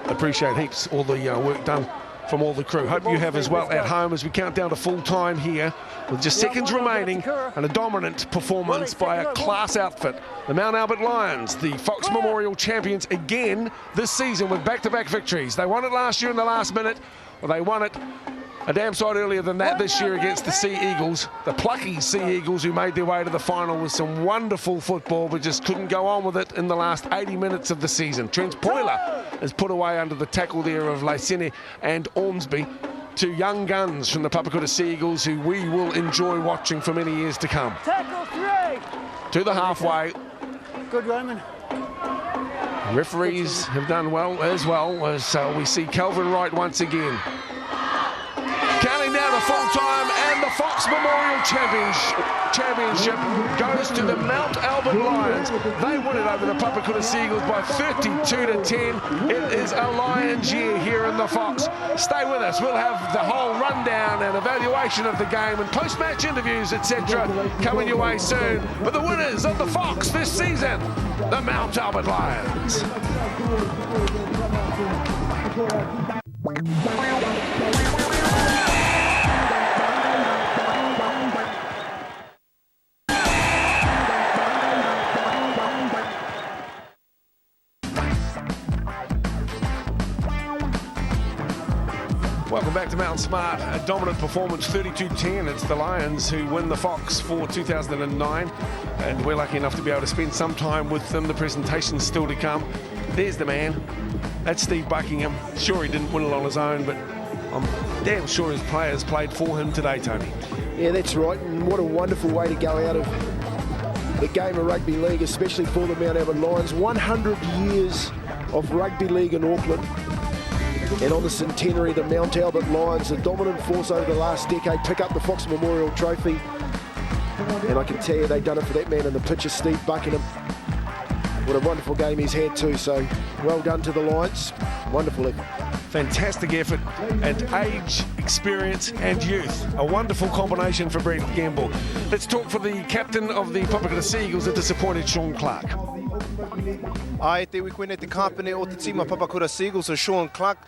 appreciate heaps all the work done from all the crew. Hope you have as well at home as we count down to full time here with just seconds remaining, and a dominant performance by a class outfit. The Mount Albert Lions, the Fox Memorial champions again this season with back-to-back victories. They won it last year in the last minute. Well, they won it A damn sight earlier than that this year against the Sea Eagles, the plucky Sea Eagles, who made their way to the final with some wonderful football but just couldn't go on with it in the last 80 minutes of the season. Trent Poyler is put away under the tackle there of Laisene and Ormsby, two young guns from the Papakura Sea Eagles who we will enjoy watching for many years to come. Tackle 3. To the halfway. Good, Roman. Referees have done well as we see Calvin Wright once again. Counting down to full time, and the Fox Memorial Championship goes to the Mount Albert Lions. They win it over the Papakura Sea Eagles by 32-10. It is a Lions year here in the Fox. Stay with us. We'll have the whole rundown and evaluation of the game and post-match interviews, etc. coming your way soon. But the winners of the Fox this season, the Mount Albert Lions. Welcome back to Mount Smart. A dominant performance, 32-10. It's the Lions who win the Fox for 2009, and we're lucky enough to be able to spend some time with them. The presentation's still to come. There's the man. That's Steve Buckingham. Sure, he didn't win it on his own, but I'm damn sure his players played for him today, Tony. Yeah, that's right, and what a wonderful way to go out of the game of rugby league, especially for the Mount Albert Lions. 100 years of rugby league in Auckland. And on the centenary, the Mount Albert Lions, the dominant force over the last decade, pick up the Fox Memorial Trophy. And I can tell you they've done it for that man in the picture, Steve Buckingham. What a wonderful game he's had too, so well done to the Lions. Wonderful effort. Fantastic effort, and age, experience and youth. A wonderful combination for Brent Gamble. Let's talk for the captain of the Papakura Sea Eagles, the disappointed Sean Clark. Ai te wikuine te kāpene o te tima Papakura Sea Eagles, so Sean Clark.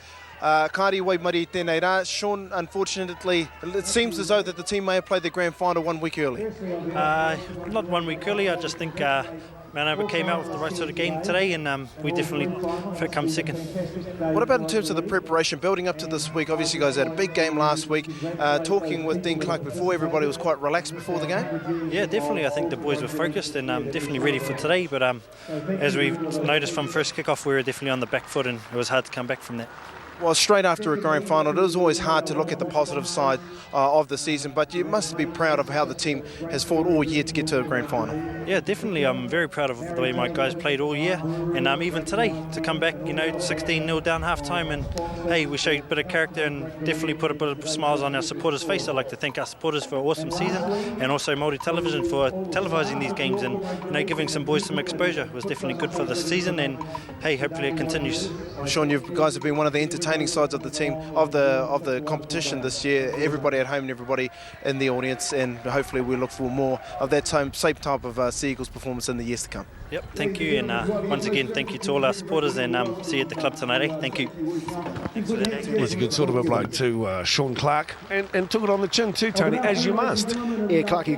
Kāri wai mari tēnei rā. Sean, unfortunately, it seems as though that the team may have played the grand final 1 week early. Not 1 week early. I just think Mount Albert came out with the right sort of game today, and we definitely come second. What about in terms of the preparation, building up to this week? Obviously, you guys had a big game last week. Talking with Dean Clark before, everybody was quite relaxed before the game? Yeah, definitely. I think the boys were focused and definitely ready for today, but as we've noticed from first kickoff, we were definitely on the back foot, and it was hard to come back from that. Well, straight after a grand final, it is always hard to look at the positive side of the season, but you must be proud of how the team has fought all year to get to a grand final. Yeah, definitely. I'm very proud of the way my guys played all year, and even today to come back, 16-0 down half time, and hey, we showed a bit of character and definitely put a bit of smiles on our supporters' face. I'd like to thank our supporters for an awesome season, and also Māori Television for televising these games and giving some boys some exposure. It was definitely good for this season, and hey, hopefully it continues. Sean, you guys have been one of the entertainment sides of the team, of the competition this year. Everybody at home and everybody in the audience, and hopefully we look for more of that same type of Sea Eagles performance in the years to come. Yep, thank you, and once again thank you to all our supporters, and see you at the club tonight. Thank you. Thanks for the day. He's a good sort of a bloke too, Sean Clark, and took it on the chin too, Tony, as you must. Yeah, Clarkie,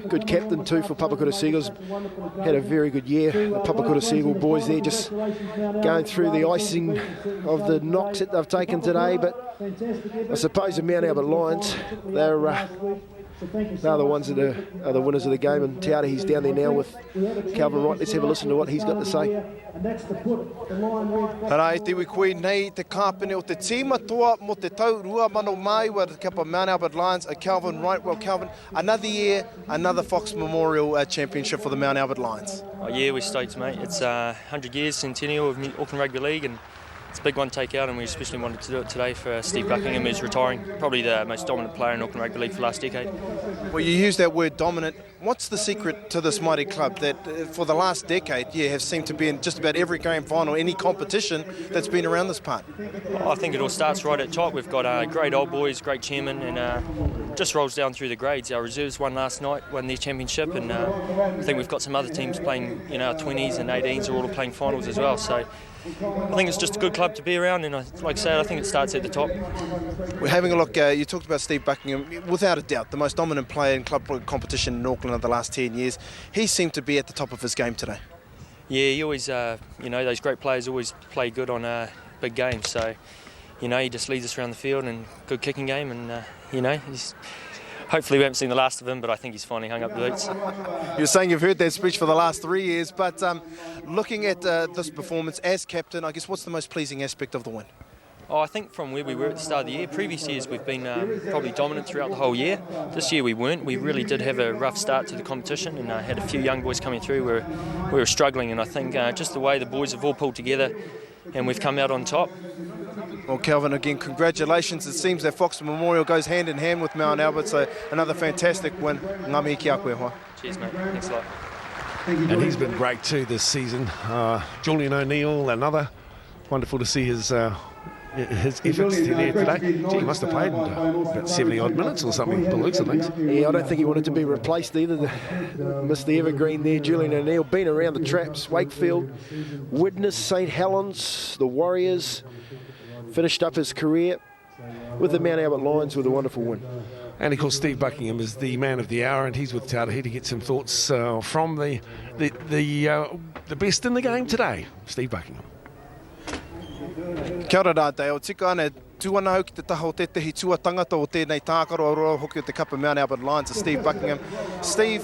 good captain too for Papakura Sea Eagles. Had a very good year. The Papakura Sea Eagle boys there just going through the icing of the knocks that they've taken today, but I suppose the Mount Albert Lions, they're the ones that are the winners of the game, and Te Arahi's down there now with Calvin Wright. Let's have a listen to what he's got to say. Tarai te wikui nei te kāpene o te tima toa mo te tau rua mano mai wa te kapa Mount Albert Lions, Calvin Wright. Well, Calvin, another year, another Fox Memorial Championship for the Mount Albert Lions. Oh yeah, we're stoked, mate. It's 100 years centennial of Auckland Rugby League, and it's a big one to take out, and we especially wanted to do it today for Steve Buckingham, who's retiring, probably the most dominant player in Auckland Rugby League for the last decade. Well, you use that word dominant. What's the secret to this mighty club that for the last decade, have seemed to be in just about every grand final, any competition that's been around this part? I think it all starts right at top. We've got great old boys, great chairman, and just rolls down through the grades. Our reserves won last night, won their championship, and I think we've got some other teams playing, our 20s and 18s are all playing finals as well. So I think it's just a good club to be around, and like I said, I think it starts at the top. We're having a look, you talked about Steve Buckingham, without a doubt, the most dominant player in club competition in Auckland of the last 10 years. He seemed to be at the top of his game today. Yeah, he always, those great players always play good on big games, so you know, he just leads us around the field and good kicking game, and you know, hopefully we haven't seen the last of him, but I think he's finally hung up the boots. You're saying you've heard that speech for the last 3 years, but looking at this performance as captain, I guess what's the most pleasing aspect of the win? Oh, I think from where we were at the start of the year, previous years we've been probably dominant throughout the whole year. This year we weren't. We really did have a rough start to the competition, and had a few young boys coming through where we were struggling, and I think just the way the boys have all pulled together and we've come out on top. Well, Kelvin, again, congratulations. It seems that Fox Memorial goes hand in hand with Mount Albert, so another fantastic win. Ngā mihi ki a koe hoa. Cheers, mate. Thanks a lot. And he's been great too this season. Julian O'Neill, another. Wonderful to see his efforts there today. Gee, he must have played about 70-odd minutes or something, by the looks of things. Yeah, I don't think he wanted to be replaced either. Mr. Evergreen there, Julian O'Neill, been around the traps. Wakefield, Widnes, St Helens, the Warriors. Finished up his career with the Mount Albert Lions with a wonderful win. And of course Steve Buckingham is the man of the hour, and he's with Taudahi to get some thoughts from the best in the game today, Steve Buckingham. Kia ora rā te o tika ana tuana au ki te taha o tehi tua tangata o tēnei tākaro aroa hoki o te Cup of Mount Albert Lions of Steve Buckingham. Steve,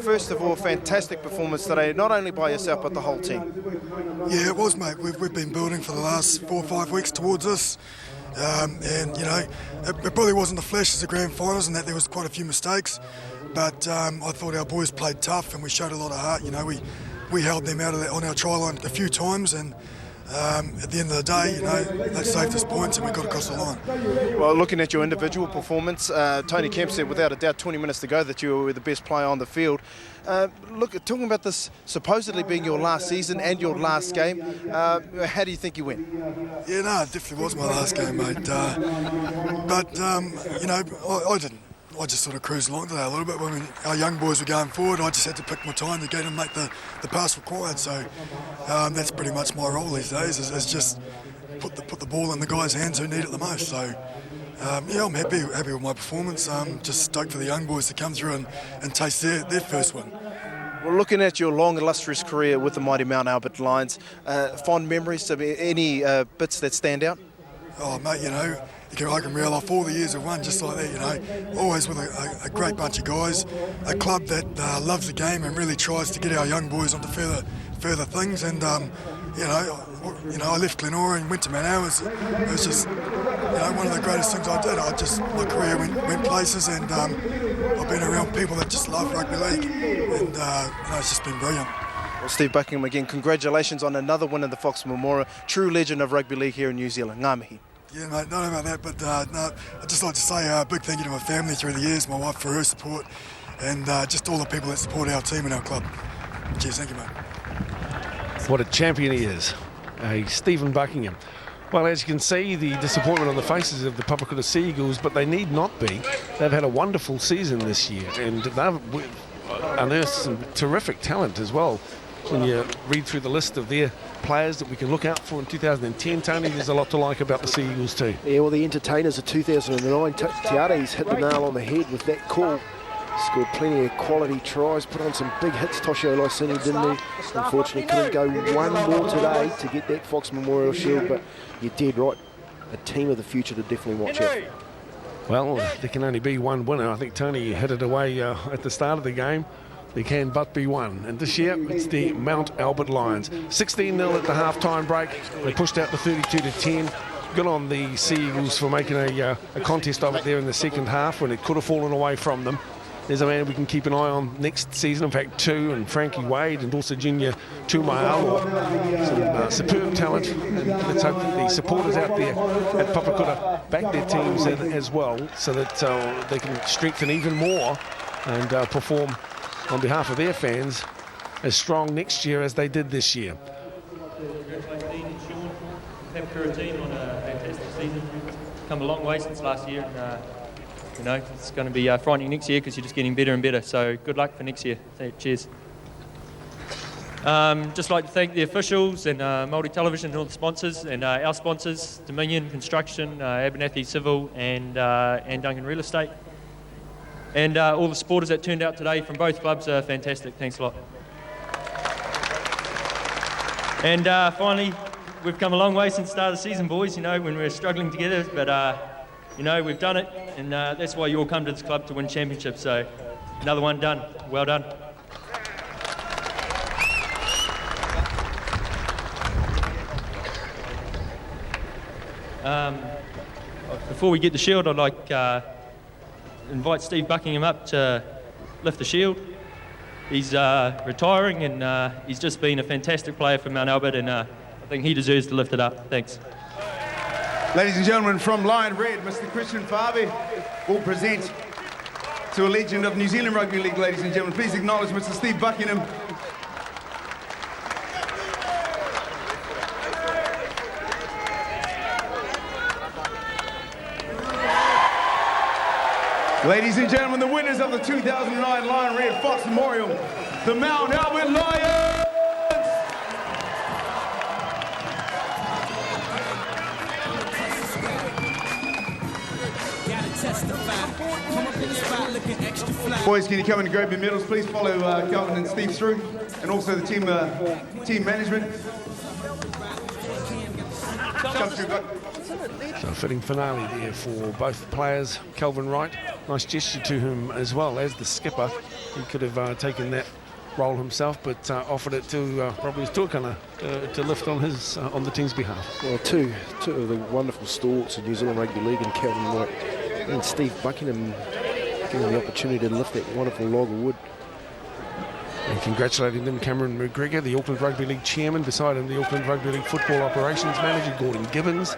first of all, fantastic performance today, not only by yourself but the whole team. Yeah, it was, mate. We've been building for the last 4 or 5 weeks towards this. And, you know, it probably wasn't the flash as the grand finals, and that there was quite a few mistakes. But I thought our boys played tough and we showed a lot of heart. You know, we held them out of on our try line a few times, and at the end of the day, you know, they saved us points and we got across the line. Well, looking at your individual performance, Tony Kemp said without a doubt 20 minutes to go that you were the best player on the field. Talking about this supposedly being your last season and your last game, how do you think you went? Yeah, no, it definitely was my last game, mate. You know, I didn't. I just sort of cruised along today a little bit. When our young boys were going forward, I just had to pick my time to get and make the pass required. So that's pretty much my role these days, is just put the ball in the guys' hands who need it the most. So yeah, I'm happy with my performance. Just stoked for the young boys to come through and taste their first win. Well, looking at your long, illustrious career with the mighty Mount Albert Lions, fond memories of any bits that stand out? Oh, mate, you know, I can reel off all the years of one just like that, you know. Always with a great bunch of guys, a club that loves the game and really tries to get our young boys onto further things. And you know, I left Glenora and went to Mount Albert. It was just, you know, one of the greatest things I did. My career went places, and I've been around people that just love rugby league, and you know, it's just been brilliant. Well, Steve Buckingham, again, congratulations on another win in the Fox Memorial. True legend of rugby league here in New Zealand. Ngā mihi. Yeah, mate, not about that, but no, I'd just like to say a big thank you to my family through the years, my wife for her support, and just all the people that support our team and our club. Cheers, thank you, mate. What a champion he is, Stephen Buckingham. Well, as you can see, the disappointment on the faces of the Papakura Sea Eagles, but they need not be. They've had a wonderful season this year, and they've unearthed some terrific talent as well. When you read through the list of their players that we can look out for in 2010, Tony, there's a lot to like about the Sea Eagles too. Yeah, well, the entertainers of 2009, Tiare's hit the nail on the head with that call. Scored plenty of quality tries, put on some big hits, Toshio Lysini, didn't he? Unfortunately, couldn't go one more today to get that Fox Memorial Shield, but you're dead right. A team of the future to definitely watch out. Well, there can only be one winner. I think Tony hit it away at the start of the game. There can but be one, and this year it's the Mount Albert Lions. 16-0 at the half-time break. They pushed out to 32-10. Good on the Sea Eagles for making a contest of it there in the second half when it could have fallen away from them. There's a man we can keep an eye on next season, in fact two, and Frankie Wade and also junior Tumaialo. Some superb talent, and let's hope that the supporters out there at Papakura back their teams in as well, so that they can strengthen even more and perform on behalf of their fans as strong next year as they did this year. Papakura team on a fantastic season. Come a long way since last year, and you know, it's going to be frightening next year because you're just getting better and better. So good luck for next year. Cheers. Just like to thank the officials and Māori Television and all the sponsors, and our sponsors, Dominion Construction, Abernathy Civil, and Duncan Real Estate. And all the supporters that turned out today from both clubs are fantastic. Thanks a lot. And finally, we've come a long way since the start of the season, boys, you know, when we were struggling together, but, you know, we've done it, and that's why you all come to this club to win championships, so another one done. Well done. Before we get the shield, I'd like invite Steve Buckingham up to lift the shield. He's retiring, and he's just been a fantastic player for Mount Albert, and I think he deserves to lift it up. Thanks. Ladies and gentlemen, from Lion Red, Mr. Christian Fabe will present to a legend of New Zealand Rugby League, ladies and gentlemen. Please acknowledge Mr. Steve Buckingham. Ladies and gentlemen, the winners of the 2009 Lion Red Fox Memorial, the Mount Albert Lions! Boys, can you come and grab your medals? Please follow Calvin and Steve through, and also the team management. Come through, bud. So a fitting finale there for both players. Kelvin Wright, nice gesture to him as well as the skipper. He could have taken that role himself, but offered it to probably his tuakana to lift on his on the team's behalf. Well, two of the wonderful stalwarts of New Zealand Rugby League, and Kelvin Wright and Steve Buckingham, given the opportunity to lift that wonderful log of wood. And congratulating them, Cameron McGregor, the Auckland Rugby League chairman, beside him the Auckland Rugby League football operations manager, Gordon Gibbons.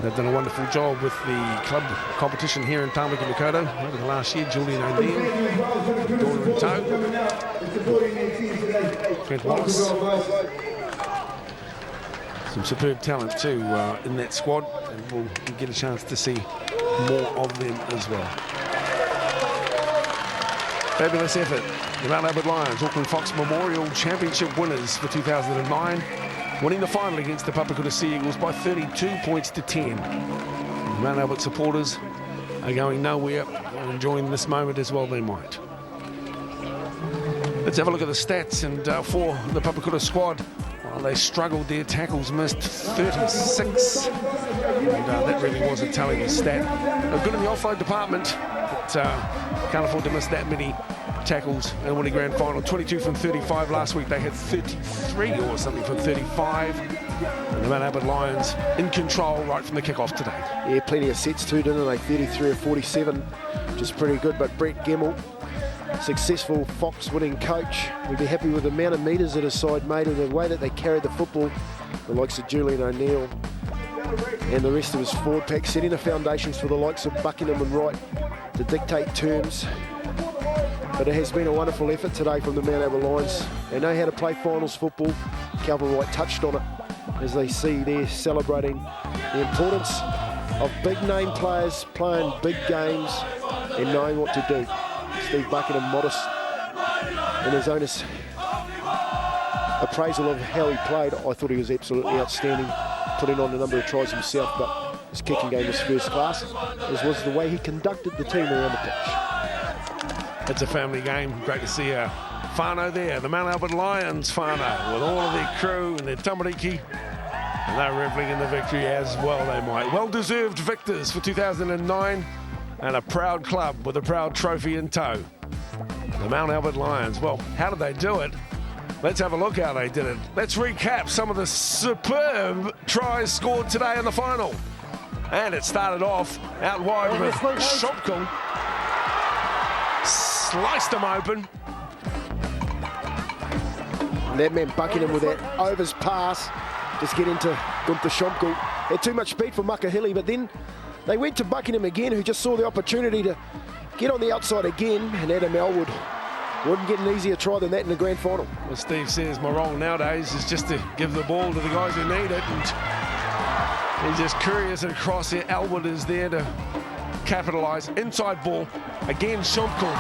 They've done a wonderful job with the club competition here in Tamaki Makaurau over the last year. Julian O'Neill, Dora in tow, Trent Wallace. Some superb talent too in that squad, and we'll get a chance to see more of them as well. Fabulous effort. The Mount Albert Lions, Auckland Fox Memorial Championship winners for 2009, winning the final against the Papakura Sea Eagles by 32 points to 10. The Mount Albert supporters are going nowhere, enjoying this moment as well they might. Let's have a look at the stats, and for the Papakura squad, well, they struggled there, tackles missed 36, and that really was a telling stat. They're good in the offload department, but can't afford to miss that many tackles and winning grand final. 22 from 35 last week. They had 33 or something from 35. And the Mount Albert Lions in control right from the kick-off today. Yeah, plenty of sets too, didn't they? 33 or 47, which is pretty good. But Brett Gemmell, successful Fox winning coach, would be happy with the amount of metres that his side made and the way that they carried the football. The likes of Julian O'Neill and the rest of his forward pack, setting the foundations for the likes of Buckingham and Wright to dictate terms. But it has been a wonderful effort today from the Mount Albert Lions. They know how to play finals football. Calvin Wright touched on it as they see they're celebrating the importance of big name players playing big games and knowing what to do. Steve Buckingham, modest in his own appraisal of how he played. I thought he was absolutely outstanding, putting on a number of tries himself, but his kicking game was first class, as was the way he conducted the team around the pitch. It's a family game. Great to see whānau there, the Mount Albert Lions whānau, with all of their crew and their tamariki. And they're reveling in the victory as well, they might. Well-deserved victors for 2009, and a proud club with a proud trophy in tow. The Mount Albert Lions. Well, how did they do it? Let's have a look how they did it. Let's recap some of the superb tries scored today in the final. And it started off out wide with Shopkul. Sliced them open. And that man Buckingham with that overs pass, just get into Gunther Shomkul. Had too much speed for Makahili, but then they went to Buckingham again, who just saw the opportunity to get on the outside again, and Adam Elwood wouldn't get an easier try than that in the grand final. Well, Steve says my role nowadays is just to give the ball to the guys who need it, and he just couriers it across there. Elwood is there to capitalise. Inside ball. Again, Shomkul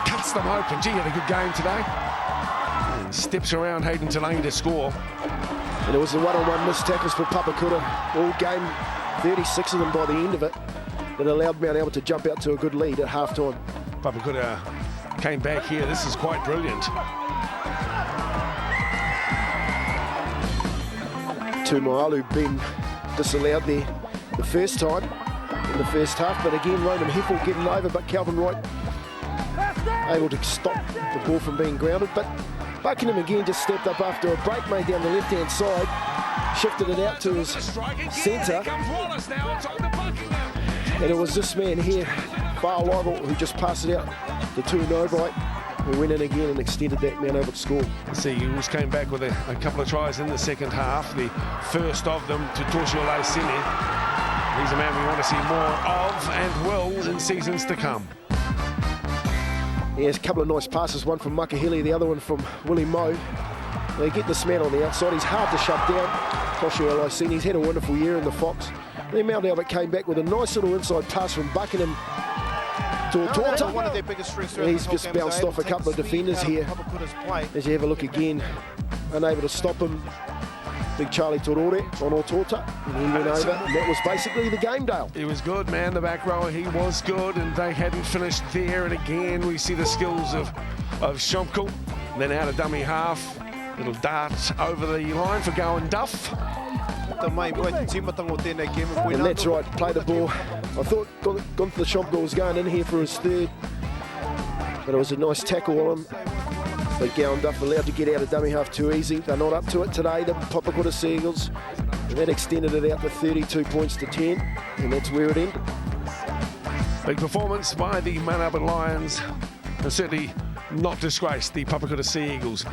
cuts them open. Gee, had a good game today. And steps around Hayden Talangi to score. And it was the one-on-one missed tackles for Papakura all game, 36 of them by the end of it, that allowed Mount Albert to jump out to a good lead at half-time. Papakura came back here. This is quite brilliant. Tumaialu being disallowed there the first time in the first half, but again Ronan Heffel getting over, but Calvin Wright able to stop the ball from being grounded. But Buckingham again just stepped up after a break made down the left-hand side, shifted it out to his centre, and it was this man here, Bar Libel, who just passed it out to Tuinovai, who went in again and extended that Mount Albert score. The Sea Eagles came back with a couple of tries in the second half, the first of them to Toshio Sene. He's a man we want to see more of and will in seasons to come. Yes, a couple of nice passes, one from Makahili, the other one from Willie Moe. They get this man on the outside, he's hard to shut down. Toshio Lysine, he's had a wonderful year in the Fox. Then Mount Albert came back with a nice little inside pass from Buckingham to Torta. One of their biggest strengths. He's just bounced off a couple of defenders here. As you have a look again, unable to stop him. Big Charlie Torore on Otorta, and he went over, and that was basically the game, Dale. He was good, man, the back rower, he was good, and they hadn't finished there, and again we see the skills of Shomko, then out of dummy half, little dart over the line for Gowan Duff. And that's right, play the ball. I thought Gunther Shomko was going in here for his third, but it was a nice tackle on him. But Gowan Duff allowed to get out of dummy half too easy. They're not up to it today, the Papakura Sea Eagles. And that extended it out to 32 points to 10, and that's where it ended. Big performance by the Mount Albert Lions. And certainly not disgraced the Papakura Sea Eagles.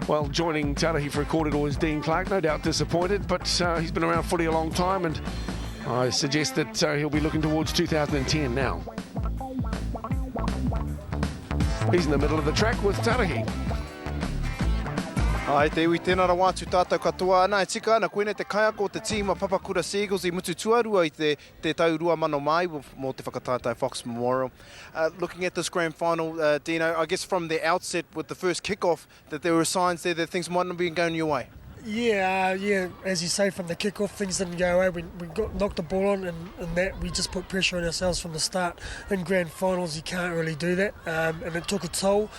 Well, joining Tarahi for a quarter is Dean Clark, no doubt disappointed, but he's been around footy a long time, and I suggest that he'll be looking towards 2010 now. He's in the middle of the track with Tarahi. Ai te iwi tēnā rawa atu tātou katoa ana e tika ana koene te kaiako o te tīma Papakura Sea Eagles I mutu tuarua I te tau rua mano mai mō te whakatātai Fox Memorial. Looking at this grand final, Dino, I guess from the outset with the first kick-off that there were signs there that things might not be going your way. Yeah, as you say, from the kick-off, things didn't go away. We got knocked the ball on, and that we just put pressure on ourselves from the start. In grand finals, you can't really do that, and it took a toll,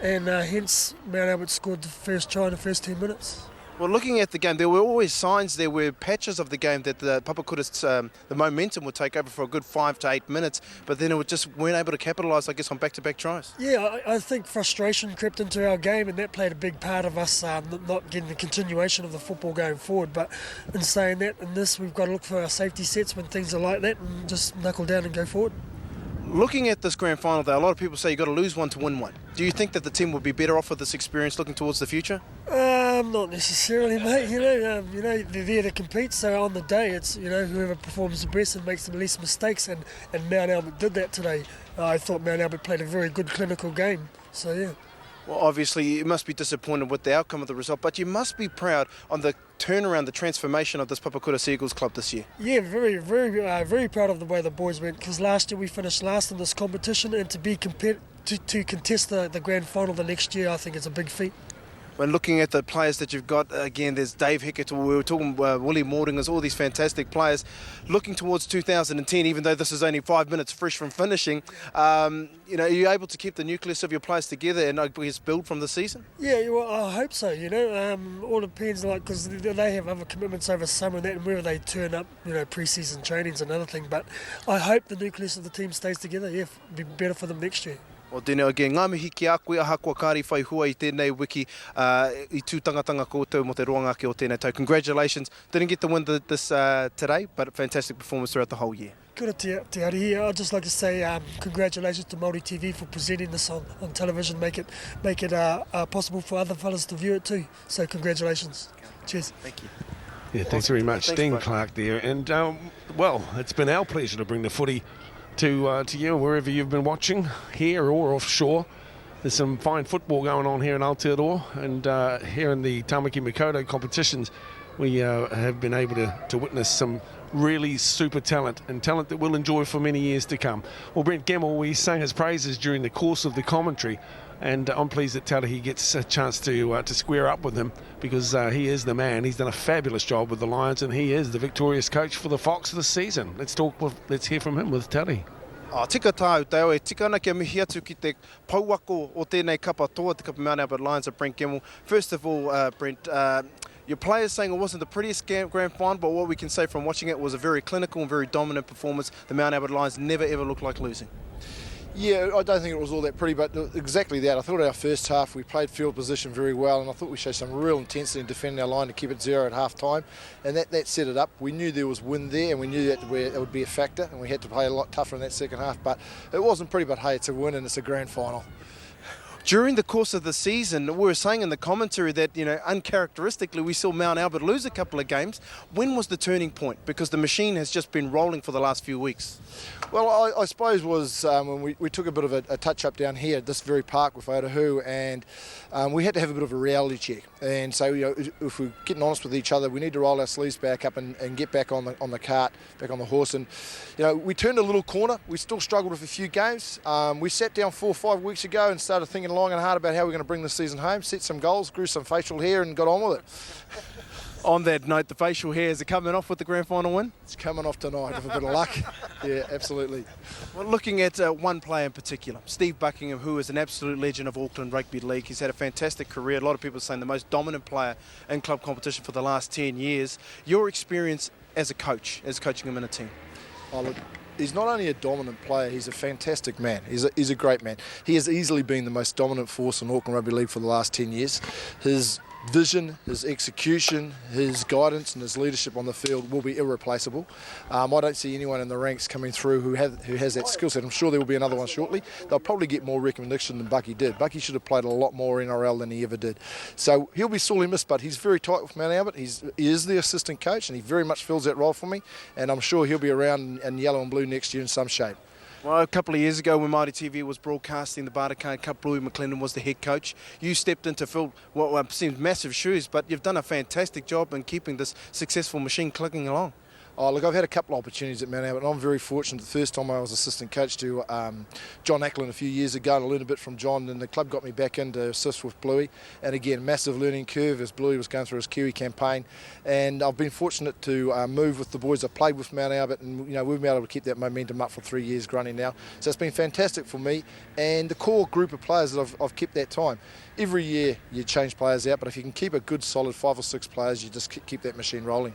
and hence Mount Albert scored the first try in the first 10 minutes. Well, looking at the game, there were always signs, there were patches of the game that the Papakura's, the momentum would take over for a good 5 to 8 minutes, but then it just weren't able to capitalise, I guess, on back-to-back tries. Yeah, I think frustration crept into our game, and that played a big part of us not getting the continuation of the football going forward. But in saying that, in this, we've got to look for our safety sets when things are like that and just knuckle down and go forward. Looking at this grand final, though, a lot of people say you've got to lose one to win one. Do you think that the team would be better off with this experience looking towards the future? Not necessarily, mate. They're there to compete. So on the day, it's whoever performs the best and makes the least mistakes. And Mount Albert did that today. I thought Mount Albert played a very good clinical game. So yeah. Well, obviously, you must be disappointed with the outcome of the result, but you must be proud on the turnaround, the transformation of this Papakura Sea Eagles club this year. Yeah, very, very proud of the way the boys went, because last year we finished last in this competition, and to be to contest the grand final the next year, I think it's a big feat. When looking at the players that you've got, again, there's Dave Hickett, we were talking Willie Mordingers, all these fantastic players. Looking towards 2010, even though this is only 5 minutes fresh from finishing, are you able to keep the nucleus of your players together and I guess build from the season? Yeah, well, I hope so, all depends, because they have other commitments over summer and that, and whether they turn up, pre-season training's another thing, but I hope the nucleus of the team stays together, it'll be better for them next year. O tēnei again, ngā mihi ki a koe aha kua kāri whai hua I tēnei wiki I tūtangatanga koutou mo te roangake o tēnei tau. Congratulations. Didn't get to win this today, but a fantastic performance throughout the whole year. Kia ora te arihi. I'd just like to say congratulations to Māori TV for presenting this on television, make it possible for other fellas to view it too. So congratulations. Cheers. Thank you. Yeah, thanks very much. Dean Clark there. And, well, it's been our pleasure to bring the footy to you wherever you've been watching, here or offshore. There's some fine football going on here in Aotearoa, and here in the Tamaki Makaurau competitions we have been able to witness some really super talent, and talent that we'll enjoy for many years to come. Well, Brent Gemmell, we sang his praises during the course of the commentary, and I'm pleased that Tarahi gets a chance to square up with him, because he is the man. He's done a fabulous job with the Lions, and he is the victorious coach for the Fox this season. Let's hear from him with Tarahi. Tika tāu teo e tika ana kia mihi atu ki te pauako o tēnei kapa toa, te kapa Mount Albert Lions of Brent Gemmell. First of all, Brent, Your players saying it wasn't the prettiest grand final, but what we can say from watching it was a very clinical and very dominant performance. The Mount Albert Lions never ever looked like losing. Yeah, I don't think it was all that pretty, but exactly that. I thought our first half we played field position very well, and I thought we showed some real intensity in defending our line to keep it 0 at half time, and that set it up. We knew there was wind there, and we knew that it would be a factor, and we had to play a lot tougher in that second half, but it wasn't pretty, but hey, it's a win and it's a grand final. During the course of the season, we were saying in the commentary that, you know, uncharacteristically, we saw Mount Albert lose a couple of games. When was the turning point? Because the machine has just been rolling for the last few weeks. Well, I suppose was when we took a bit of a touch-up down here at this very park with Otahu, and we had to have a bit of a reality check. And so, you know, if we're getting honest with each other, we need to roll our sleeves back up and get back on the cart, back on the horse. And, you know, we turned a little corner. We still struggled with a few games. We sat down 4 or 5 weeks ago and started thinking long and hard about how we're going to bring the season home, set some goals, grew some facial hair and got on with it. On that note, the facial hairs are coming off with the grand final win? It's coming off tonight with a bit of luck. Yeah, absolutely. Well, looking at one player in particular, Steve Buckingham, who is an absolute legend of Auckland Rugby League. He's had a fantastic career. A lot of people are saying the most dominant player in club competition for the last 10 years. Your experience as a coach, as coaching him in a team? Oh, look, he's not only a dominant player, he's a fantastic man. He's a great man. He has easily been the most dominant force in Auckland Rugby League for the last 10 years. His vision, his execution, his guidance and his leadership on the field will be irreplaceable. I don't see anyone in the ranks coming through who has that skill set. I'm sure there will be another one shortly. They'll probably get more recognition than Bucky did. Bucky should have played a lot more NRL than he ever did. So he'll be sorely missed, but he's very tight with Mount Albert. He is the assistant coach and he very much fills that role for me, and I'm sure he'll be around in yellow and blue next year in some shape. Well, a couple of years ago when Māori TV was broadcasting the Bartercard Cup, Bluey McLennan was the head coach. You stepped in to fill what seems massive shoes, but you've done a fantastic job in keeping this successful machine clicking along. Oh, look, I've had a couple of opportunities at Mount Albert, and I'm very fortunate. The first time I was assistant coach to John Ackland a few years ago, and I learned a bit from John, and the club got me back in to assist with Bluey. And again, massive learning curve as Bluey was going through his Kiwi campaign. And I've been fortunate to move with the boys. I played with Mount Albert, and you know we've been able to keep that momentum up for 3 years running now. So it's been fantastic for me and the core group of players that I've kept that time. Every year you change players out, but if you can keep a good solid 5 or 6 players, you just keep that machine rolling.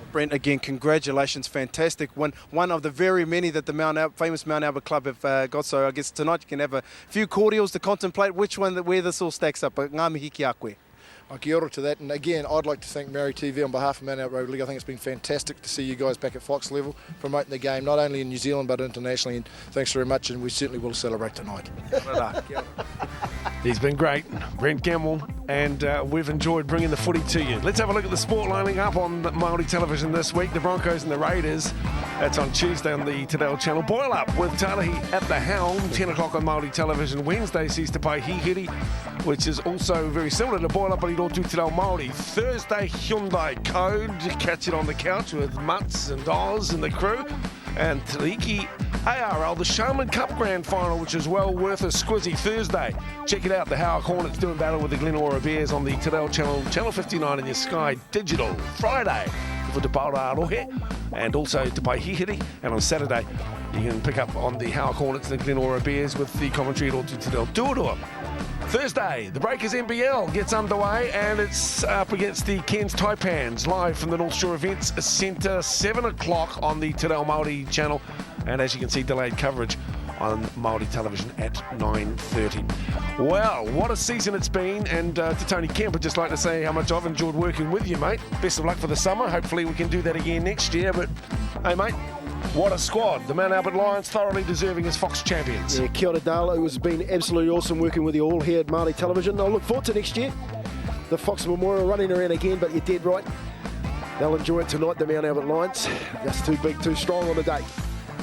Brent, again, congratulations, fantastic. One of the very many that the famous Mount Albert Club have got. So I guess tonight you can have a few cordials to contemplate where this all stacks up. Ngā mihi ki a koe. Kia ora to that, and again I'd like to thank Māori TV on behalf of Mount Albert Rugby League. I think it's been fantastic to see you guys back at Fox level promoting the game not only in New Zealand but internationally, and thanks very much, and we certainly will celebrate tonight. He's been great, Brent Gamble, and we've enjoyed bringing the footy to you. Let's have a look at the sport lining up on Māori television this week. The Broncos and the Raiders. That's on Tuesday on the Te Reo channel. Boil Up with Tarahi at the helm, 10 o'clock on Māori television. Wednesday sees Te Pai Hihiri, which is also very similar to Boil Up on Irotu Te Reo Māori. Thursday, Hyundai Code. Catch it on the couch with Mutz and Oz and the crew. And Tariki ARL, the Shaman Cup Grand Final, which is well worth a squizzy Thursday. Check it out, the Howard Hornets doing battle with the Glen Ora Bears on the Te Reo channel, Channel 59 in your Sky Digital. Friday for Te Paura Arohe and also Te Pai Hihiri. And on Saturday, you can pick up on the Howard Hornets and the Glen Ora Bears with the commentary at Te Reo Tuarua. Thursday, the Breakers NBL gets underway and it's up against the Cairns Taipans, live from the North Shore Events Centre, 7 o'clock on the Te Reo Māori channel, and as you can see, delayed coverage on Māori television at 9:30. Well, what a season it's been, and to Tony Kemp, I'd just like to say how much I've enjoyed working with you, mate. Best of luck for the summer. Hopefully we can do that again next year, but hey, mate, what a squad. The Mount Albert Lions thoroughly deserving as Fox champions. Yeah, kia ora Dale. It has been absolutely awesome working with you all here at Māori Television. I look forward to next year. The Fox Memorial running around again, but you're dead right. They'll enjoy it tonight, the Mount Albert Lions. Just too big, too strong on the day.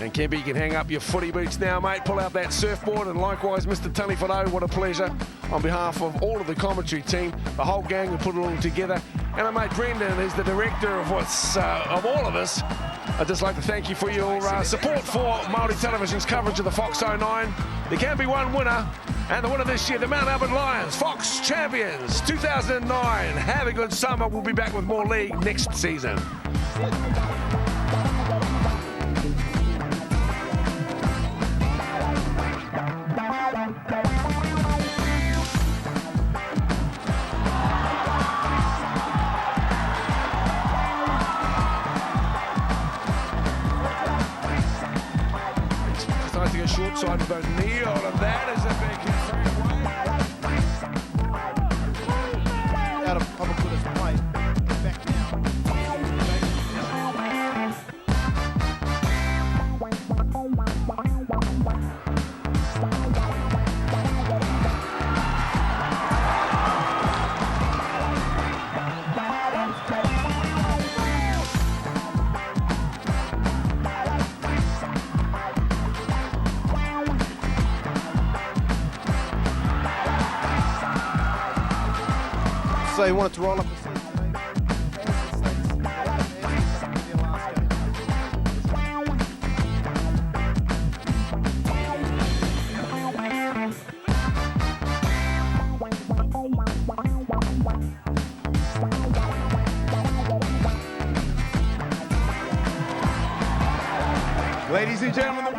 And Kempy, you can hang up your footy boots now, mate. Pull out that surfboard, and likewise, Mr. Tony Whanau, what a pleasure. On behalf of all of the commentary team, the whole gang who put it all together, and my mate Brendan, who's the director of of all of us, I'd just like to thank you for your support for Māori Television's coverage of the Fox 09. There can be one winner, and the winner this year, the Mount Albert Lions, Fox champions 2009. Have a good summer. We'll be back with more league next season. to go short side with O'Neill, and that is a big hit. Out of Papakura's play. Back now. So he wanted to roll up the season. Ladies and gentlemen,